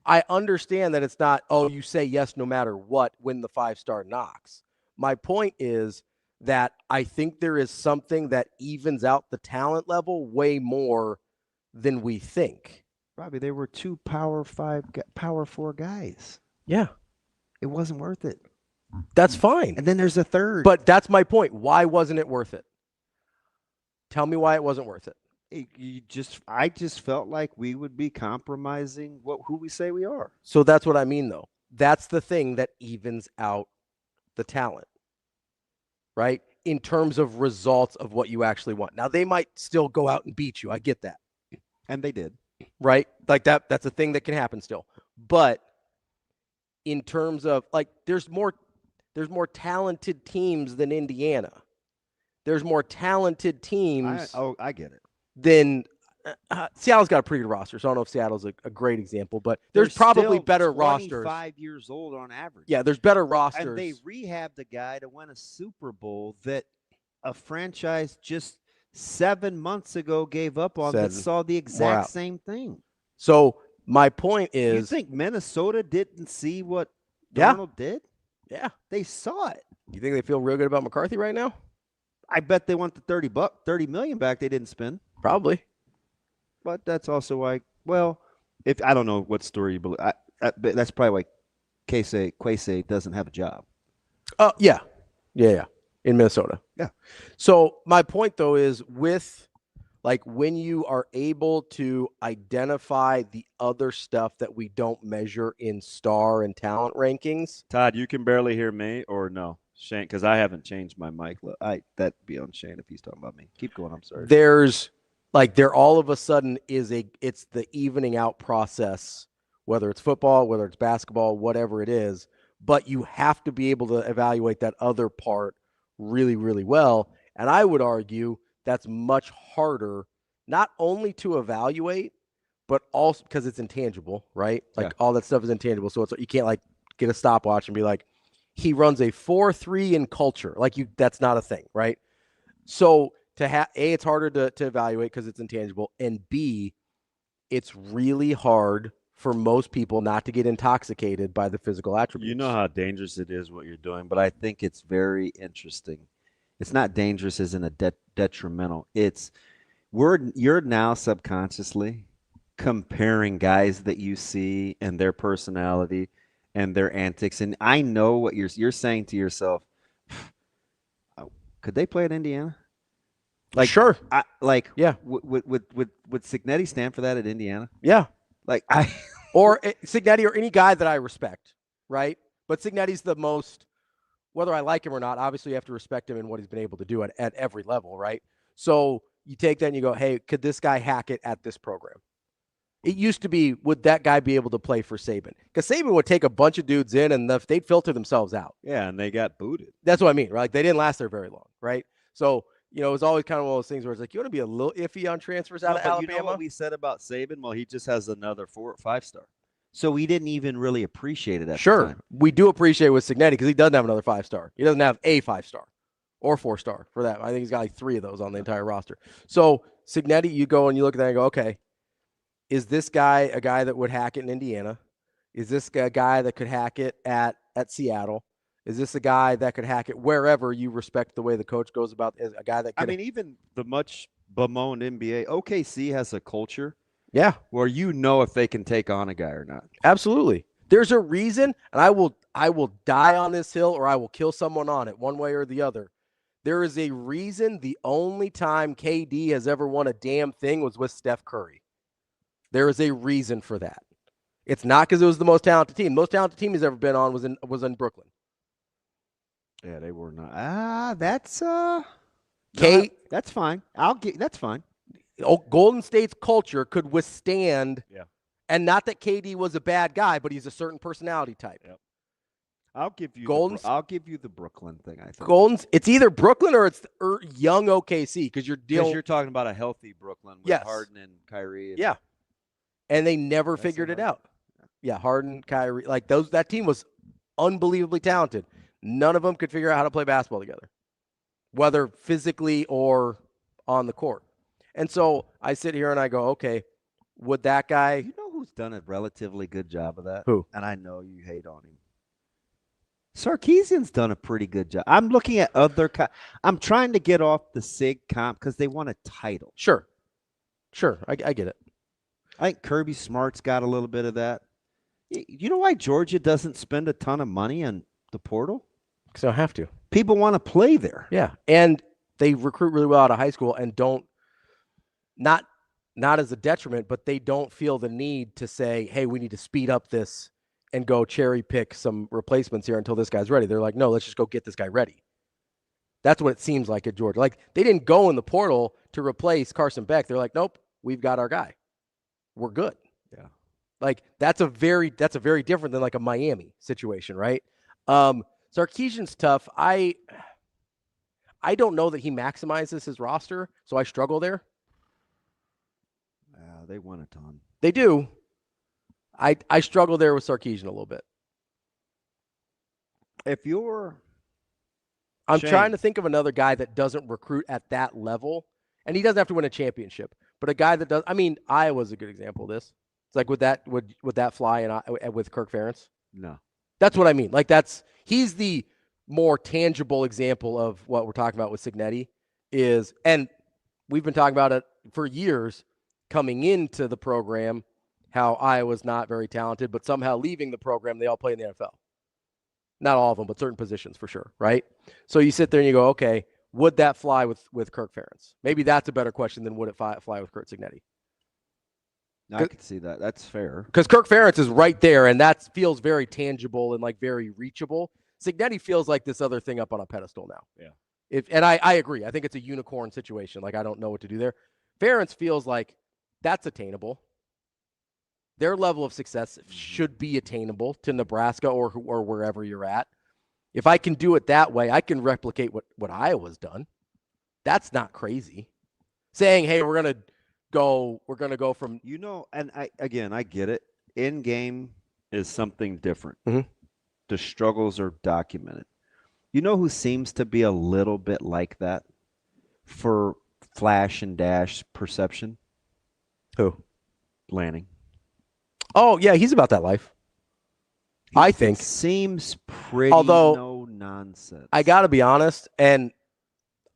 I understand that it's not, you say yes no matter what when the 5-star knocks. My point is that I think there is something that evens out the talent level way more than we think. Robbie, there were 2 Power 4 guys. Yeah. It wasn't worth it. That's fine. And then there's a third. But that's my point. Why wasn't it worth it? Tell me why it wasn't worth it. I just felt like we would be compromising who we say we are. So that's what I mean, though. That's the thing that evens out the talent, right? In terms of results of what you actually want. Now, they might still go out and beat you. I get that. And they did. Right? Like that's a thing that can happen still. But in terms of, like, there's more talented teams than Indiana. There's more talented teams. I get it. Then Seattle's got a pretty good roster, so I don't know if Seattle's a great example, but there's probably better rosters. 25 years old on average. Yeah, there's better rosters. And they rehabbed a guy to win a Super Bowl that a franchise just 7 months ago gave up on that saw the exact same thing. So my point is, you think Minnesota didn't see what Donald did? Yeah, they saw it. You think they feel real good about McCarthy right now? I bet they want the $30 million back they didn't spend. Probably. But that's also why, if I don't know what story you believe, that's probably why Kwesi doesn't have a job. Yeah, in Minnesota. Yeah. So my point, though, is when you are able to identify the other stuff that we don't measure in star and talent rankings. Todd, you can barely hear me, or no? Shane, because I haven't changed my mic. That'd be on Shane if he's talking about me. Keep going. I'm sorry. There all of a sudden it's the evening out process, whether it's football, whether it's basketball, whatever it is, but you have to be able to evaluate that other part really, really well. And I would argue that's much harder, not only to evaluate, but also because it's intangible, right? Like all that stuff is intangible. So you can't get a stopwatch and be like, he runs a 4-3 in culture. That's not a thing, right? So it's harder to evaluate because it's intangible, and B, it's really hard for most people not to get intoxicated by the physical attributes. You know how dangerous it is what you're doing, but I think it's very interesting. It's not dangerous as in a detrimental. You're now subconsciously comparing guys that you see and their personality and their antics, and I know what you're saying to yourself. Could they play at Indiana? Sure. Yeah. Would Cignetti stand for that at Indiana? Yeah. Or Cignetti or any guy that I respect, right? But Cignetti's the most, whether I like him or not, obviously you have to respect him and what he's been able to do at every level, right? So you take that and you go, hey, could this guy hack it at this program? It used to be, would that guy be able to play for Saban? Because Saban would take a bunch of dudes in and they'd filter themselves out. Yeah, and they got booted. That's what I mean, right? They didn't last there very long, right? So, it was always kind of one of those things where it's like, you want to be a little iffy on transfers out of Alabama? You know what we said about Saban? Well, he just has another 4 or 5-star. So we didn't even really appreciate it at the time. We do appreciate it with Cignetti because he doesn't have another 5-star. He doesn't have a 5-star or 4-star for that. I think he's got 3 of those on the entire roster. So Cignetti, you go and you look at that and go, okay, is this guy a guy that would hack it in Indiana? Is this a guy that could hack it at Seattle? Is this a guy that could hack it wherever you respect the way the coach goes about it? A guy that could, even the much bemoaned NBA, OKC has a culture where if they can take on a guy or not. Absolutely. There's a reason, and I will die on this hill or I will kill someone on it, one way or the other. There is a reason the only time KD has ever won a damn thing was with Steph Curry. There is a reason for that. It's not because it was the most talented team. The most talented team he's ever been on was in Brooklyn. Yeah, they were not. That's that's fine. That's fine. Golden State's culture could withstand. Yeah. And not that KD was a bad guy, but he's a certain personality type. Yep. I'll give you the Brooklyn thing. I think it's either Brooklyn or it's young OKC because you're talking about a healthy Brooklyn with Harden and Kyrie. And they never figured it out. Yeah, Harden, Kyrie, like that team was unbelievably talented. None of them could figure out how to play basketball together, whether physically or on the court. And so I sit here and I go, okay, would that guy? You know who's done a relatively good job of that? Who? And I know you hate on him. Sarkisian's done a pretty good job. I'm looking at I'm trying to get off the SIG comp because they won a title. Sure. I get it. I think Kirby Smart's got a little bit of that. You know why Georgia doesn't spend a ton of money on the portal? Because they don't have to. People want to play there. Yeah, and they recruit really well out of high school and don't not as a detriment, but they don't feel the need to say, hey, we need to speed up this and go cherry pick some replacements here until this guy's ready. They're like, no, let's just go get this guy ready. That's what it seems like at Georgia. Like they didn't go in the portal to replace Carson Beck. They're like, nope, we've got our guy. We're good. Yeah. Like that's a very different than like a Miami situation, right? Sarkisian's tough. I don't know that he maximizes his roster, so I struggle there. They won a ton. They do. I struggle there with Sarkisian a little bit. I'm trying to think of another guy that doesn't recruit at that level, and he doesn't have to win a championship, but a guy that does. I mean, Iowa's a good example of this. It's like would that fly with Kirk Ferentz? No. That's what I mean. Like he's the more tangible example of what we're talking about with Cignetti is, and we've been talking about it for years coming into the program, how Iowa's not very talented, but somehow leaving the program, they all play in the NFL. Not all of them, but certain positions for sure, right? So you sit there and you go, okay, would that fly with Kirk Ferentz? Maybe that's a better question than would it fly with Curt Cignetti? I could see that. That's fair. Because Kirk Ferentz is right there, and that feels very tangible and like very reachable. Cignetti feels like this other thing up on a pedestal now. Yeah. And I agree. I think it's a unicorn situation. Like I don't know what to do there. Ferentz feels like that's attainable. Their level of success should be attainable to Nebraska or wherever you're at. If I can do it that way, I can replicate what Iowa's done. That's not crazy. Saying, hey, we're gonna go from and I get it. In game is something different. Mm-hmm. The struggles are documented. You know who seems to be a little bit like that for flash and dash perception? Who? Lanning. Oh, yeah, he's about that life. I think. Seems pretty no nonsense. I got to be honest, and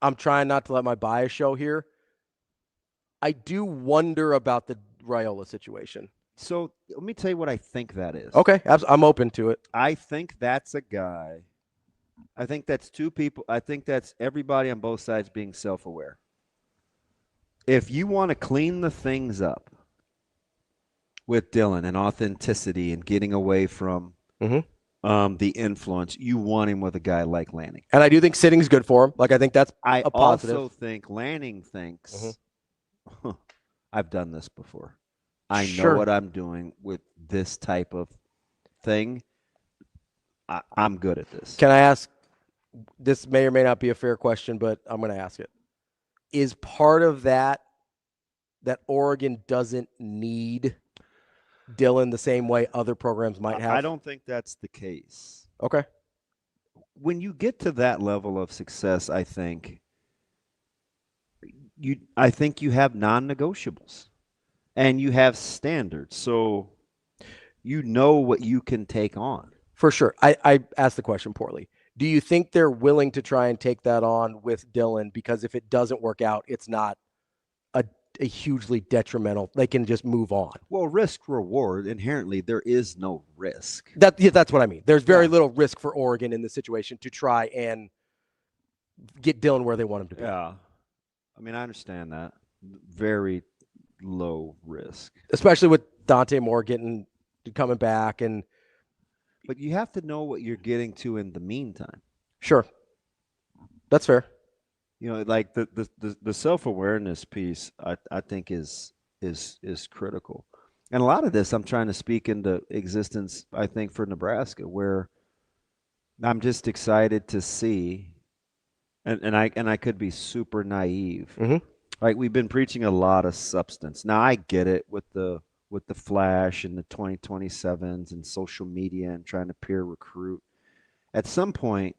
I'm trying not to let my bias show here. I do wonder about the Raiola situation. So let me tell you what I think that is. Okay, I'm open to it. I think that's a guy. I think that's two people. I think that's everybody on both sides being self-aware. If you want to clean the things up with Dylan and authenticity and getting away from the influence, you want him with a guy like Lanning. And I do think sitting's good for him. Like I think that's a positive. I also think Lanning thinks, I've done this before. I know what I'm doing with this type of thing. I'm good at this. Can I ask, this may or may not be a fair question, but I'm going to ask it. Is part of that Oregon doesn't need Dylan the same way other programs might have? I don't think that's the case. Okay. When you get to that level of success, I think you have non-negotiables and you have standards. So you know what you can take on. For sure. I asked the question poorly. Do you think they're willing to try and take that on with Dylan? Because if it doesn't work out, it's not a hugely detrimental. They can just move on. Well, risk reward inherently, there is no risk. That's what I mean. There's very little risk for Oregon in this situation to try and get Dylan where they want him to be. Yeah, I mean, I understand that. Very low risk, especially with Dante Moore coming back, but you have to know what you're getting to in the meantime. Sure, that's fair. You know, like the self-awareness piece, I think is critical, and a lot of this I'm trying to speak into existence. I think for Nebraska, where I'm just excited to see, and I could be super naive. Mm-hmm. Like we've been preaching a lot of substance. Now I get it with the flash and the 2027s and social media and trying to peer recruit. At some point,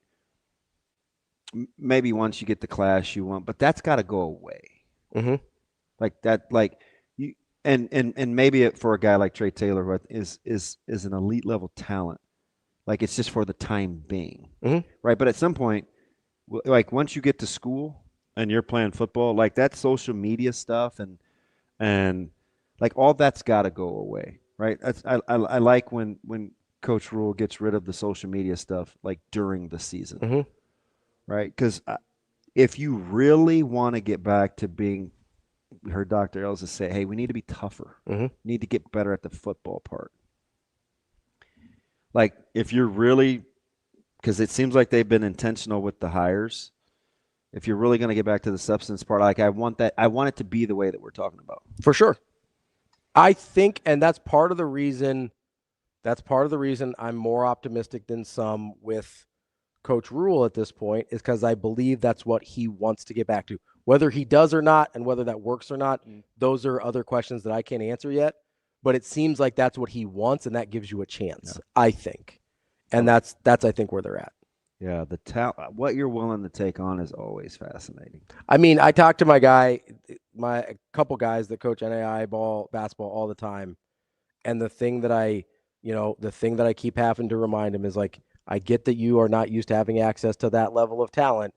maybe once you get the class you want, but that's got to go away. Mm-hmm. Like that, like you, and maybe for a guy like Trey Taylor, who is an elite level talent, like it's just for the time being, right? But at some point, like once you get to school and you're playing football, like that social media stuff and like all that's got to go away, right? I like when Coach Rule gets rid of the social media stuff like during the season, right? Because if you really want to get back to being, heard Dr. Elza say, hey, we need to be tougher. We need to get better at the football part. Like if you're really, because it seems like they've been intentional with the hires. If you're really going to get back to the substance part, like I want it to be the way that we're talking about. For sure. I think, and that's part of the reason I'm more optimistic than some with Coach Rule at this point, is because I believe that's what he wants to get back to. Whether he does or not, and whether that works or not, those are other questions that I can't answer yet. But it seems like that's what he wants, and that gives you a chance, I think. And that's I think where they're at. Yeah, the talent, what you're willing to take on is always fascinating. I mean, I talk to a couple guys that coach NAIA basketball all the time, and the thing that I keep having to remind them is like, I get that you are not used to having access to that level of talent.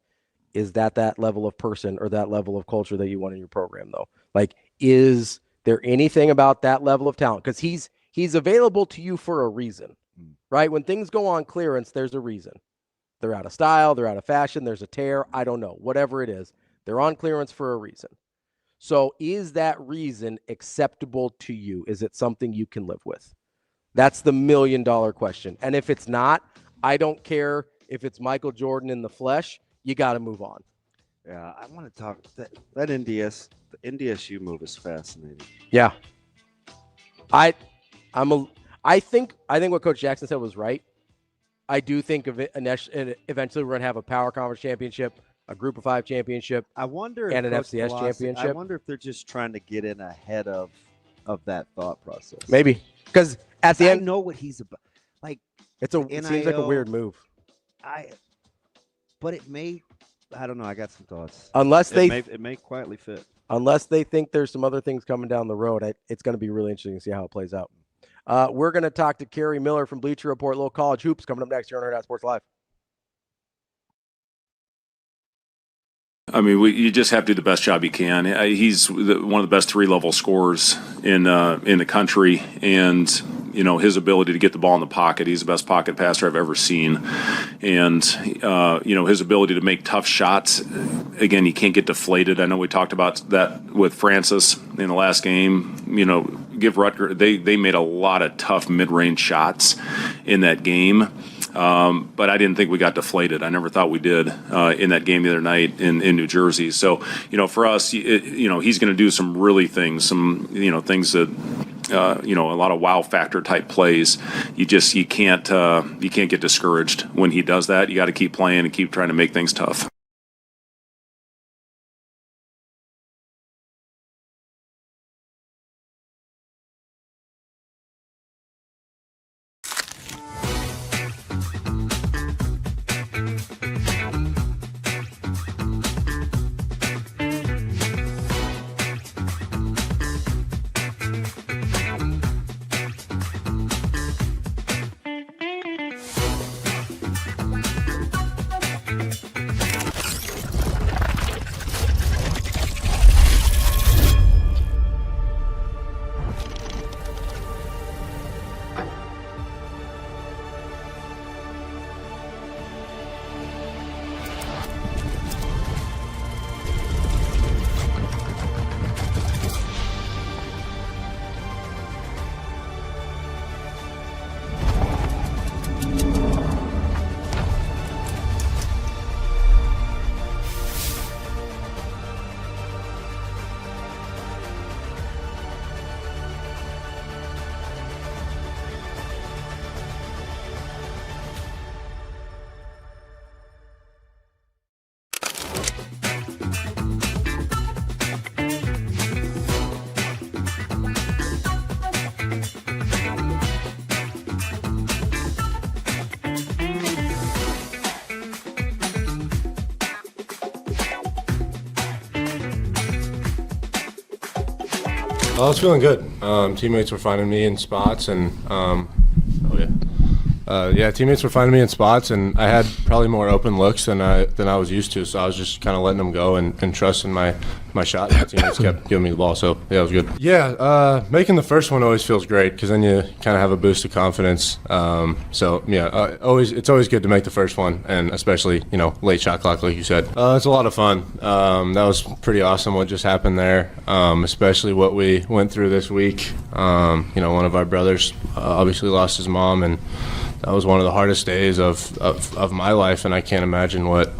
Is that level of person or that level of culture that you want in your program, though? Like, is there anything about that level of talent? Because he's available to you for a reason, right? When things go on clearance, there's a reason. They're out of style, they're out of fashion, there's a tear, I don't know, whatever it is. They're on clearance for a reason. So is that reason acceptable to you? Is it something you can live with? That's the $1 million question. And if it's not, I don't care if it's Michael Jordan in the flesh, you got to move on. Yeah, I want to talk that the NDSU move is fascinating. Yeah. I think what Coach Jackson said was right. I do think eventually we're going to have a power conference championship, a group of 5 championship, and an FCS championship. I wonder if they're just trying to get in ahead of that thought process. Maybe. Because at the end, I know what he's about. Like, it seems like a weird move. But it may, I don't know. I got some thoughts. It may quietly fit. Unless they think there's some other things coming down the road, it's going to be really interesting to see how it plays out. We're going to talk to KERRY Miller from Bleacher Report, Little College Hoops, coming up next here on Hurrdat Sports Live. I mean, you just have to do the best job you can. He's one of the best 3-level scorers in the country, and his ability to get the ball in the pocket. He's the best pocket passer I've ever seen, and his ability to make tough shots. Again, he can't get deflated. I know we talked about that with Francis in the last game. Give Rutgers. They made a lot of tough mid-range shots in that game. But I didn't think we got deflated. I never thought we did in that game the other night in New Jersey. So, for us, he's going to do some really things, things that, a lot of wow factor type plays. You can't get discouraged when he does that. You got to keep playing and keep trying to make things tough. I was feeling good. Teammates were finding me in spots, and teammates were finding me in spots, and I had probably more open looks than I was used to. So I was just kind of letting them go and trusting my shot. My teammates kept giving me the ball, so yeah, it was good. Yeah, making the first one always feels great because then you kind of have a boost of confidence. It's always good to make the first one, and especially late shot clock, like you said. It's a lot of fun. That was pretty awesome what just happened there, especially what we went through this week. One of our brothers obviously lost his mom, and that was one of the hardest days of my life, and I can't imagine what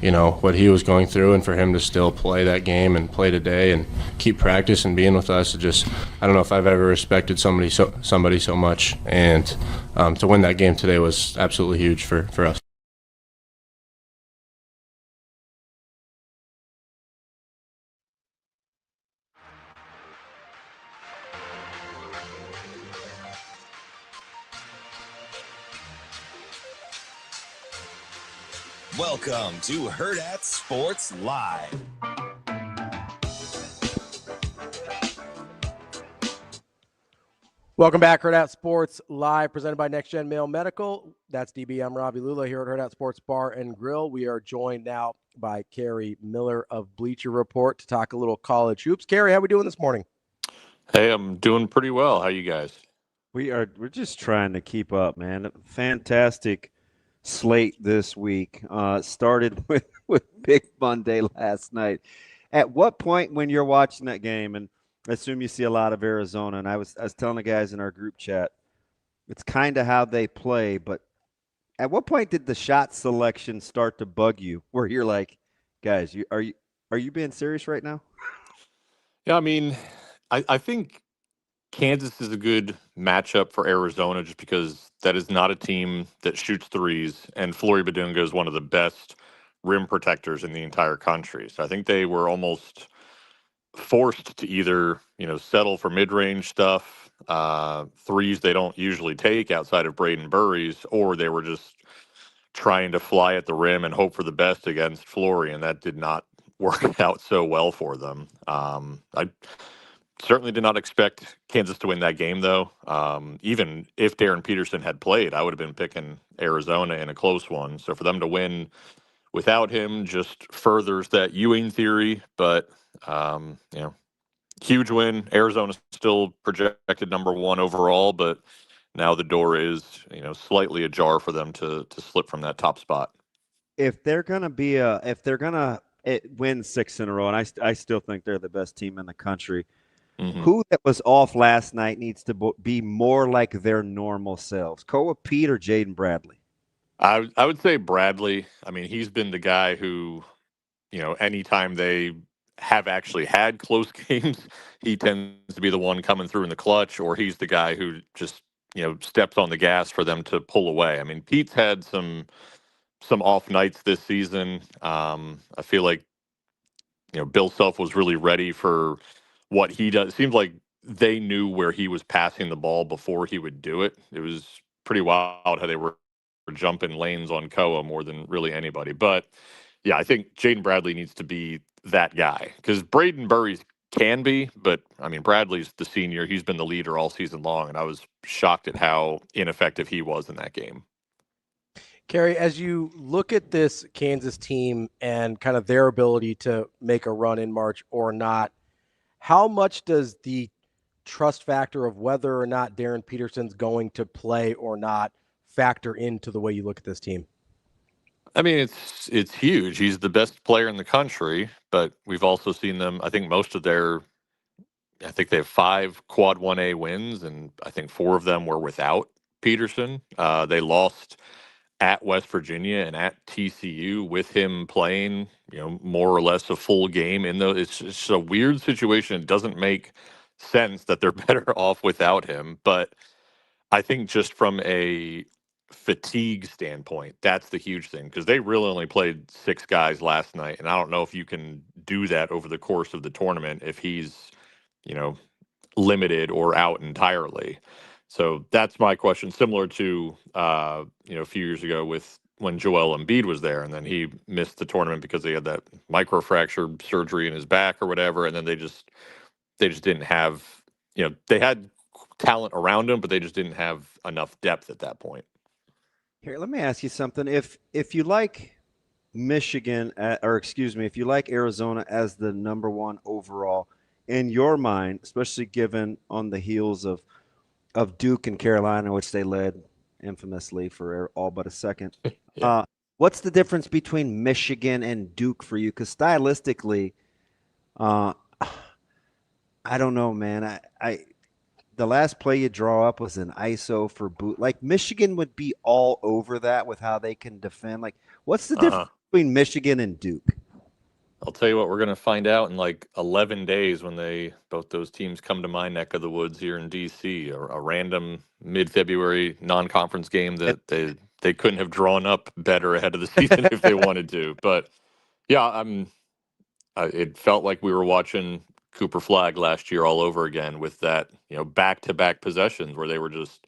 he was going through, and for him to still play that game and play today and keep practice and being with us, I don't know if I've ever respected somebody so much, and to win that game today was absolutely huge for us. Welcome to Hurrdat Sports Live. Welcome back, Hurrdat Sports Live, presented by Next Gen Male Medical. That's DB. I'm Ravi Lulla here at Hurrdat Sports Bar and Grill. We are joined now by KERRY Miller of Bleacher Report to talk a little college hoops. KERRY, how we doing this morning? Hey, I'm doing pretty well. How you guys? We're just trying to keep up, man. Fantastic slate this week. Started with Big Monday last night. At what point when you're watching that game, and I assume you see a lot of Arizona, and I was telling the guys in our group chat, it's kind of how they play, but at what point did the shot selection start to bug you where you're like, guys, are you being serious right now? Yeah, I mean, I think Kansas is a good matchup for Arizona just because that is not a team that shoots threes, and Flory Badunga is one of the best rim protectors in the entire country. So I think they were almost forced to either, settle for mid-range stuff, threes they don't usually take outside of Braden Burries, or they were just trying to fly at the rim and hope for the best against Flory, and that did not work out so well for them. I certainly did not expect Kansas to win that game, though. Even if Darryn Peterson had played, I would have been picking Arizona in a close one. So for them to win without him just furthers that Ewing theory. But, huge win. Arizona's still projected number one overall, but now the door is, slightly ajar for them to slip from that top spot. If they're gonna win 6 in a row, and I still think they're the best team in the country. Mm-hmm. Who that was off last night needs to be more like their normal selves? Koa Pete or Jaden Bradley? I would say Bradley. I mean, he's been the guy who, anytime they have actually had close games, he tends to be the one coming through in the clutch, or he's the guy who just, steps on the gas for them to pull away. I mean, Pete's had some off nights this season. I feel like, Bill Self was really ready for what he does. It seems like they knew where he was passing the ball before he would do it. It was pretty wild how they were jumping lanes on Koa more than really anybody. But yeah, I think Jaden Bradley needs to be that guy because Braden Burries can be, but I mean, Bradley's the senior. He's been the leader all season long, and I was shocked at how ineffective he was in that game. KERRY, as you look at this Kansas team and kind of their ability to make a run in March or not, how much does the trust factor of whether or not Darryn Peterson's going to play or not factor into the way you look at this team? I mean, it's huge. He's the best player in the country, but we've also seen them, I think I think they have 5 quad 1A wins, and I think 4 of them were without Peterson. They lost at West Virginia and at TCU with him playing, more or less a full game in those. It's just a weird situation. It doesn't make sense that they're better off without him. But I think just from a fatigue standpoint, that's the huge thing because they really only played 6 guys last night. And I don't know if you can do that over the course of the tournament if he's, limited or out entirely. So that's my question, similar to, a few years ago with when Joel Embiid was there, and then he missed the tournament because he had that microfracture surgery in his back or whatever, and then they just didn't have they had talent around them, but they just didn't have enough depth at that point. Here, let me ask you something. If you like Michigan, if you like Arizona as the number one overall in your mind, especially given on the heels of Duke and Carolina, which they led infamously for all but a second. Yeah. What's the difference between Michigan and Duke for you? Because stylistically, I don't know, man. The last play you draw up was an ISO for boot. Like Michigan would be all over that with how they can defend. Like, what's the difference between Michigan and Duke? I'll tell you what, we're going to find out in like 11 days when both those teams come to my neck of the woods here in DC, a random mid-February non-conference game that they couldn't have drawn up better ahead of the season if they wanted to. But yeah, it felt like we were watching Cooper Flagg last year all over again with that, back-to-back possessions where they were just,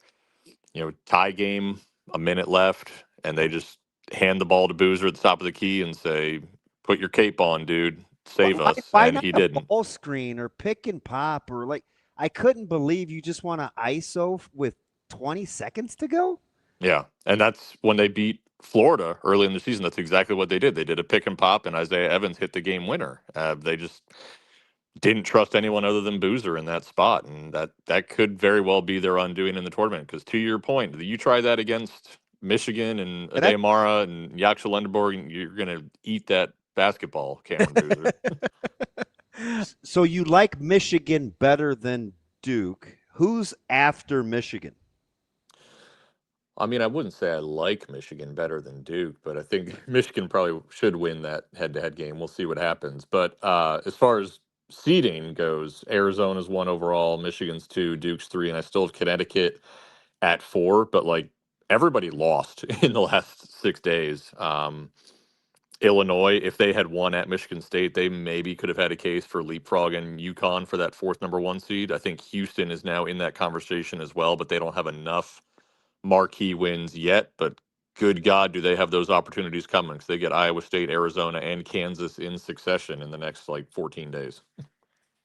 tie game, a minute left, and they just hand the ball to Boozer at the top of the key and say, put your cape on, dude, save us. Why and not he a didn't. ball screen or pick and pop or like, I couldn't believe you just want to ISO with 20 seconds to go. Yeah, and that's when they beat Florida early in the season. That's exactly what they did. They did a pick and pop, and Isaiah Evans hit the game winner. They just didn't trust anyone other than Boozer in that spot, and that could very well be their undoing in the tournament. Because to your point, you try that against Michigan and Ade Mara and Yaksha Lenderborg, you're going to eat that basketball, Cameron Boozer. So you like Michigan better than Duke. Who's after Michigan? I mean, I wouldn't say I like Michigan better than Duke, but I think Michigan probably should win that head-to-head game. We'll see what happens. But as far as seeding goes, Arizona's 1 overall, Michigan's 2, Duke's 3, and I still have Connecticut at 4. But like everybody lost in the last 6 days. Illinois, if they had won at Michigan State, they maybe could have had a case for leapfrogging UConn for that 4th number 1 seed. I think Houston is now in that conversation as well, but they don't have enough marquee wins yet. But good God, do they have those opportunities coming? Because they get Iowa State, Arizona, and Kansas in succession in the next 14 days.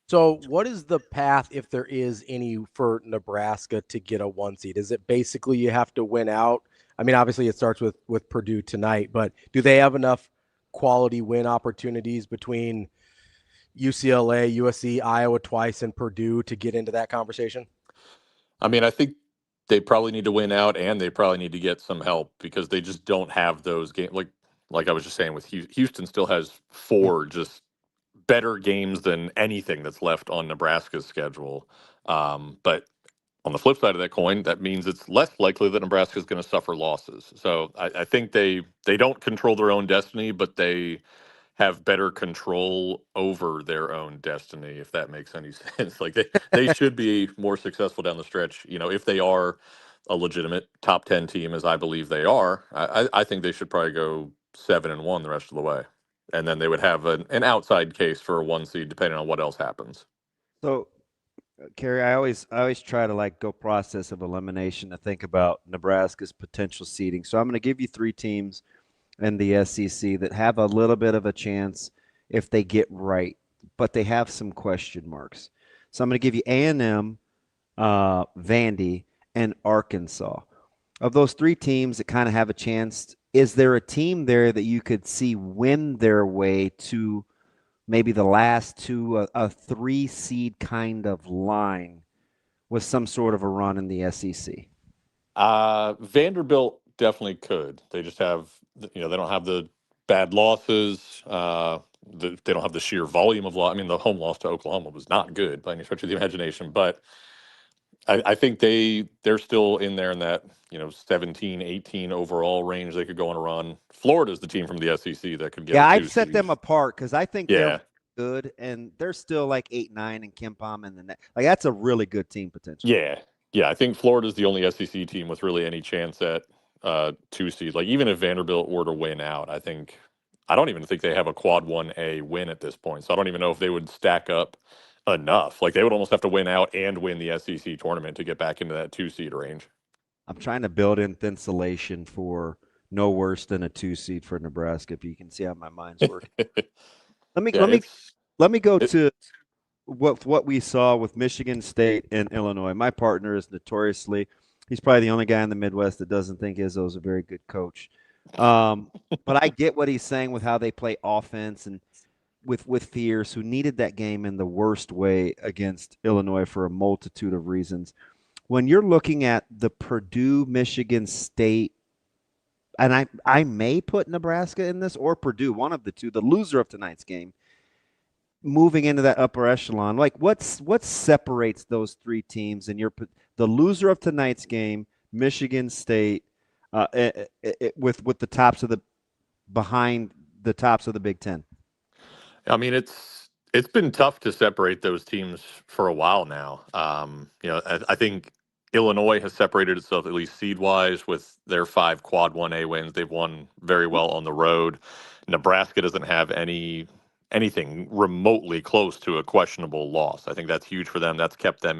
So what is the path, if there is any, for Nebraska to get a 1 seed? Is it basically you have to win out? I mean, obviously it starts with Purdue tonight, but do they have enough quality win opportunities between UCLA, USC, Iowa twice, and Purdue to get into that conversation? I mean, I think they probably need to win out, and they probably need to get some help because they just don't have those games. Like I was just saying with Houston still has 4 just better games than anything that's left on Nebraska's schedule. But on the flip side of that coin, that means it's less likely that Nebraska is going to suffer losses. So I think they don't control their own destiny, but they have better control over their own destiny, if that makes any sense. Like they should be more successful down the stretch. If they are a legitimate top 10 team, as I believe they are, I think they should probably go 7-1 the rest of the way. And then they would have an outside case for a 1 seed, depending on what else happens. So, Kerry, I always try to go process of elimination to think about Nebraska's potential seeding. So I'm going to give you 3 teams in the SEC that have a little bit of a chance if they get right, but they have some question marks. So I'm going to give you A&M, Vandy, and Arkansas. Of those 3 teams that kind of have a chance, is there a team there that you could see win their way to maybe the last 2, a 3 seed kind of line with some sort of a run in the SEC? Vanderbilt definitely could. They just have, they don't have the bad losses. They don't have the sheer volume of loss. I mean, the home loss to Oklahoma was not good by any stretch of the imagination, but I think they're still in there in that 17, 18 overall range. They could go on a run. Florida's the team from the SEC that could get. Yeah, I'd set them apart because I think they're good, and they're still 8-9 and Kempom and the net. That's a really good team potential. Yeah. I think Florida's the only SEC team with really any chance at 2 seed. Even if Vanderbilt were to win out, I don't even think they have a quad 1A win at this point. So I don't even know if they would stack up enough. They would almost have to win out and win the SEC tournament to get back into that 2 seed range. I'm trying to build in insulation for no worse than a 2 seed for Nebraska. If you can see how my mind's working. Let me go to what we saw with Michigan State and Illinois. My partner is notoriously, he's probably the only guy in the Midwest that doesn't think Izzo's a very good coach. But I get what he's saying with how they play offense and with Fierce, who needed that game in the worst way against Illinois for a multitude of reasons. When you're looking at the Purdue, Michigan State, and I may put Nebraska in this or Purdue, one of the two, the loser of tonight's game, moving into that upper echelon, like what separates those three teams? And the loser of tonight's game, Michigan State, with the tops of the behind the tops of the Big Ten. I mean, it's been tough to separate those teams for a while now. I think Illinois has separated itself, at least seed-wise, with their 5 quad 1A wins. They've won very well on the road. Nebraska doesn't have anything remotely close to a questionable loss. I think that's huge for them. That's kept them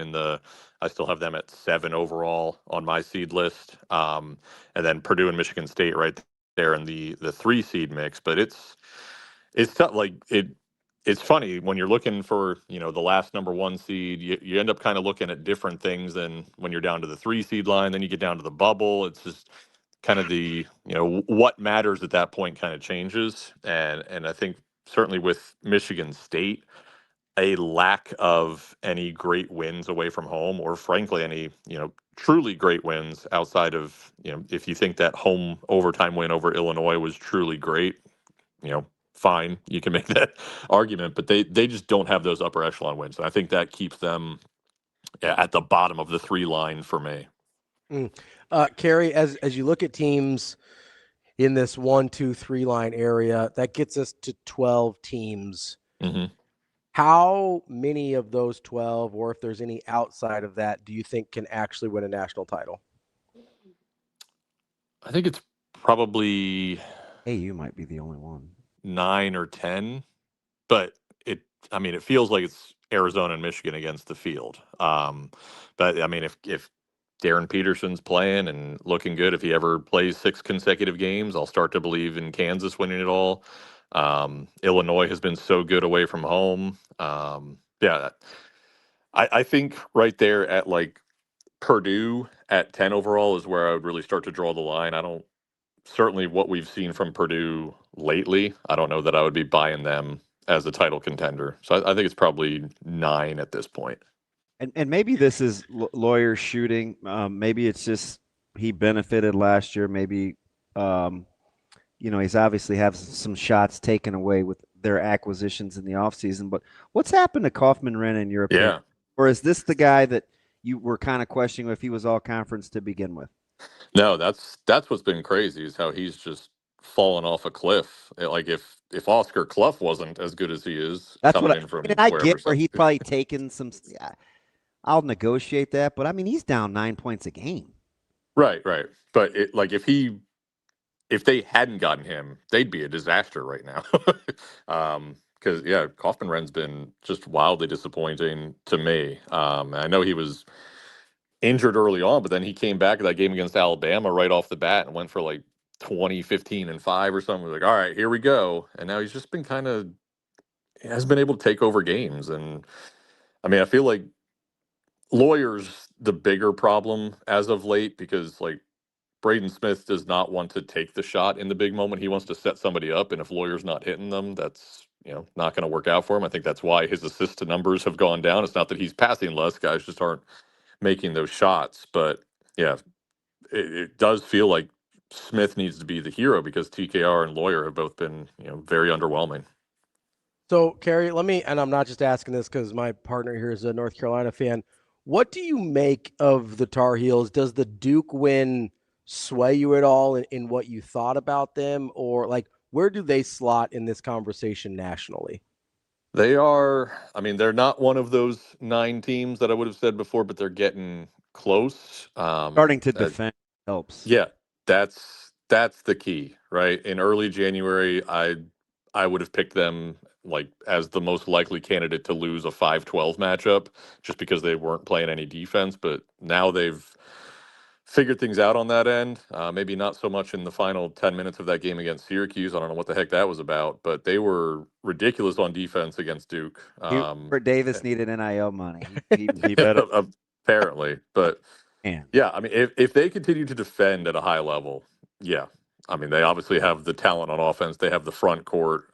I still have them at 7 overall on my seed list. And then Purdue and Michigan State right there in the 3 seed mix. But it's tough. It's funny when you're looking for, the last number 1 seed, you end up kind of looking at different things than when you're down to the 3 seed line, then you get down to the bubble. It's just kind of what matters at that point kind of changes. And I think certainly with Michigan State, a lack of any great wins away from home, or frankly, any, truly great wins outside of, if you think that home overtime win over Illinois was truly great, fine, you can make that argument, but they just don't have those upper echelon wins. And I think that keeps them at the bottom of the 3 line for me. KERRY, as you look at teams in this 1, 2, 3 line area, that gets us to 12 teams. Mm-hmm. How many of those 12, or if there's any outside of that, do you think can actually win a national title? I think it's probably AU might be the only one. 9 or 10, but it feels like it's Arizona and Michigan against the field. But I mean, if Darryn Peterson's playing and looking good, if he ever plays 6 consecutive games, I'll start to believe in Kansas winning it all. Illinois has been so good away from home. I think right there at Purdue at 10 overall is where I would really start to draw the line. Certainly what we've seen from Purdue lately, I don't know that I would be buying them as a title contender. So I think it's probably 9 at this point. And maybe this is Lawyer's shooting. Maybe it's just he benefited last year. Maybe, he's obviously have some shots taken away with their acquisitions in the offseason. But what's happened to Kaufman-Renn in your opinion? Yeah. Or is this the guy that you were kind of questioning if he was all conference to begin with? No, that's what's been crazy is how he's just fallen off a cliff. Like if Oscar Clough wasn't as good as he is, that's coming what in from I get where he's probably taken some. I'll negotiate that, but I mean he's down 9 points a game. Right. But if they hadn't gotten him, they'd be a disaster right now. Because Kaufman-Renn's been just wildly disappointing to me. I know he was injured early on, but then he came back in that game against Alabama right off the bat and went for 20, 15, and 5 or something. We're like, all right, here we go. And now he's just been hasn't been able to take over games. And I mean, I feel like Lawyer's the bigger problem as of late because Braden Smith does not want to take the shot in the big moment. He wants to set somebody up. And if Lawyer's not hitting them, that's, not going to work out for him. I think that's why his assist to numbers have gone down. It's not that he's passing less. Guys just aren't making those shots. But yeah, it does feel like Smith needs to be the hero because TKR and Lawyer have both been, very underwhelming. So, KERRY, and I'm not just asking this because my partner here is a North Carolina fan. What do you make of the Tar Heels? Does the Duke win sway you at all in what you thought about them? Or where do they slot in this conversation nationally? They are, they're not one of those 9 teams that I would have said before, but they're getting close. Starting to defend helps. Yeah, that's the key, right? In early January, I would have picked them as the most likely candidate to lose a 5-12 matchup just because they weren't playing any defense. But now they've figured things out on that end. Maybe not so much in the final 10 minutes of that game against Syracuse. I don't know what the heck that was about, but they were ridiculous on defense against Duke. Hubert Davis needed NIL money. He apparently, but man. yeah, I mean, if they continue to defend at a high level, yeah. I mean, they obviously have the talent on offense. They have the front court.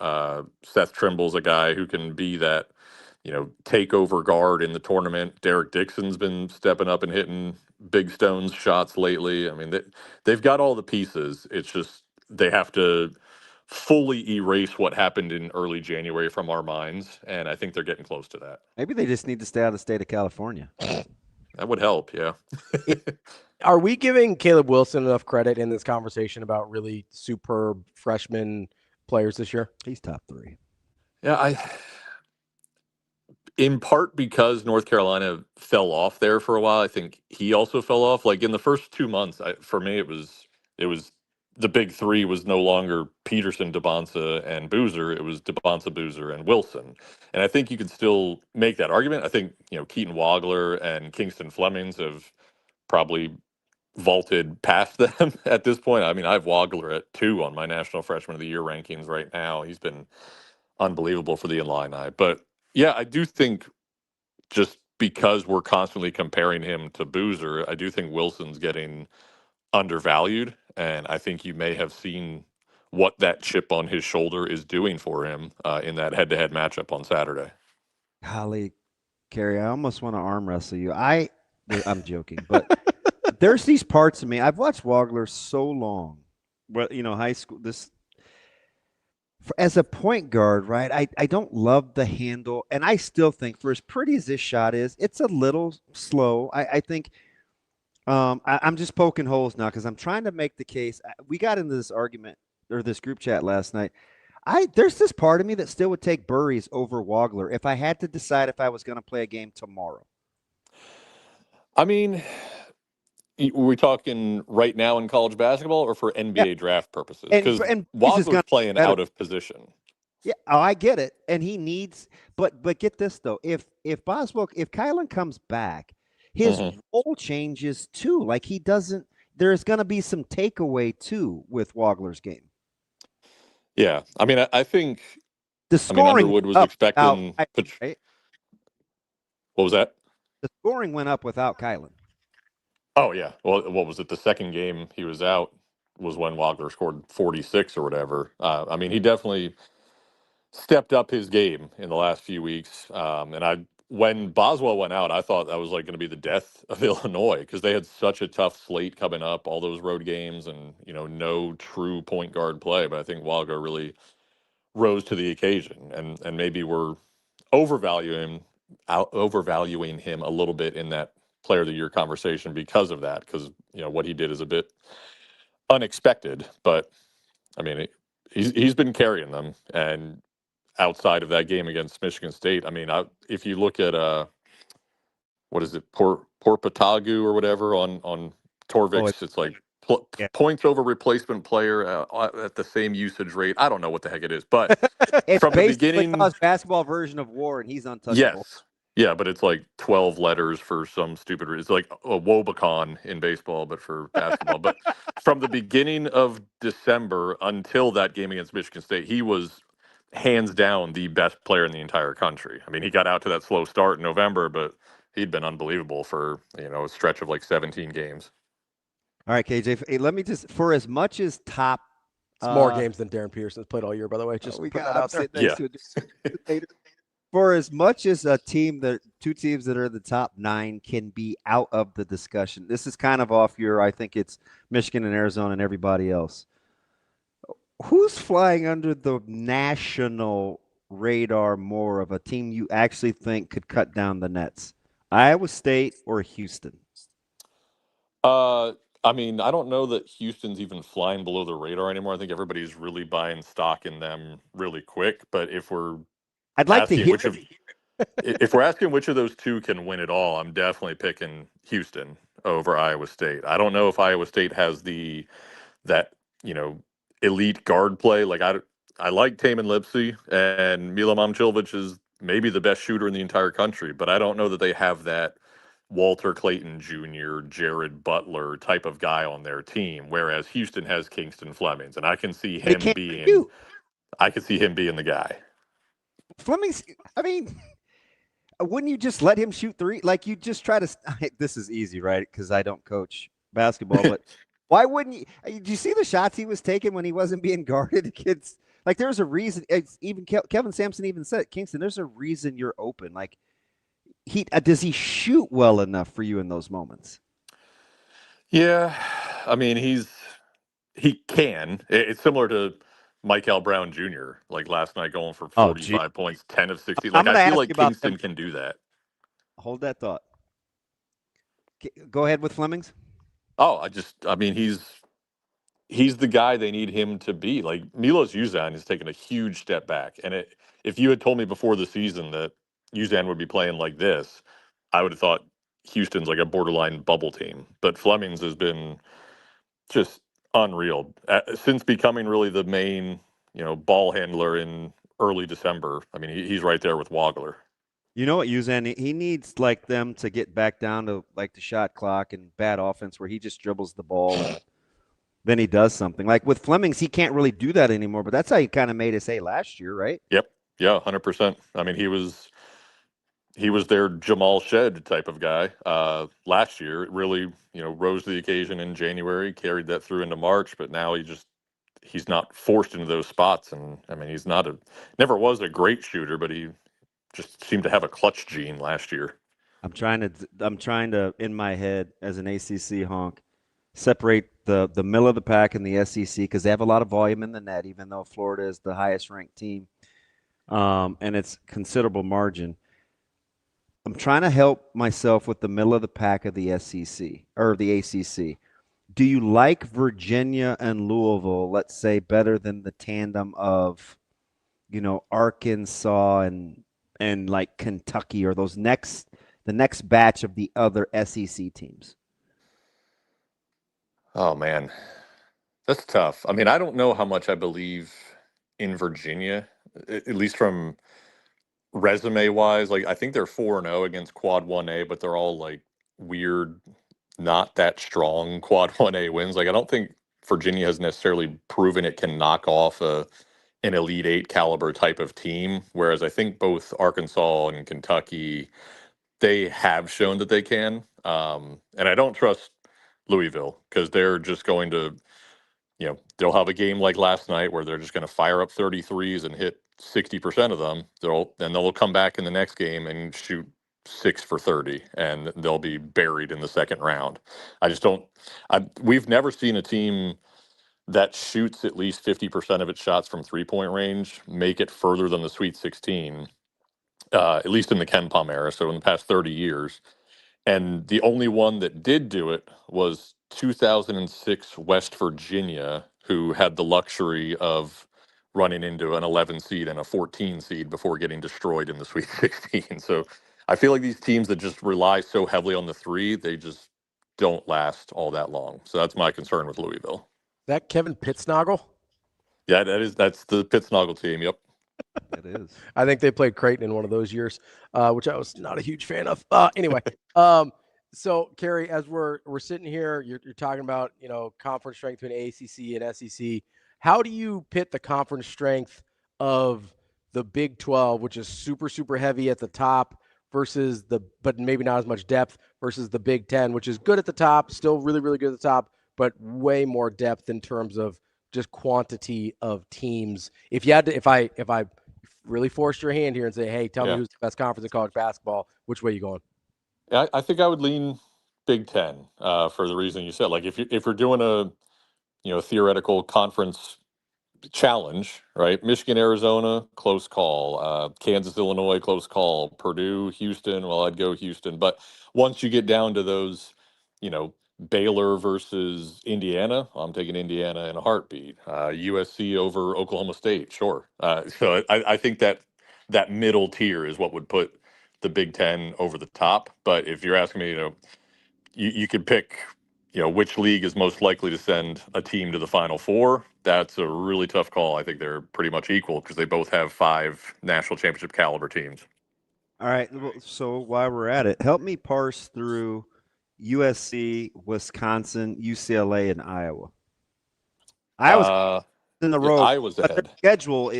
Seth Trimble's a guy who can be that, takeover guard in the tournament. Derek Dixon's been stepping up and hitting big stones shots lately. I mean, they've got all the pieces. It's just they have to fully erase what happened in early January from our minds, and I think they're getting close to that. Maybe they just need to stay out of the state of California. That would help, yeah. Are we giving Caleb Wilson enough credit in this conversation about really superb freshman players this year? He's top 3. Yeah, in part because North Carolina fell off there for a while. I think he also fell off. Like in the first 2 months, for me, it was the big three was no longer Peterson, DeBonsa, and Boozer. It was DeBonsa, Boozer, and Wilson. And I think you could still make that argument. I think, Keaton Wagler and Kingston Flemings have probably vaulted past them at this point. I mean, I have Wagler at 2 on my National Freshman of the Year rankings right now. He's been unbelievable for the Illini. But yeah, I do think just because we're constantly comparing him to Boozer, I do think Wilson's getting undervalued. And I think you may have seen what that chip on his shoulder is doing for him in that head-to-head matchup on Saturday. Golly, KERRY, I almost want to arm wrestle you. I'm joking, but there's these parts of me. I've watched Wagler so long. Well, high school, as a point guard, right? I don't love the handle, and I still think for as pretty as this shot is, it's a little slow. I think I'm just poking holes now because I'm trying to make the case. We got into this argument or this group chat last night. There's this part of me that still would take Burries over Wagler if I had to decide if I was going to play a game tomorrow. I mean, were we talking right now in college basketball or for NBA draft purposes? Because Wagler's playing out of position. Yeah, I get it, and he needs. But get this though: if Kylan comes back, his role changes too. Like he doesn't. There's going to be some takeaway too with Wagler's game. Yeah, I mean, I think the scoring Underwood was expecting. Right? What was that? The scoring went up without Kylan. Oh yeah. Well, what was it? The second game he was out was when Wagler scored 46 or whatever. I mean, he definitely stepped up his game in the last few weeks. And when Boswell went out, I thought that was like going to be the death of Illinois because they had such a tough slate coming up, all those road games, and no true point guard play. But I think Wagler really rose to the occasion, and maybe we're overvaluing him a little bit in that Player of the Year conversation because of that. Because what he did is a bit unexpected, but I mean he's been carrying them and. Outside of that game against Michigan State, I mean, if you look at what is it, Porpatagu or whatever on Torvix, it's like points over replacement player at the same usage rate. I don't know what the heck it is, but it's from the beginning, college basketball version of war, and he's untouchable. Yes, yeah, but it's like 12 letters for some stupid reason. It's like a Wobacon in baseball, but for basketball. But from the beginning of December until that game against Michigan State, he was hands down the best player in the entire country. I mean, he got out to that slow start in November, but he'd been unbelievable for, a stretch of like 17 games. All right, KJ, hey, let me just, for as much as top... It's more games than Darryn Peterson's played all year, by the way. Just we put got that out there. Yeah. For as much as two teams that are in the top 9 can be out of the discussion, this is kind of off I think it's Michigan and Arizona and everybody else. Who's flying under the national radar more of a team you actually think could cut down the nets? Iowa State or Houston? I mean, I don't know that Houston's even flying below the radar anymore. I think everybody's really buying stock in them really quick. But if we're if we're asking which of those two can win it all, I'm definitely picking Houston over Iowa State. I don't know if Iowa State has that elite guard play. Like I like Tamin Lipsey, and Mila Momcilovic is maybe the best shooter in the entire country, but I don't know that they have that Walter Clayton Jr., Jared Butler type of guy on their team, whereas Houston has Kingston Flemings, and I can see him being the guy. Flemings, I mean, wouldn't you just let him shoot three? Like you just try to. This is easy, right? Because I don't coach basketball, but why wouldn't you? Did you see the shots he was taking when he wasn't being guarded? Kids, like there's a reason. It's even Kevin Sampson even said, Kingston, there's a reason you're open. Like does he shoot well enough for you in those moments? Yeah, I mean he can. It's similar to Michael Brown Jr. like last night going for 45 points, 10 of 60. Like I feel like Kingston can do that. Hold that thought. Go ahead with Flemings. Oh, I mean he's the guy they need him to be. Like Milos Uzan has taken a huge step back, and if you had told me before the season that Uzan would be playing like this, I would have thought Houston's like a borderline bubble team. But Flemings has been just unreal since becoming really the main, ball handler in early December. I mean, he's right there with Wagler. You know what, Uzan? He needs like them to get back down to like the shot clock and bad offense where he just dribbles the ball and then he does something. Like with Flemings, he can't really do that anymore. But that's how he kind of made us say last year, right? Yep. Yeah, 100%. I mean, he was their Jamal Shed type of guy last year. It really, rose to the occasion in January, carried that through into March, but now he's not forced into those spots. And I mean, he's never was a great shooter, but he just seemed to have a clutch gene last year. I'm trying to in my head as an ACC honk separate the middle of the pack and the SEC because they have a lot of volume in the net, even though Florida is the highest ranked team, and it's considerable margin. I'm trying to help myself with the middle of the pack of the SEC or the ACC. Do you like Virginia and Louisville, let's say, better than the tandem of, Arkansas and like Kentucky or the next batch of the other SEC teams? Oh man, that's tough. I mean, I don't know how much I believe in Virginia, at least from resume wise. Like I think they're 4-0 against Quad 1A, but they're all like weird, not that strong Quad 1A wins. Like I don't think Virginia has necessarily proven it can knock off an Elite Eight caliber type of team. Whereas I think both Arkansas and Kentucky, they have shown that they can. And I don't trust Louisville because they're just going to, they'll have a game like last night where they're just going to fire up 33s and hit 60% of them. They'll come back in the next game and shoot 6 for 30, and they'll be buried in the second round. We've never seen a team that shoots at least 50% of its shots from 3-point range make it further than the Sweet 16, at least in the Ken Pom era, so in the past 30 years. And the only one that did do it was 2006 West Virginia, who had the luxury of running into an 11 seed and a 14 seed before getting destroyed in the Sweet 16. So I feel like these teams that just rely so heavily on the three, they just don't last all that long. So that's my concern with Louisville. Is that Kevin Pittsnoggle? Yeah, that's the Pittsnoggle team. Yep. It is. I think they played Creighton in one of those years, which I was not a huge fan of. Anyway, so KERRY, as we're sitting here, you're talking about conference strength between ACC and SEC. How do you pit the conference strength of the Big 12, which is super super heavy at the top, versus but maybe not as much depth, versus the Big 10, which is good at the top, still really really good at the top, but way more depth in terms of just quantity of teams? If you had to, if I really forced your hand here and say, hey, tell me who's the best conference in college basketball, which way are you going? I think I would lean Big 10 for the reason you said. Like if we're doing a theoretical conference challenge, right? Michigan, Arizona, close call. Kansas, Illinois, close call. Purdue, Houston, well, I'd go Houston. But once you get down to those, Baylor versus Indiana, I'm taking Indiana in a heartbeat. USC over Oklahoma State, sure. So I think that middle tier is what would put the Big 10 over the top. But if you're asking me, you could pick, which league is most likely to send a team to the Final Four. That's a really tough call. I think they're pretty much equal because they both have 5 national championship caliber teams. All right. So while we're at it, help me parse through USC, Wisconsin, UCLA, and Iowa. Iowa's in the row. Iowa's But their ahead. schedule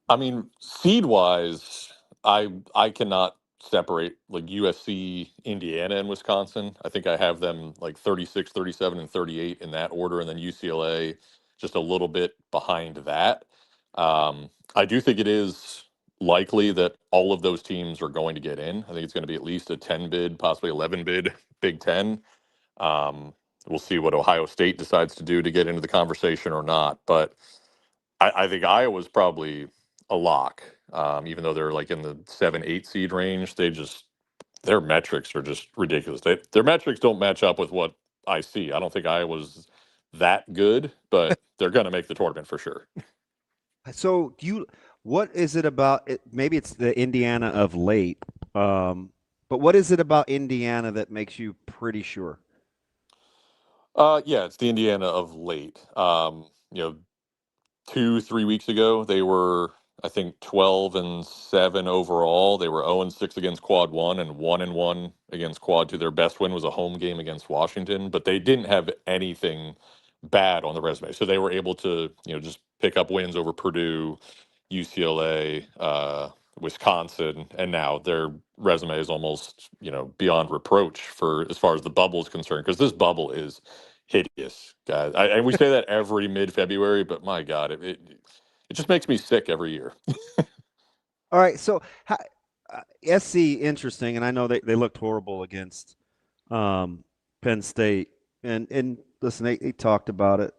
I mean, seed-wise, I cannot separate like USC, Indiana, and Wisconsin. I think I have them like 36, 37, and 38 in that order, and then UCLA just a little bit behind that. I do think it is likely that all of those teams are going to get in. I think it's going to be at least a 10 bid, possibly 11 bid Big Ten. We'll see what Ohio State decides to do to get into the conversation or not. But I think Iowa's probably a lock, even though they're like in the 7-8 seed range. Their metrics are just ridiculous. Their metrics don't match up with what I see. I don't think Iowa's that good, but they're going to make the tournament for sure. So what is it about it? Maybe it's the Indiana of late, but what is it about Indiana that makes you pretty sure? Yeah, it's the Indiana of late. 2-3 weeks ago, they were, I think, 12-7 overall. They were 0-6 against Quad 1 and 1-1 against Quad 2. Their best win was a home game against Washington, but they didn't have anything bad on the resume. So they were able to, just pick up wins over Purdue, UCLA, Wisconsin, and now their resume is almost, beyond reproach for as far as the bubble is concerned, because this bubble is hideous, guys. And we say that every mid-February, but my God, it just makes me sick every year. All right, so SC, interesting, and I know they looked horrible against Penn State, and listen, they talked about it.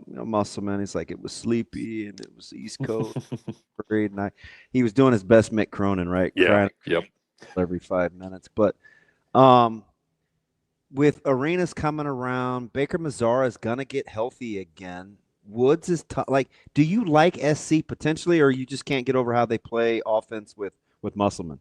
Musselman, he's like, it was sleepy and it was East Coast grade, and he was doing his best Mick Cronin, right? Yeah. Yep. Every 5 minutes, but with Arenas coming around, Baker Mazzara is gonna get healthy again. Woods is tough. Like, do you like SC potentially, or you just can't get over how they play offense with Musselman?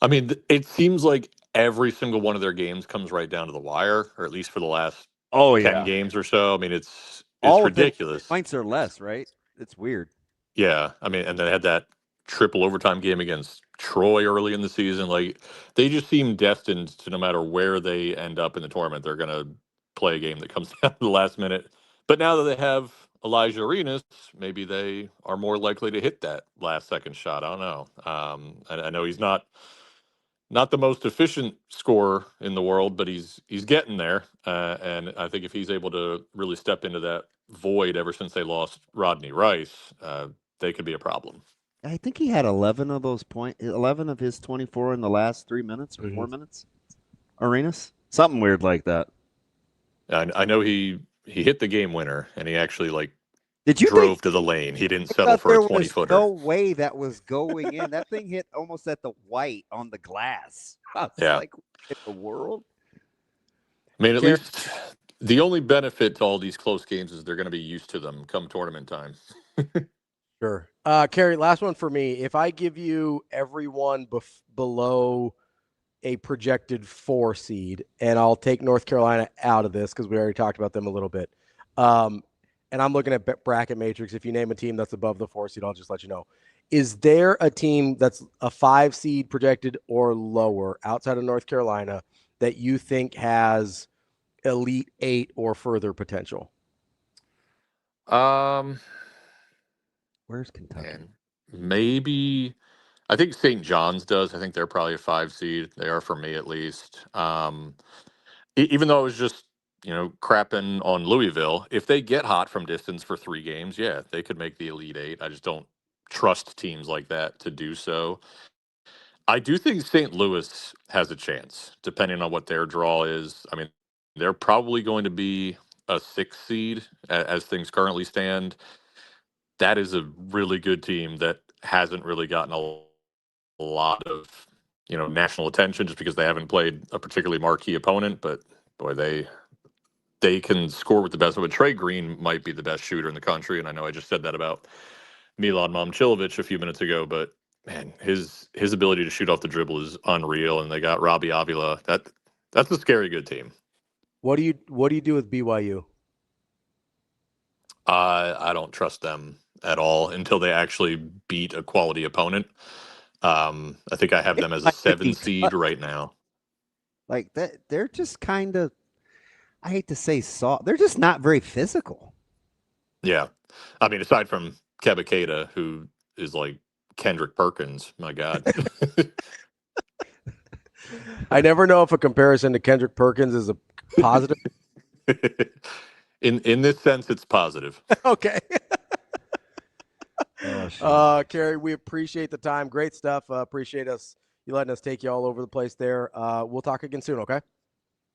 I mean, it seems like every single one of their games comes right down to the wire, or at least for the last 10 games or so. I mean, it's all ridiculous. Points are less, right? It's weird. Yeah, I mean, and they had that triple overtime game against Troy early in the season. Like, they just seem destined to, no matter where they end up in the tournament, they're going to play a game that comes down to the last minute. But now that they have Elijah Arenas, maybe they are more likely to hit that last second shot. I don't know. I know he's not the most efficient scorer in the world, but he's getting there. And I think if he's able to really step into that void ever since they lost Rodney Rice, they could be a problem. I think he had 11 of those 11 of his 24 in the last 3 minutes or 4 minutes. Arenas, something weird like that. I know he hit the game winner, and he actually Did you drove to the lane. He didn't settle for a 20-footer. No way that was going in. That thing hit almost at the white on the glass. I was like, what in the world? I mean, at least the only benefit to all these close games is they're going to be used to them come tournament time. Sure. KERRY, last one for me. If I give you everyone below a projected 4 seed, and I'll take North Carolina out of this because we already talked about them a little bit, and I'm looking at bracket matrix. If you name a team that's above the 4 seed, I'll just let you know. Is there a team that's a 5 seed projected or lower outside of North Carolina that you think has Elite 8 or further potential? Where's Kentucky? Maybe, I think St. John's does. I think they're probably a 5 seed. They are for me, at least. Even though I was just, crapping on Louisville, if they get hot from distance for 3 games, yeah, they could make the Elite 8. I just don't trust teams like that to do so. I do think St. Louis has a chance, depending on what their draw is. I mean, they're probably going to be a 6 seed as things currently stand. That is a really good team that hasn't really gotten a lot of, national attention just because they haven't played a particularly marquee opponent. But boy, they can score with the best of it. Trey Green might be the best shooter in the country, and I know I just said that about Milan Momcilovic a few minutes ago, but man, his ability to shoot off the dribble is unreal. And they got Robbie Avila. That's a scary good team. What do you do with BYU? I don't trust them at all until they actually beat a quality opponent. I think I have them as a 7 seed right now. Like that, they're just kind of, I hate to say soft. They're just not very physical. Yeah. I mean, aside from Kebaketa, who is like Kendrick Perkins, my God. I never know if a comparison to Kendrick Perkins is a positive. In this sense, it's positive. Okay. KERRY, we appreciate the time. Great stuff. Appreciate you letting us take you all over the place there. We'll talk again soon, okay?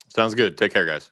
Sounds good. Take care, guys.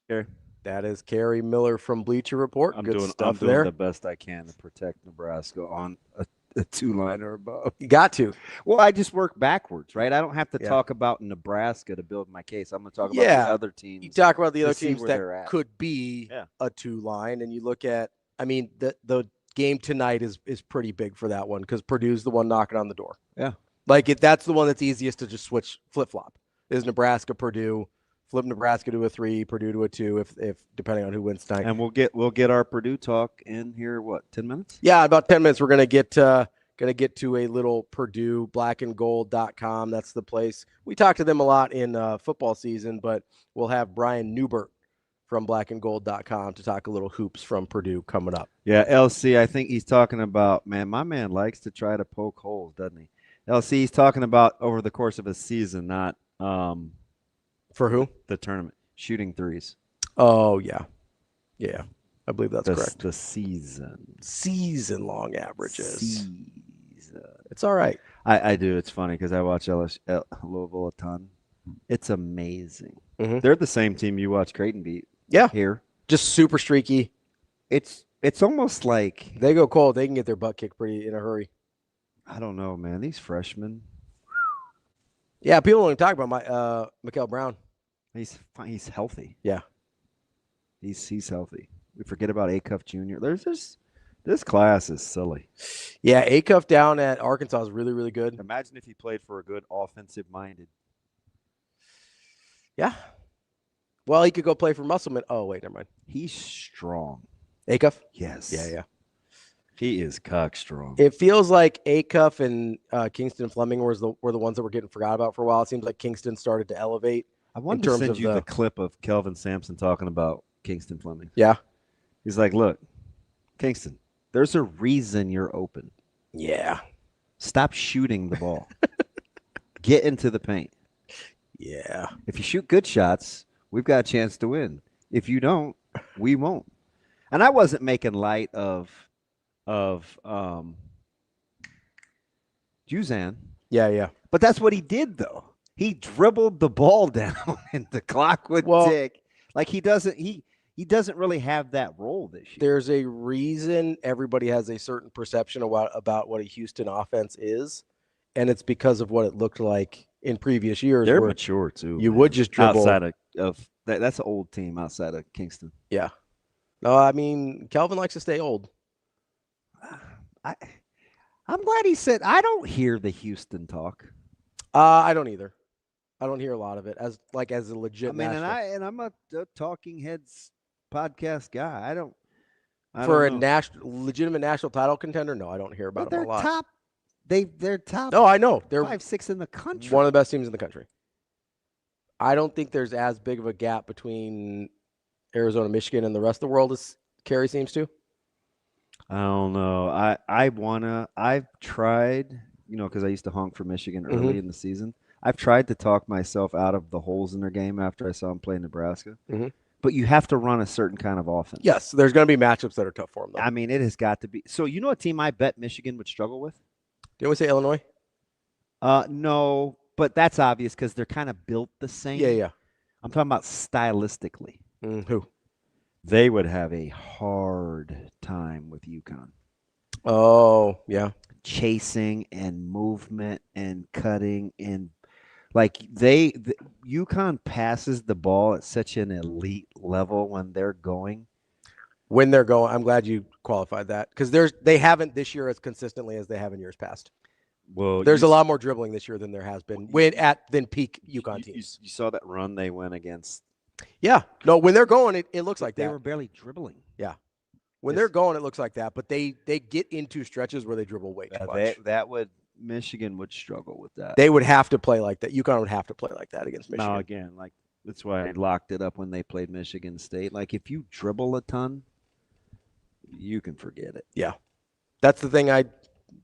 Here. That is KERRY Miller from Bleacher Report. I'm Good doing stuff there. the best I can to protect Nebraska on a two-line or above. You got to. Well, I just work backwards, right? I don't have to talk about Nebraska to build my case. I'm going to talk about the other teams. You talk about the other teams that at. could be a two-line, and you look at, I mean, the game tonight is pretty big for that one because Purdue's the one knocking on the door. Yeah. Like, that's the one that's easiest to just flip-flop, is Nebraska, Purdue. Flip Nebraska to a 3, Purdue to a 2, if depending on who wins tonight. And we'll get our Purdue talk in here. What, 10 minutes? Yeah, about 10 minutes. We're gonna get to a little Purdue blackandgold.com. That's the place. We talk to them a lot in football season, but we'll have Brian Neubert from blackandgold.com to talk a little hoops from Purdue coming up. Yeah, LC. I think he's talking about my man likes to try to poke holes, doesn't he? LC. He's talking about over the course of a season, not. For who? The tournament. Shooting threes. Oh, yeah. Yeah. I believe that's correct. The season. Season-long averages. It's all right. I do. It's funny because I watch Louisville a ton. It's amazing. Mm-hmm. They're the same team you watch Creighton beat. Yeah. Here. Just super streaky. It's almost like. They go cold. They can get their butt kicked pretty in a hurry. I don't know, man. These freshmen. Yeah, people don't even talk about Mikael Brown. He's healthy. Yeah, he's healthy. We forget about Acuff Jr. This class is silly. Yeah, Acuff down at Arkansas is really, really good. Imagine if he played for a good offensive-minded. Yeah. Well, he could go play for Musselman. Oh, wait, never mind. He's strong. Acuff? Yes. Yeah. He is cock strong. It feels like Acuff and Kingston Fleming were the ones that were getting forgot about for a while. It seems like Kingston started to elevate. I wanted to send you the clip of Kelvin Sampson talking about Kingston Fleming. Yeah. He's like, look, Kingston, there's a reason you're open. Yeah. Stop shooting the ball. Get into the paint. Yeah. If you shoot good shots, we've got a chance to win. If you don't, we won't. And I wasn't making light of Juzan. Yeah. But that's what he did, though. He dribbled the ball down, and the clock would tick. Like he doesn't really have that role this year. There's a reason everybody has a certain perception about what a Houston offense is, and it's because of what it looked like in previous years. They're mature too. You would just dribble outside of that. That's an old team outside of Kingston. Yeah. No, I mean Kelvin likes to stay old. I'm glad he said I don't hear the Houston talk. I don't either. I don't hear a lot of it as a legit. I mean, and I'm a Talking Heads podcast guy. I don't legitimate national title contender. No, I don't hear about them a lot. Top. They're top. No, I know they're 5-6 in the country. One of the best teams in the country. I don't think there's as big of a gap between Arizona, Michigan, and the rest of the world as KERRY seems to. I don't know. I've tried, because I used to honk for Michigan early in the season. I've tried to talk myself out of the holes in their game after I saw them play Nebraska. Mm-hmm. But you have to run a certain kind of offense. Yes, there's going to be matchups that are tough for them, though. I mean, it has got to be. So, a team I bet Michigan would struggle with? Didn't we say Illinois? No, but that's obvious because they're kind of built the same. Yeah. I'm talking about stylistically. Who? They would have a hard time with UConn. Oh, yeah. Chasing and movement and cutting and UConn passes the ball at such an elite level when they're going. I'm glad you qualified that because they haven't this year as consistently as they have in years past. Well, there's a lot more dribbling this year than there has been than peak UConn teams. You saw that run they went against. Yeah, no, when they're going, it looks like they that. were barely dribbling. Yeah, When they're going, it looks like that, but they get into stretches where they dribble way too much. Michigan would struggle with that. They would have to play like that. UConn would have to play like that against Michigan. Now, again, like that's why I locked it up when they played Michigan State. Like, if you dribble a ton, you can forget it. Yeah. That's the thing I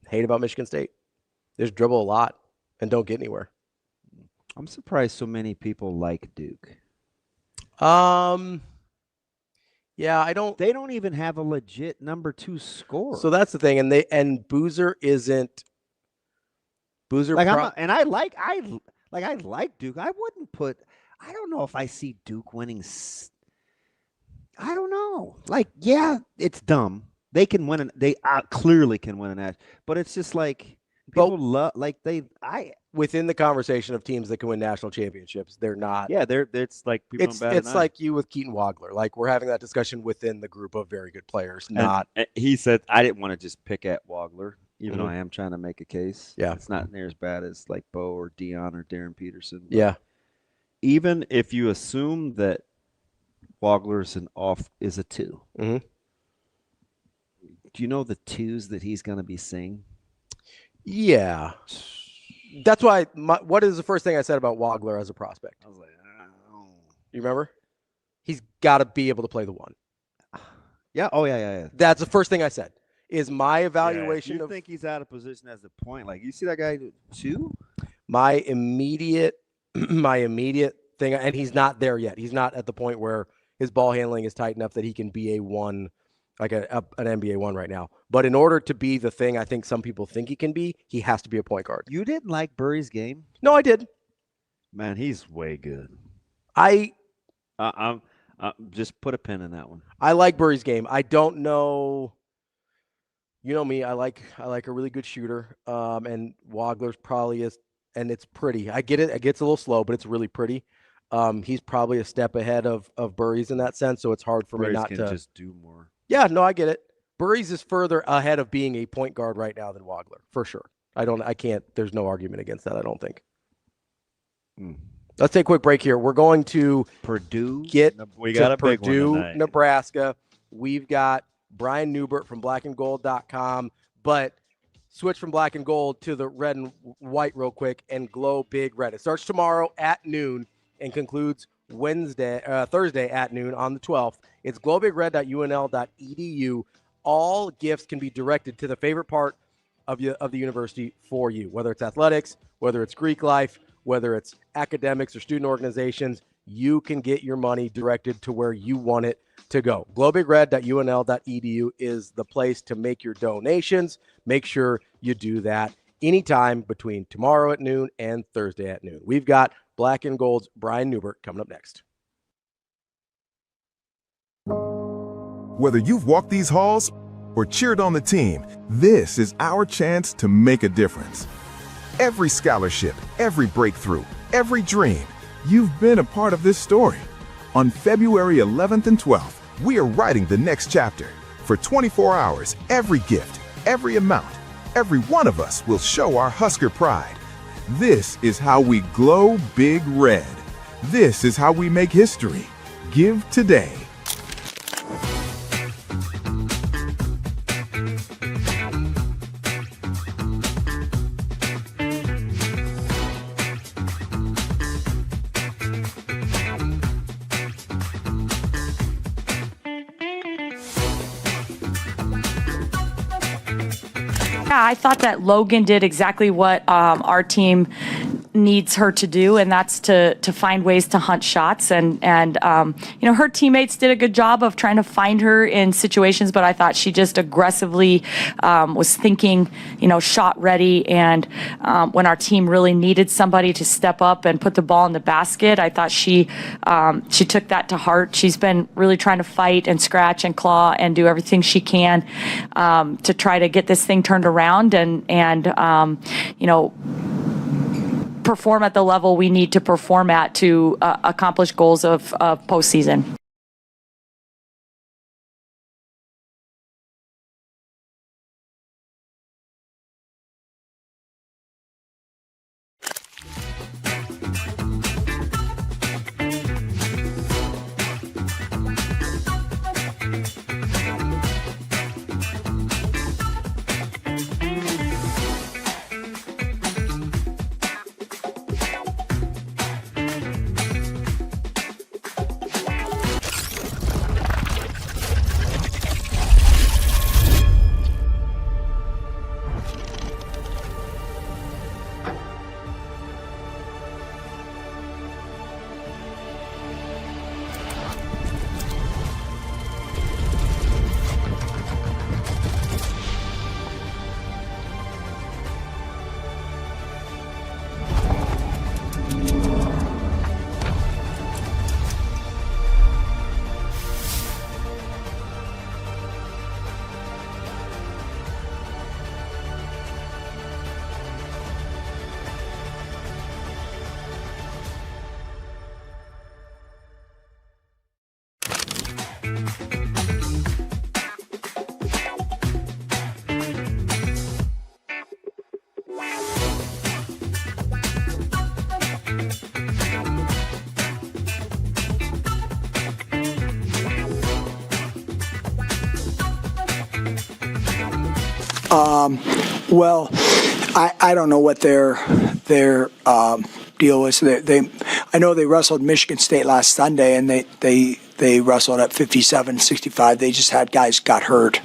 hate about Michigan State. They just dribble a lot and don't get anywhere. I'm surprised so many people like Duke. Yeah, I don't. They don't even have a legit number 2 scorer. So that's the thing, and Boozer isn't. Boozer, like I like Duke. I wouldn't put. I don't know if I see Duke winning. I don't know. Like, yeah, it's dumb. They can win. They clearly can win an national. But it's just like people love. Like within the conversation of teams that can win national championships, they're not. Yeah, it's like people. It's like you with Keaton Wagler. Like, we're having that discussion within the group of very good players. Not. And he said I didn't want to just pick at Wagler, even though I am trying to make a case. Yeah, it's not near as bad as like Bo or Dion or Darryn Peterson. Yeah. Even if you assume that Wagler's is a 2. Mm-hmm. Do you know the 2s that he's going to be seeing? Yeah. That's why what is the first thing I said about Wagler as a prospect? I was like, you remember? He's got to be able to play the 1. Yeah. Oh, yeah. That's the first thing I said. Is my evaluation you think he's out of position as a point? Like, you see that guy 2? My immediate thing, and he's not there yet. He's not at the point where his ball handling is tight enough that he can be a 1, like an NBA 1 right now. But in order to be the thing I think some people think he can be, he has to be a point guard. You didn't like Burry's game? No, I did. Man, he's way good. I'm just put a pin in that one. I like Burry's game. I don't know. You know me. I like a really good shooter. And Wagler's probably is, and it's pretty. I get it. It gets a little slow, but it's really pretty. He's probably a step ahead of Burry's in that sense, so it's hard for me not to just do more. Yeah, no, I get it. Burry's is further ahead of being a point guard right now than Wagler, for sure. I can't. There's no argument against that, I don't think. Let's take a quick break here. We're going to Purdue. We got a big Purdue, Nebraska. We've got Brian NEUBERT from blackandgold.com, but switch from black and gold to the red and white real quick and glow big red. It starts tomorrow at noon and concludes Thursday at noon on the 12th. It's glowbigred.unl.edu. All gifts can be directed to the favorite part of the university for you, whether it's athletics, whether it's Greek life, whether it's academics or student organizations. You can get your money directed to where you want it to go. glowbigred.unl.edu is the place to make your donations. Make sure you do that anytime between tomorrow at noon and Thursday at noon. We've got Black and Gold's Brian NEUBERT coming up next. Whether you've walked these halls or cheered on the team, this is our chance to make a difference. Every scholarship, every breakthrough, every dream, you've been a part of this story. On February 11th and 12th, we are writing the next chapter. For 24 hours, every gift, every amount, every one of us will show our Husker pride. This is how we glow big red. This is how we make history. Give today. Yeah, I thought that Logan did exactly what our team needs her to do, and that's to find ways to hunt shots. And her teammates did a good job of trying to find her in situations, but I thought she just aggressively was thinking, shot ready. And when our team really needed somebody to step up and put the ball in the basket, I thought she took that to heart. She's been really trying to fight and scratch and claw and do everything she can to try to get this thing turned around and perform at the level we need to perform at to accomplish goals of postseason. Well, I don't know what their deal is. I know they wrestled Michigan State last Sunday, and they wrestled at 57-65. They just had guys got hurt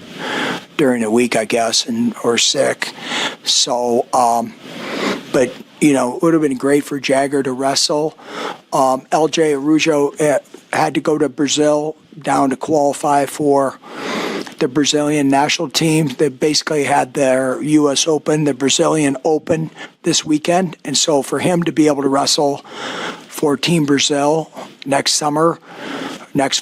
during the week, I guess, or sick. So, but it would have been great for Jagger to wrestle. LJ Araujo had to go to Brazil down to qualify for the Brazilian national team. They basically had their U.S. Open, the Brazilian Open this weekend. And so for him to be able to wrestle for Team Brazil next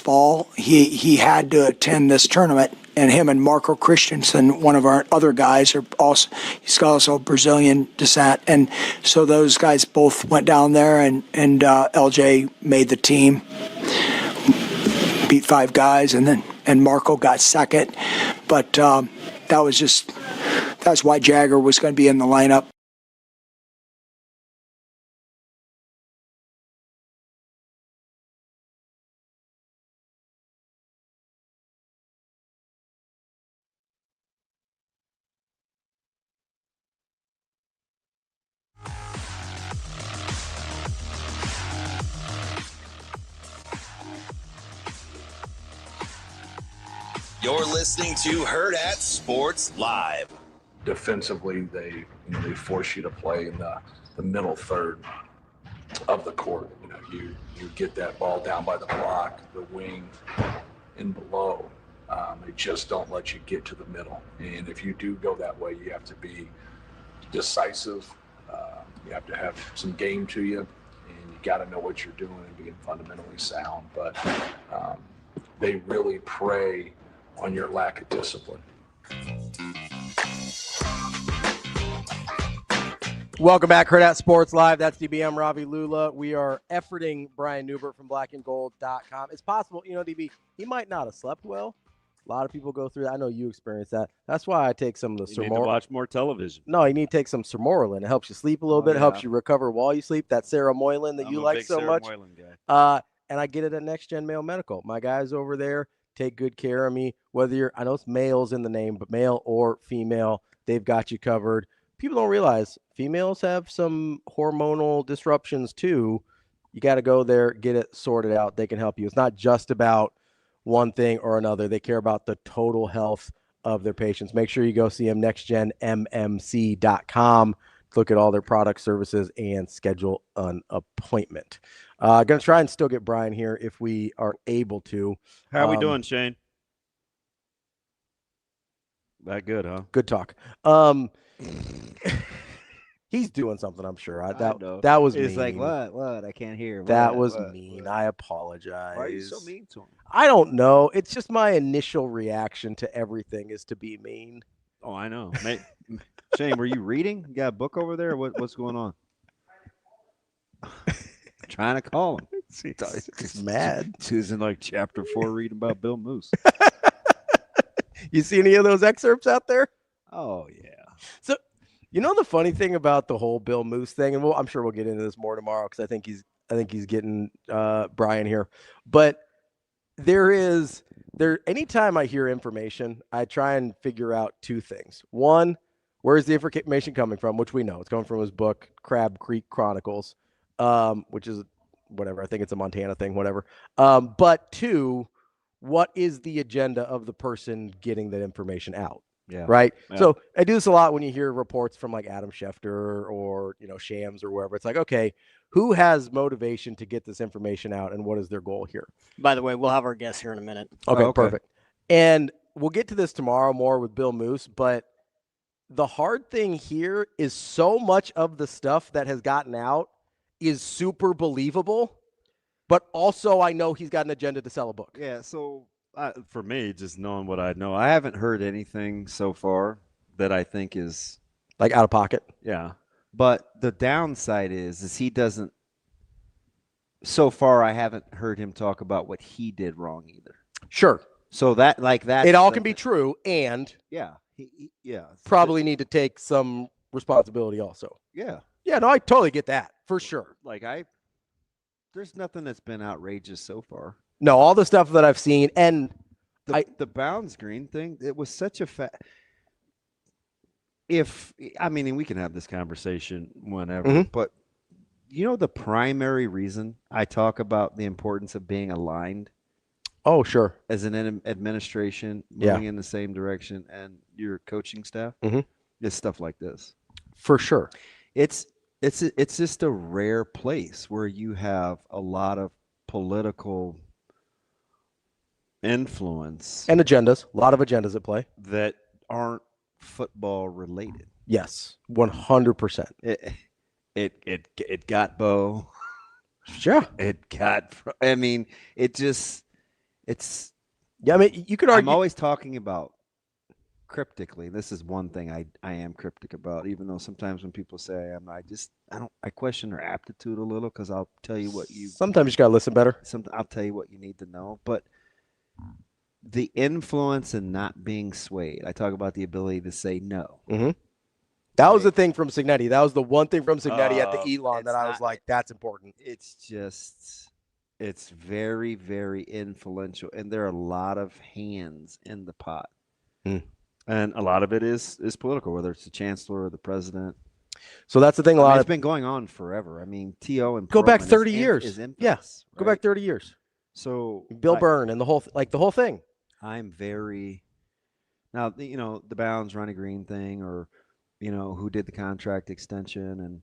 fall, he had to attend this tournament. And him and Marco Christensen, one of our other guys, he's got also Brazilian descent. And so those guys both went down there, and LJ made the team, beat 5 guys, and Marco got second. But that's why Jagger was going to be in the lineup. You're listening to Hurrdat Sports Live. Defensively, they force you to play in the middle third of the court. You get that ball down by the block, the wing, and below. They just don't let you get to the middle. And if you do go that way, you have to be decisive. You have to have some game to you, and you got to know what you're doing and being fundamentally sound. But they really prey on your lack of discipline. Welcome back, Hurrdat Sports Live. That's DBM Ravi Lulla. We are efforting Brian NEUBERT from blackandgold.com. It's possible, DB, he might not have slept well. A lot of people go through that. I know you experienced that. That's why I take some of the You need to watch more television. No, you need to take some Sermorelin. It helps you sleep a little bit. It helps you recover while you sleep. That Sarah Moylan that you like so much. And I get it at Next Gen Male Medical. My guys over there take good care of me. Whether I know it's males in the name, but male or female, they've got you covered. People don't realize females have some hormonal disruptions too. You got to go there, get it sorted out. They can help you. It's not just about one thing or another. They care about the total health of their patients. Make sure you go see them, nextgenmmc.com. Look at all their products, services, and schedule an appointment. Going to try and still get Brian here if we are able to. How are we doing, Shane? That good, huh? Good talk. He's doing something, I'm sure. That was mean. It's like, what? I can't hear. That was mean. I apologize. Why are you so mean to him? I don't know. It's just my initial reaction to everything is to be mean. Oh, I know. Shane, were you reading? You got a book over there? What's going on? Trying to call him. He's mad. He's in like chapter 4 reading about Bill Moos. You see any of those excerpts out there? Oh, yeah. So, the funny thing about the whole Bill Moos thing, and I'm sure we'll get into this more tomorrow because I think he's getting Brian here. But anytime I hear information, I try and figure out 2 things. One, where's the information coming from? Which we know it's coming from his book, Crab Creek Chronicles, which is whatever. I think it's a Montana thing, whatever. But 2, what is the agenda of the person getting that information out? Yeah. Right. Yeah. So I do this a lot when you hear reports from like Adam Schefter or, Shams or wherever. It's like, okay, who has motivation to get this information out and what is their goal here? By the way, we'll have our guest here in a minute. Okay, perfect. And we'll get to this tomorrow more with Bill Moos, but the hard thing here is so much of the stuff that has gotten out is super believable, but also I know he's got an agenda to sell a book. Yeah, so for me, just knowing what I know, I haven't heard anything so far that I think is like out of pocket. Yeah. But the downside is he doesn't. So far, I haven't heard him talk about what he did wrong either. Sure. So that it all can be true, and probably need to take some responsibility also. Yeah. Yeah. No, I totally get that for sure. There's nothing that's been outrageous so far. No, all the stuff that I've seen, and the Bounds Green thing, it was such a we can have this conversation whenever, but the primary reason I talk about the importance of being aligned. Oh, sure. As an administration moving in the same direction and your coaching staff, is stuff like this. For sure. It's just a rare place where you have a lot of political influence and agendas, a lot of agendas at play that aren't football related. Yes, 100%. It got Bo. Sure. It got. I mean, it's. Yeah, I mean, you could argue. I'm always talking about cryptically. This is one thing I am cryptic about, even though sometimes when people say I am, I question their aptitude a little, because I'll tell you what you. Sometimes you just gotta listen better. I'll tell you what you need to know, but the influence and not being swayed. I talk about the ability to say no. That was the thing from Cignetti. That was the one thing from Cignetti at the Elon that I was like, that's important. It's very, very influential, and there are a lot of hands in the pot. And a lot of it is political, whether it's the chancellor or the president. So that's the thing. It's been going on forever. I mean, T.O. and go back 30 years. Yes, go back 30 years. So Bill Byrne and the whole thing. I'm very now. The Bounds Ronnie Green thing, or who did the contract extension, and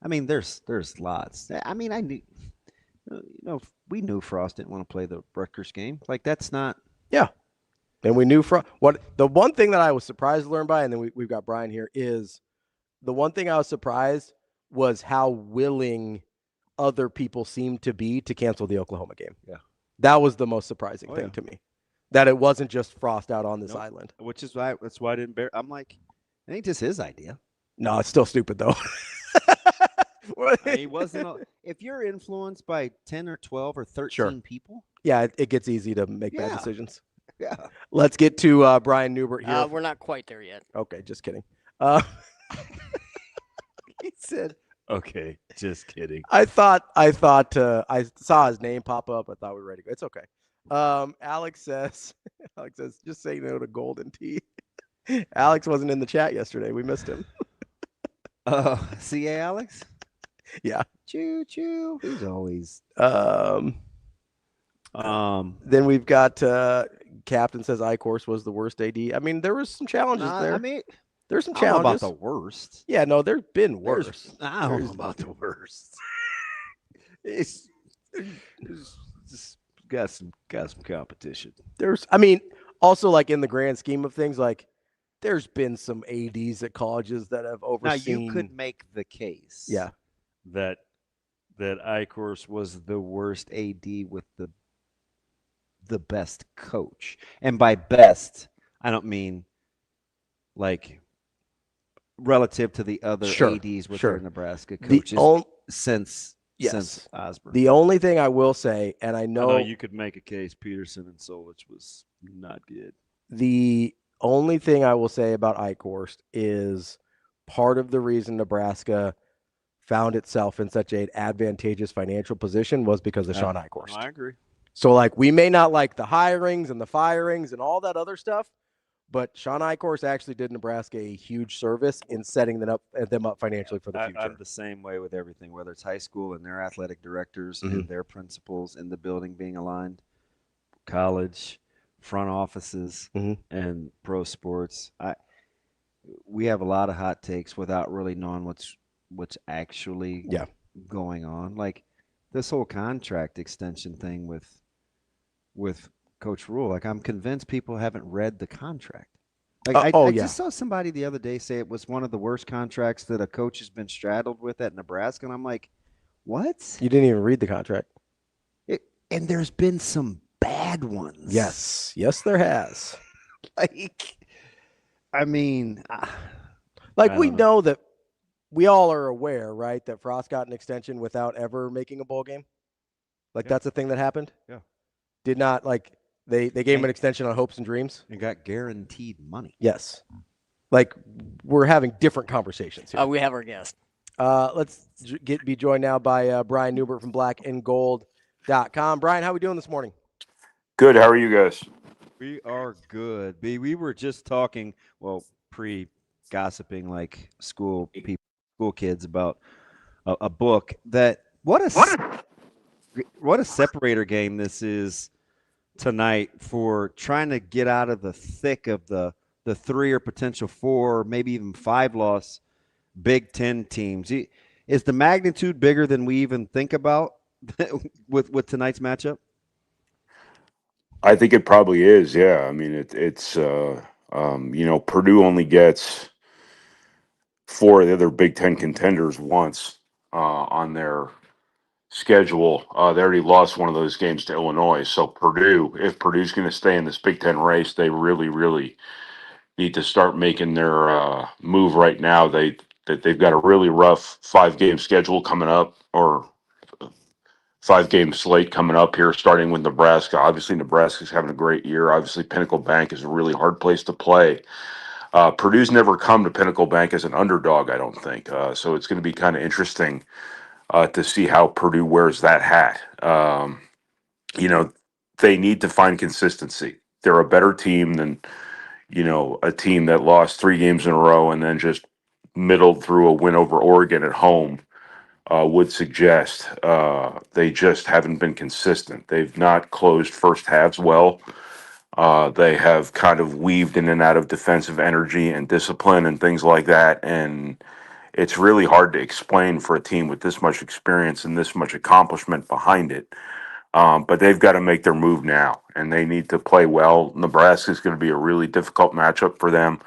I mean, there's lots. I mean, I knew. We knew Frost didn't want to play the Rutgers game. Like, that's not. Yeah. And we knew the one thing that I was surprised to learn by, and then we've got Brian here, is the one thing I was surprised was how willing other people seemed to be to cancel the Oklahoma game. Yeah. That was the most surprising thing to me. That it wasn't just Frost out on this island. Which is why I didn't bear. I'm like, it ain't just his idea. No, it's still stupid though. He wasn't. If you're influenced by 10 or 12 or 13 people, it gets easy to make bad decisions. Yeah. Let's get to Brian NEUBERT here. We're not quite there yet. Okay, just kidding. He said, "Okay, just kidding." I thought I saw his name pop up. I thought we were ready to go. It's okay. Alex says, just say no to Golden Tea. Alex wasn't in the chat yesterday. We missed him. CA Alex? Yeah. Choo choo. He's always. Then we've got Captain says I-Course was the worst AD. I mean, there was some challenges there. I mean, there's some I don't know challenges. about the worst. Yeah, no, there's been worse. I don't know about the worst. It's just got some competition. Also, like, in the grand scheme of things, like, there's been some ADs at colleges that have overseen. Now, you could make the case. Yeah. That I-Course was the worst AD with the best coach. And by best, I don't mean like relative to the other ADs with their Nebraska coaches since Osborne. The only thing I will say, and I know you could make a case Peterson and Solich was not good. The only thing I will say about I-Course is part of the reason Nebraska found itself in such an advantageous financial position was because of Sean I-Course. I agree. So, like, we may not like the hirings and the firings and all that other stuff, but Sean I-Course actually did Nebraska a huge service in setting them up financially for the future. I'm the same way with everything, whether it's high school and their athletic directors and their principals in the building being aligned, college, front offices, and pro sports. We have a lot of hot takes without really knowing what's actually going on. Like this whole contract extension thing with Coach Rule. Like, I'm convinced people haven't read the contract. Like, I just saw somebody the other day say it was one of the worst contracts that a coach has been straddled with at Nebraska, and I'm like, what? You didn't even read the contract. And there's been some bad ones. Yes, there has. Like, I mean, we know that we all are aware, right, that Frost got an extension without ever making a bowl game. Like, that's a thing that happened. Yeah. Did not, like, they gave him an extension on hopes and dreams. And got guaranteed money. Yes. Like, we're having different conversations here. We have our guest. Let's be joined now by Brian NEUBERT from blackandgold.com. Brian, how are we doing this morning? Good. How are you guys? We are good. We were just talking, pre-gossiping like school kids about a book. That what a separator game this is tonight for trying to get out of the thick of the 3 or potential 4, maybe even 5 loss Big Ten teams. Is the magnitude bigger than we even think about with tonight's matchup? I think it probably is. Yeah. I mean, it's Purdue only gets 4 of the other Big Ten contenders once on their schedule. They already lost one of those games to Illinois. So if Purdue's going to stay in this Big Ten race, they really, really need to start making their move right now. They've got a really rough 5-game schedule coming up, or 5-game slate coming up here, starting with Nebraska. Obviously, Nebraska's having a great year. Obviously, Pinnacle Bank is a really hard place to play. Purdue's never come to Pinnacle Bank as an underdog, I don't think. So it's going to be kind of interesting to see how Purdue wears that hat. They need to find consistency. They're a better team than, a team that lost 3 games in a row and then just middled through a win over Oregon at home would suggest. They just haven't been consistent. They've not closed first halves well. They have kind of weaved in and out of defensive energy and discipline and things like that. And it's really hard to explain for a team with this much experience and this much accomplishment behind it. But they've got to make their move now, and they need to play well. Nebraska is going to be a really difficult matchup for them.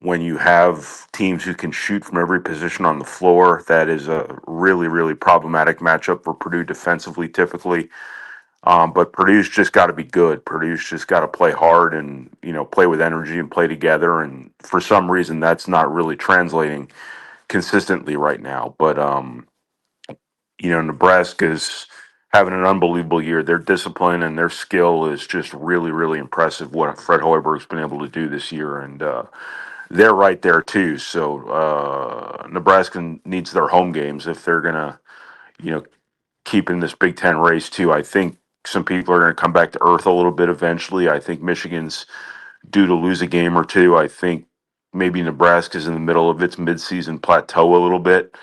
When you have teams who can shoot from every position on the floor, that is a really, really problematic matchup for Purdue defensively, typically. But Purdue's just got to be good. Purdue's just got to play hard and, play with energy and play together. And for some reason, that's not really translating consistently right now. But, Nebraska's having an unbelievable year. Their discipline and their skill is just really, really impressive, what Fred Hoiberg's been able to do this year. And they're right there, too. So Nebraska needs their home games if they're going to, keep in this Big Ten race, too. I think some people are going to come back to earth a little bit eventually. I think Michigan's due to lose a game or two. I think maybe Nebraska's in the middle of its midseason plateau a little bit.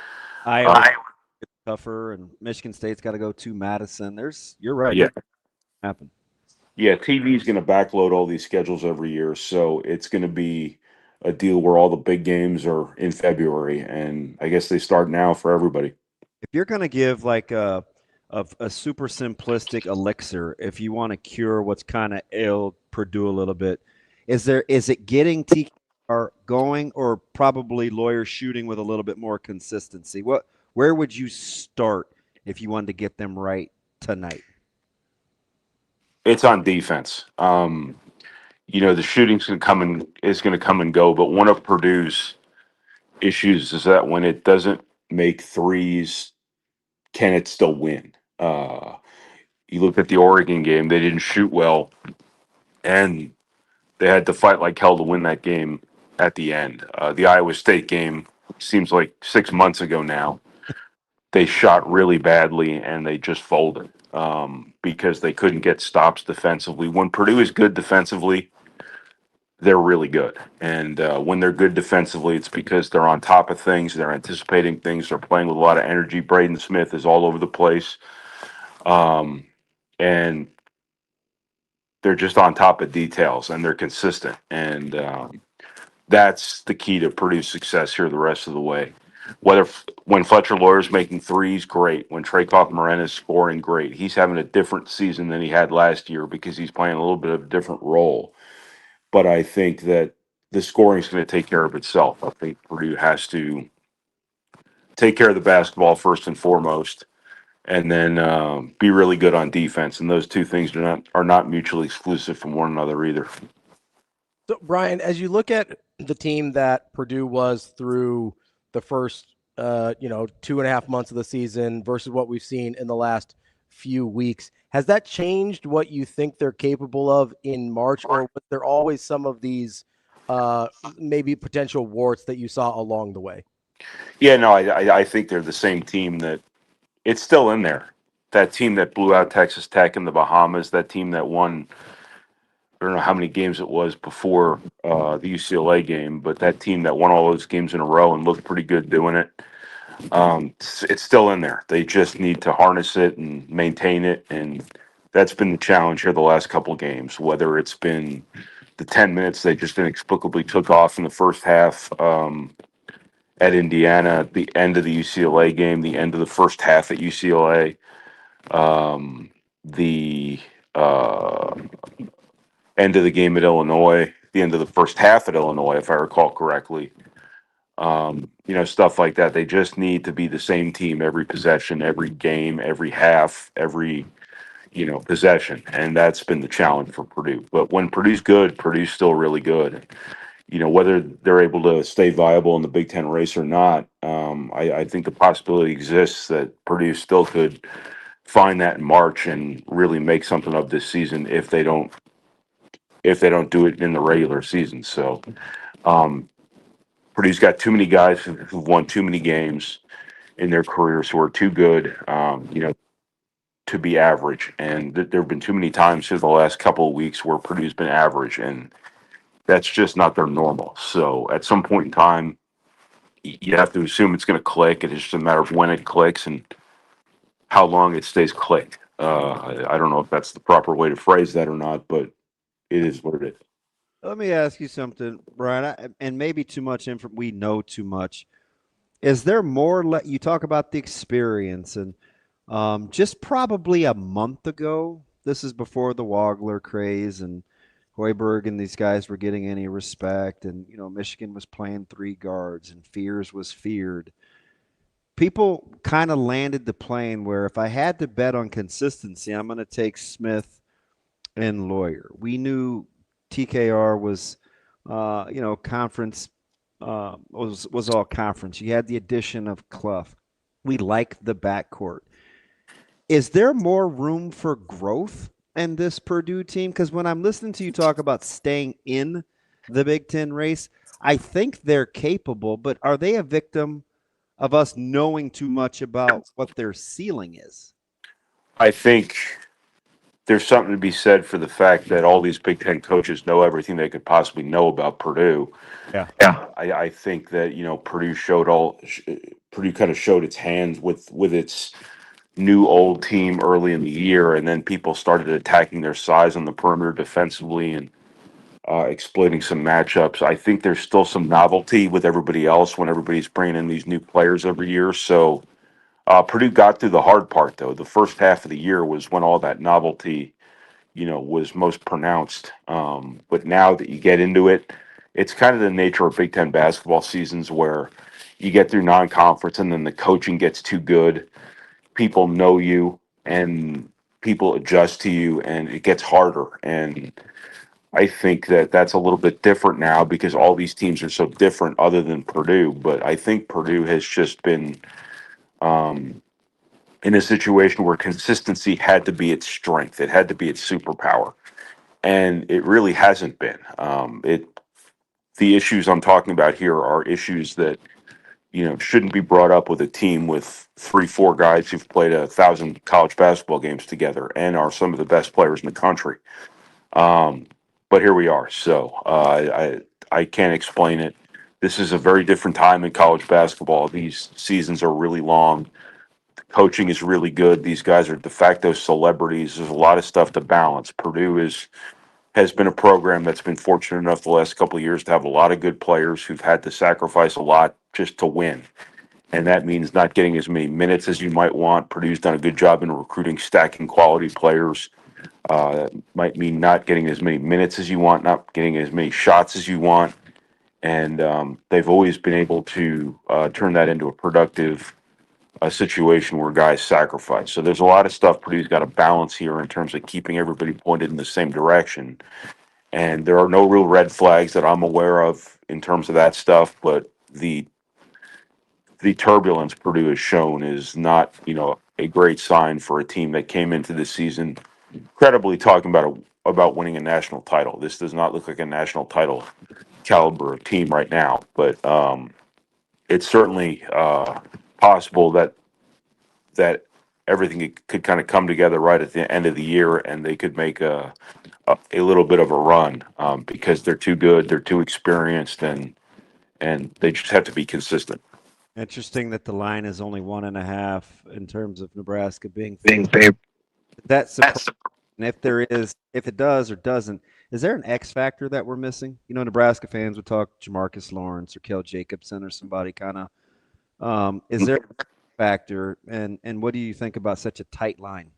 Iowa tougher, and Michigan State's got to go to Madison. You're right. Yeah. Happen. Yeah, TV is going to backload all these schedules every year, so it's going to be a deal where all the big games are in February, and I guess they start now for everybody. If you're going to give like a super simplistic elixir, if you want to cure what's kind of ailed Purdue a little bit, is it getting TKR going, or probably lawyers shooting with a little bit more consistency? Where would you start if you wanted to get them right tonight? It's on defense. The shooting's going to come and go, but one of Purdue's issues is that when it doesn't make threes, can it still win? You look at the Oregon game; they didn't shoot well, and they had to fight like hell to win that game at the end. The Iowa State game seems like 6 months ago now. They shot really badly, and they just folded because they couldn't get stops defensively. When Purdue is good defensively, they're really good. And when they're good defensively, it's because they're on top of things, they're anticipating things, they're playing with a lot of energy. Braden Smith is all over the place. And they're just on top of details, and they're consistent. And that's the key to Purdue's success here the rest of the way. When Fletcher Lawyer's making threes, great. When Trey Coffin-Moran is scoring, great. He's having a different season than he had last year because he's playing a little bit of a different role. But I think that the scoring is going to take care of itself. I think Purdue has to take care of the basketball first and foremost, and then be really good on defense. And those two things are not mutually exclusive from one another either. So, Brian, as you look at the team that Purdue was through the first, 2.5 months of the season versus what we've seen in the last few weeks, has that changed what you think they're capable of in March, or was there always some of these maybe potential warts that you saw along the way? Yeah, no, I think they're the same team that it's still in there. That team that blew out Texas Tech in the Bahamas, that team that won don't know how many games it was before the UCLA game, but that team that won all those games in a row and looked pretty good doing it, it's still in there. They just need to harness it and maintain it, and that's been the challenge here the last couple of games, whether it's been the 10 minutes they just inexplicably took off in the first half at Indiana, the end of the UCLA game, the end of the first half at UCLA, the end of the game at Illinois, the end of the first half at Illinois, if I recall correctly. Stuff like that. They just need to be the same team every possession, every game, every half, every possession, and that's been the challenge for Purdue. But when Purdue's good, Purdue's still really good. Whether they're able to stay viable in the Big Ten race or not, I think the possibility exists that Purdue still could find that in March and really make something of this season if they don't do it in the regular season. So Purdue's got too many guys who've won too many games in their careers who are too good, to be average. And there have been too many times through the last couple of weeks where Purdue's been average, and that's just not their normal. So at some point in time, you have to assume it's going to click. It's just a matter of when it clicks and how long it stays clicked. I don't know if that's the proper way to phrase that or not, but it is what it is. Let me ask you something, Brian, and maybe too much information. We know too much. Is there more? You talk about the experience, and just probably a month ago, this is before the Wagler craze and Hoiberg and these guys were getting any respect, and Michigan was playing 3 guards and Fears was feared. People kind of landed the plane where if I had to bet on consistency, I'm going to take Smith and Lawyer. We knew TKR was, conference was all conference. You had the addition of Clough. We like the backcourt. Is there more room for growth in this Purdue team? Because when I'm listening to you talk about staying in the Big Ten race, I think they're capable, but are they a victim of us knowing too much about what their ceiling is? I think there's something to be said for the fact that all these Big Ten coaches know everything they could possibly know about Purdue. Yeah. I think that Purdue kind of showed its hands with its new old team early in the year, and then people started attacking their size on the perimeter defensively and exploiting some matchups. I think there's still some novelty with everybody else when everybody's bringing in these new players every year. So Purdue got through the hard part, though. The first half of the year was when all that novelty, was most pronounced. But now that you get into it, it's kind of the nature of Big Ten basketball seasons where you get through non-conference and then the coaching gets too good. People know you and people adjust to you, and it gets harder. And I think that that's a little bit different now because all these teams are so different other than Purdue. But I think Purdue has just been in a situation where consistency had to be its strength. It had to be its superpower. And it really hasn't been. The issues I'm talking about here are issues that, shouldn't be brought up with a team with 3-4 guys who've played 1,000 college basketball games together and are some of the best players in the country. But here we are. So I can't explain it. This is a very different time in college basketball. These seasons are really long. The coaching is really good. These guys are de facto celebrities. There's a lot of stuff to balance. Purdue has been a program that's been fortunate enough the last couple of years to have a lot of good players who've had to sacrifice a lot just to win. And that means not getting as many minutes as you might want. Purdue's done a good job in recruiting, stacking quality players. Might mean not getting as many minutes as you want, not getting as many shots as you want. And they've always been able to turn that into a productive situation where guys sacrifice. So there's a lot of stuff Purdue's got to balance here in terms of keeping everybody pointed in the same direction. And there are no real red flags that I'm aware of in terms of that stuff, but the turbulence Purdue has shown is not, a great sign for a team that came into this season credibly talking about winning a national title. This does not look like a national title caliber team right now, but it's certainly possible that everything could kind of come together right at the end of the year, and they could make a a little bit of a run because they're too good, they're too experienced, and they just have to be consistent. Interesting that the line is only 1.5 in terms of Nebraska being favored. That's and if it does or doesn't, is there an X factor that we're missing? You know, Nebraska fans would talk Jamarcus Lawrence or Kel Jacobson or somebody kind of. Is there a factor, and what do you think about such a tight line?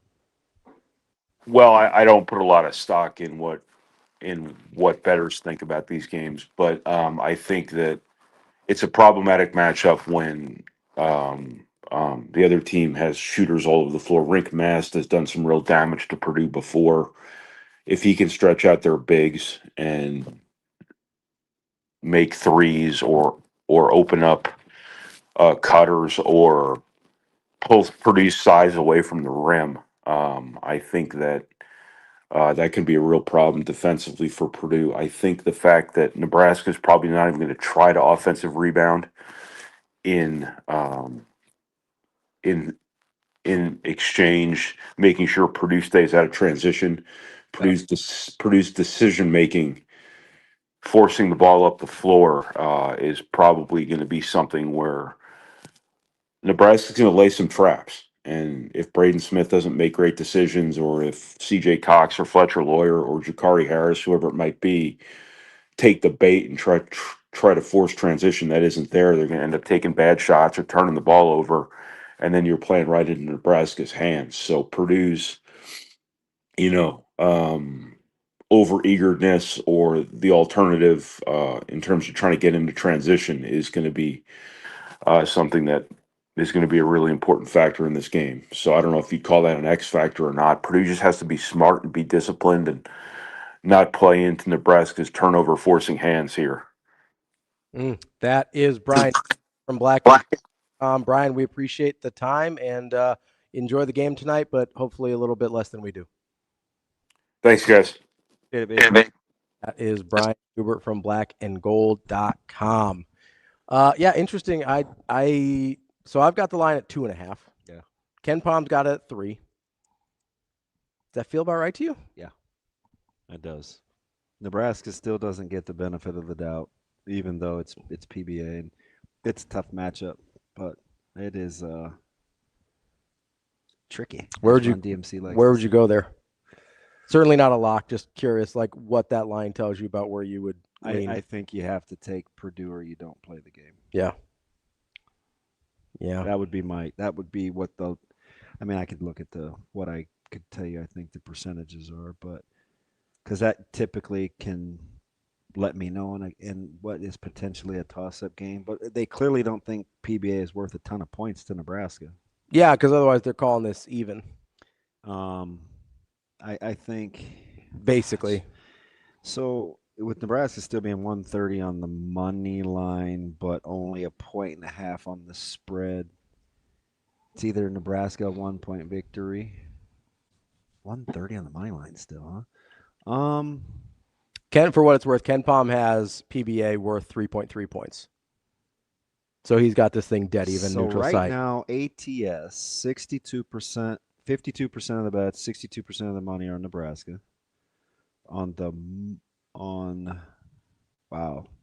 Well, I don't put a lot of stock in what bettors think about these games, but I think that it's a problematic matchup when the other team has shooters all over the floor. Rink Mast has done some real damage to Purdue before. If he can stretch out their bigs and make threes or open up cutters or pull Purdue's size away from the rim, I think that that can be a real problem defensively for Purdue. I think the fact that Nebraska is probably not even going to try to offensive rebound in exchange, making sure Purdue stays out of transition, Purdue's decision making, forcing the ball up the floor is probably going to be something where Nebraska's going to lay some traps. And if Braden Smith doesn't make great decisions, or if CJ Cox or Fletcher Lawyer or Jakari Harris, whoever it might be, take the bait and try to force transition that isn't there, they're going to end up taking bad shots or turning the ball over, and then you're playing right into Nebraska's hands. So Purdue's, over eagerness or the alternative in terms of trying to get into transition is going to be something that is going to be a really important factor in this game. So I don't know if you'd call that an X factor or not. Purdue just has to be smart and be disciplined and not play into Nebraska's turnover forcing hands here. That is Brian from Black. Brian, we appreciate the time and enjoy the game tonight, but hopefully a little bit less than we do. Thanks, guys. That is Brian Neubert from blackandgold.com. Yeah, interesting. So I've got the line at 2.5. Yeah. Ken Palm's got it at 3. Does that feel about right to you? Yeah, it does. Nebraska still doesn't get the benefit of the doubt, even though it's PBA and it's a tough matchup, but it is tricky. Where would you go there? Certainly not a lock. Just curious, like what that line tells you about where you would lean. I think you have to take Purdue or you don't play the game. Yeah. Yeah. That would be what I could look at what I could tell you I think the percentages are, but because that typically can let me know in what is potentially a toss-up game. But they clearly don't think PBA is worth a ton of points to Nebraska. Yeah, because otherwise they're calling this even. I think basically. So with Nebraska still being 130 on the money line, but only 1.5 on the spread, it's either Nebraska 1-point victory. 130 on the money line still, huh? Ken, for what it's worth, Ken Palm has PBA worth 3.3 points. So he's got this thing dead even, neutral right site. Right now, ATS, 62%, 52% of the bets, 62% of the money are Nebraska.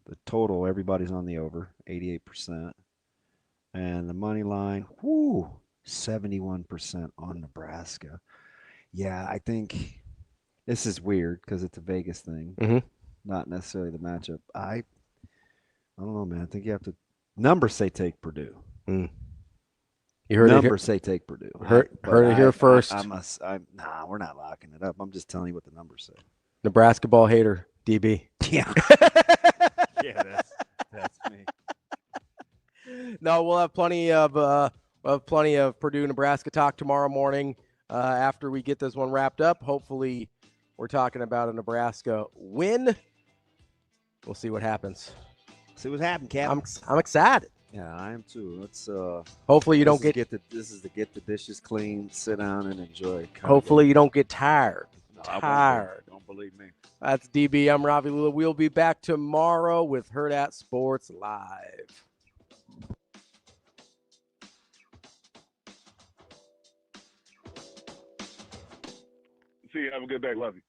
The total, everybody's on the over, 88%. And the money line, 71% on Nebraska. Yeah, I think this is weird because it's a Vegas thing, not necessarily the matchup. I don't know, man. I think you have to. Numbers say take Purdue. You heard numbers say take Purdue. Heard it here first. We're not locking it up. I'm just telling you what the numbers say. Nebraska ball hater, DB. Yeah. Yeah, that's me. No, we'll have plenty of Purdue Nebraska talk tomorrow morning after we get this one wrapped up. Hopefully, we're talking about a Nebraska win. We'll see what happens. See what happens, Cap. I'm excited. Yeah, I am too. Let's hopefully you don't get the dishes clean, sit down and enjoy. Hopefully you don't get tired. Don't believe me. That's DB. I'm Ravi Lulla. We'll be back tomorrow with Hurrdat Sports Live. See you. Have a good day. Love you.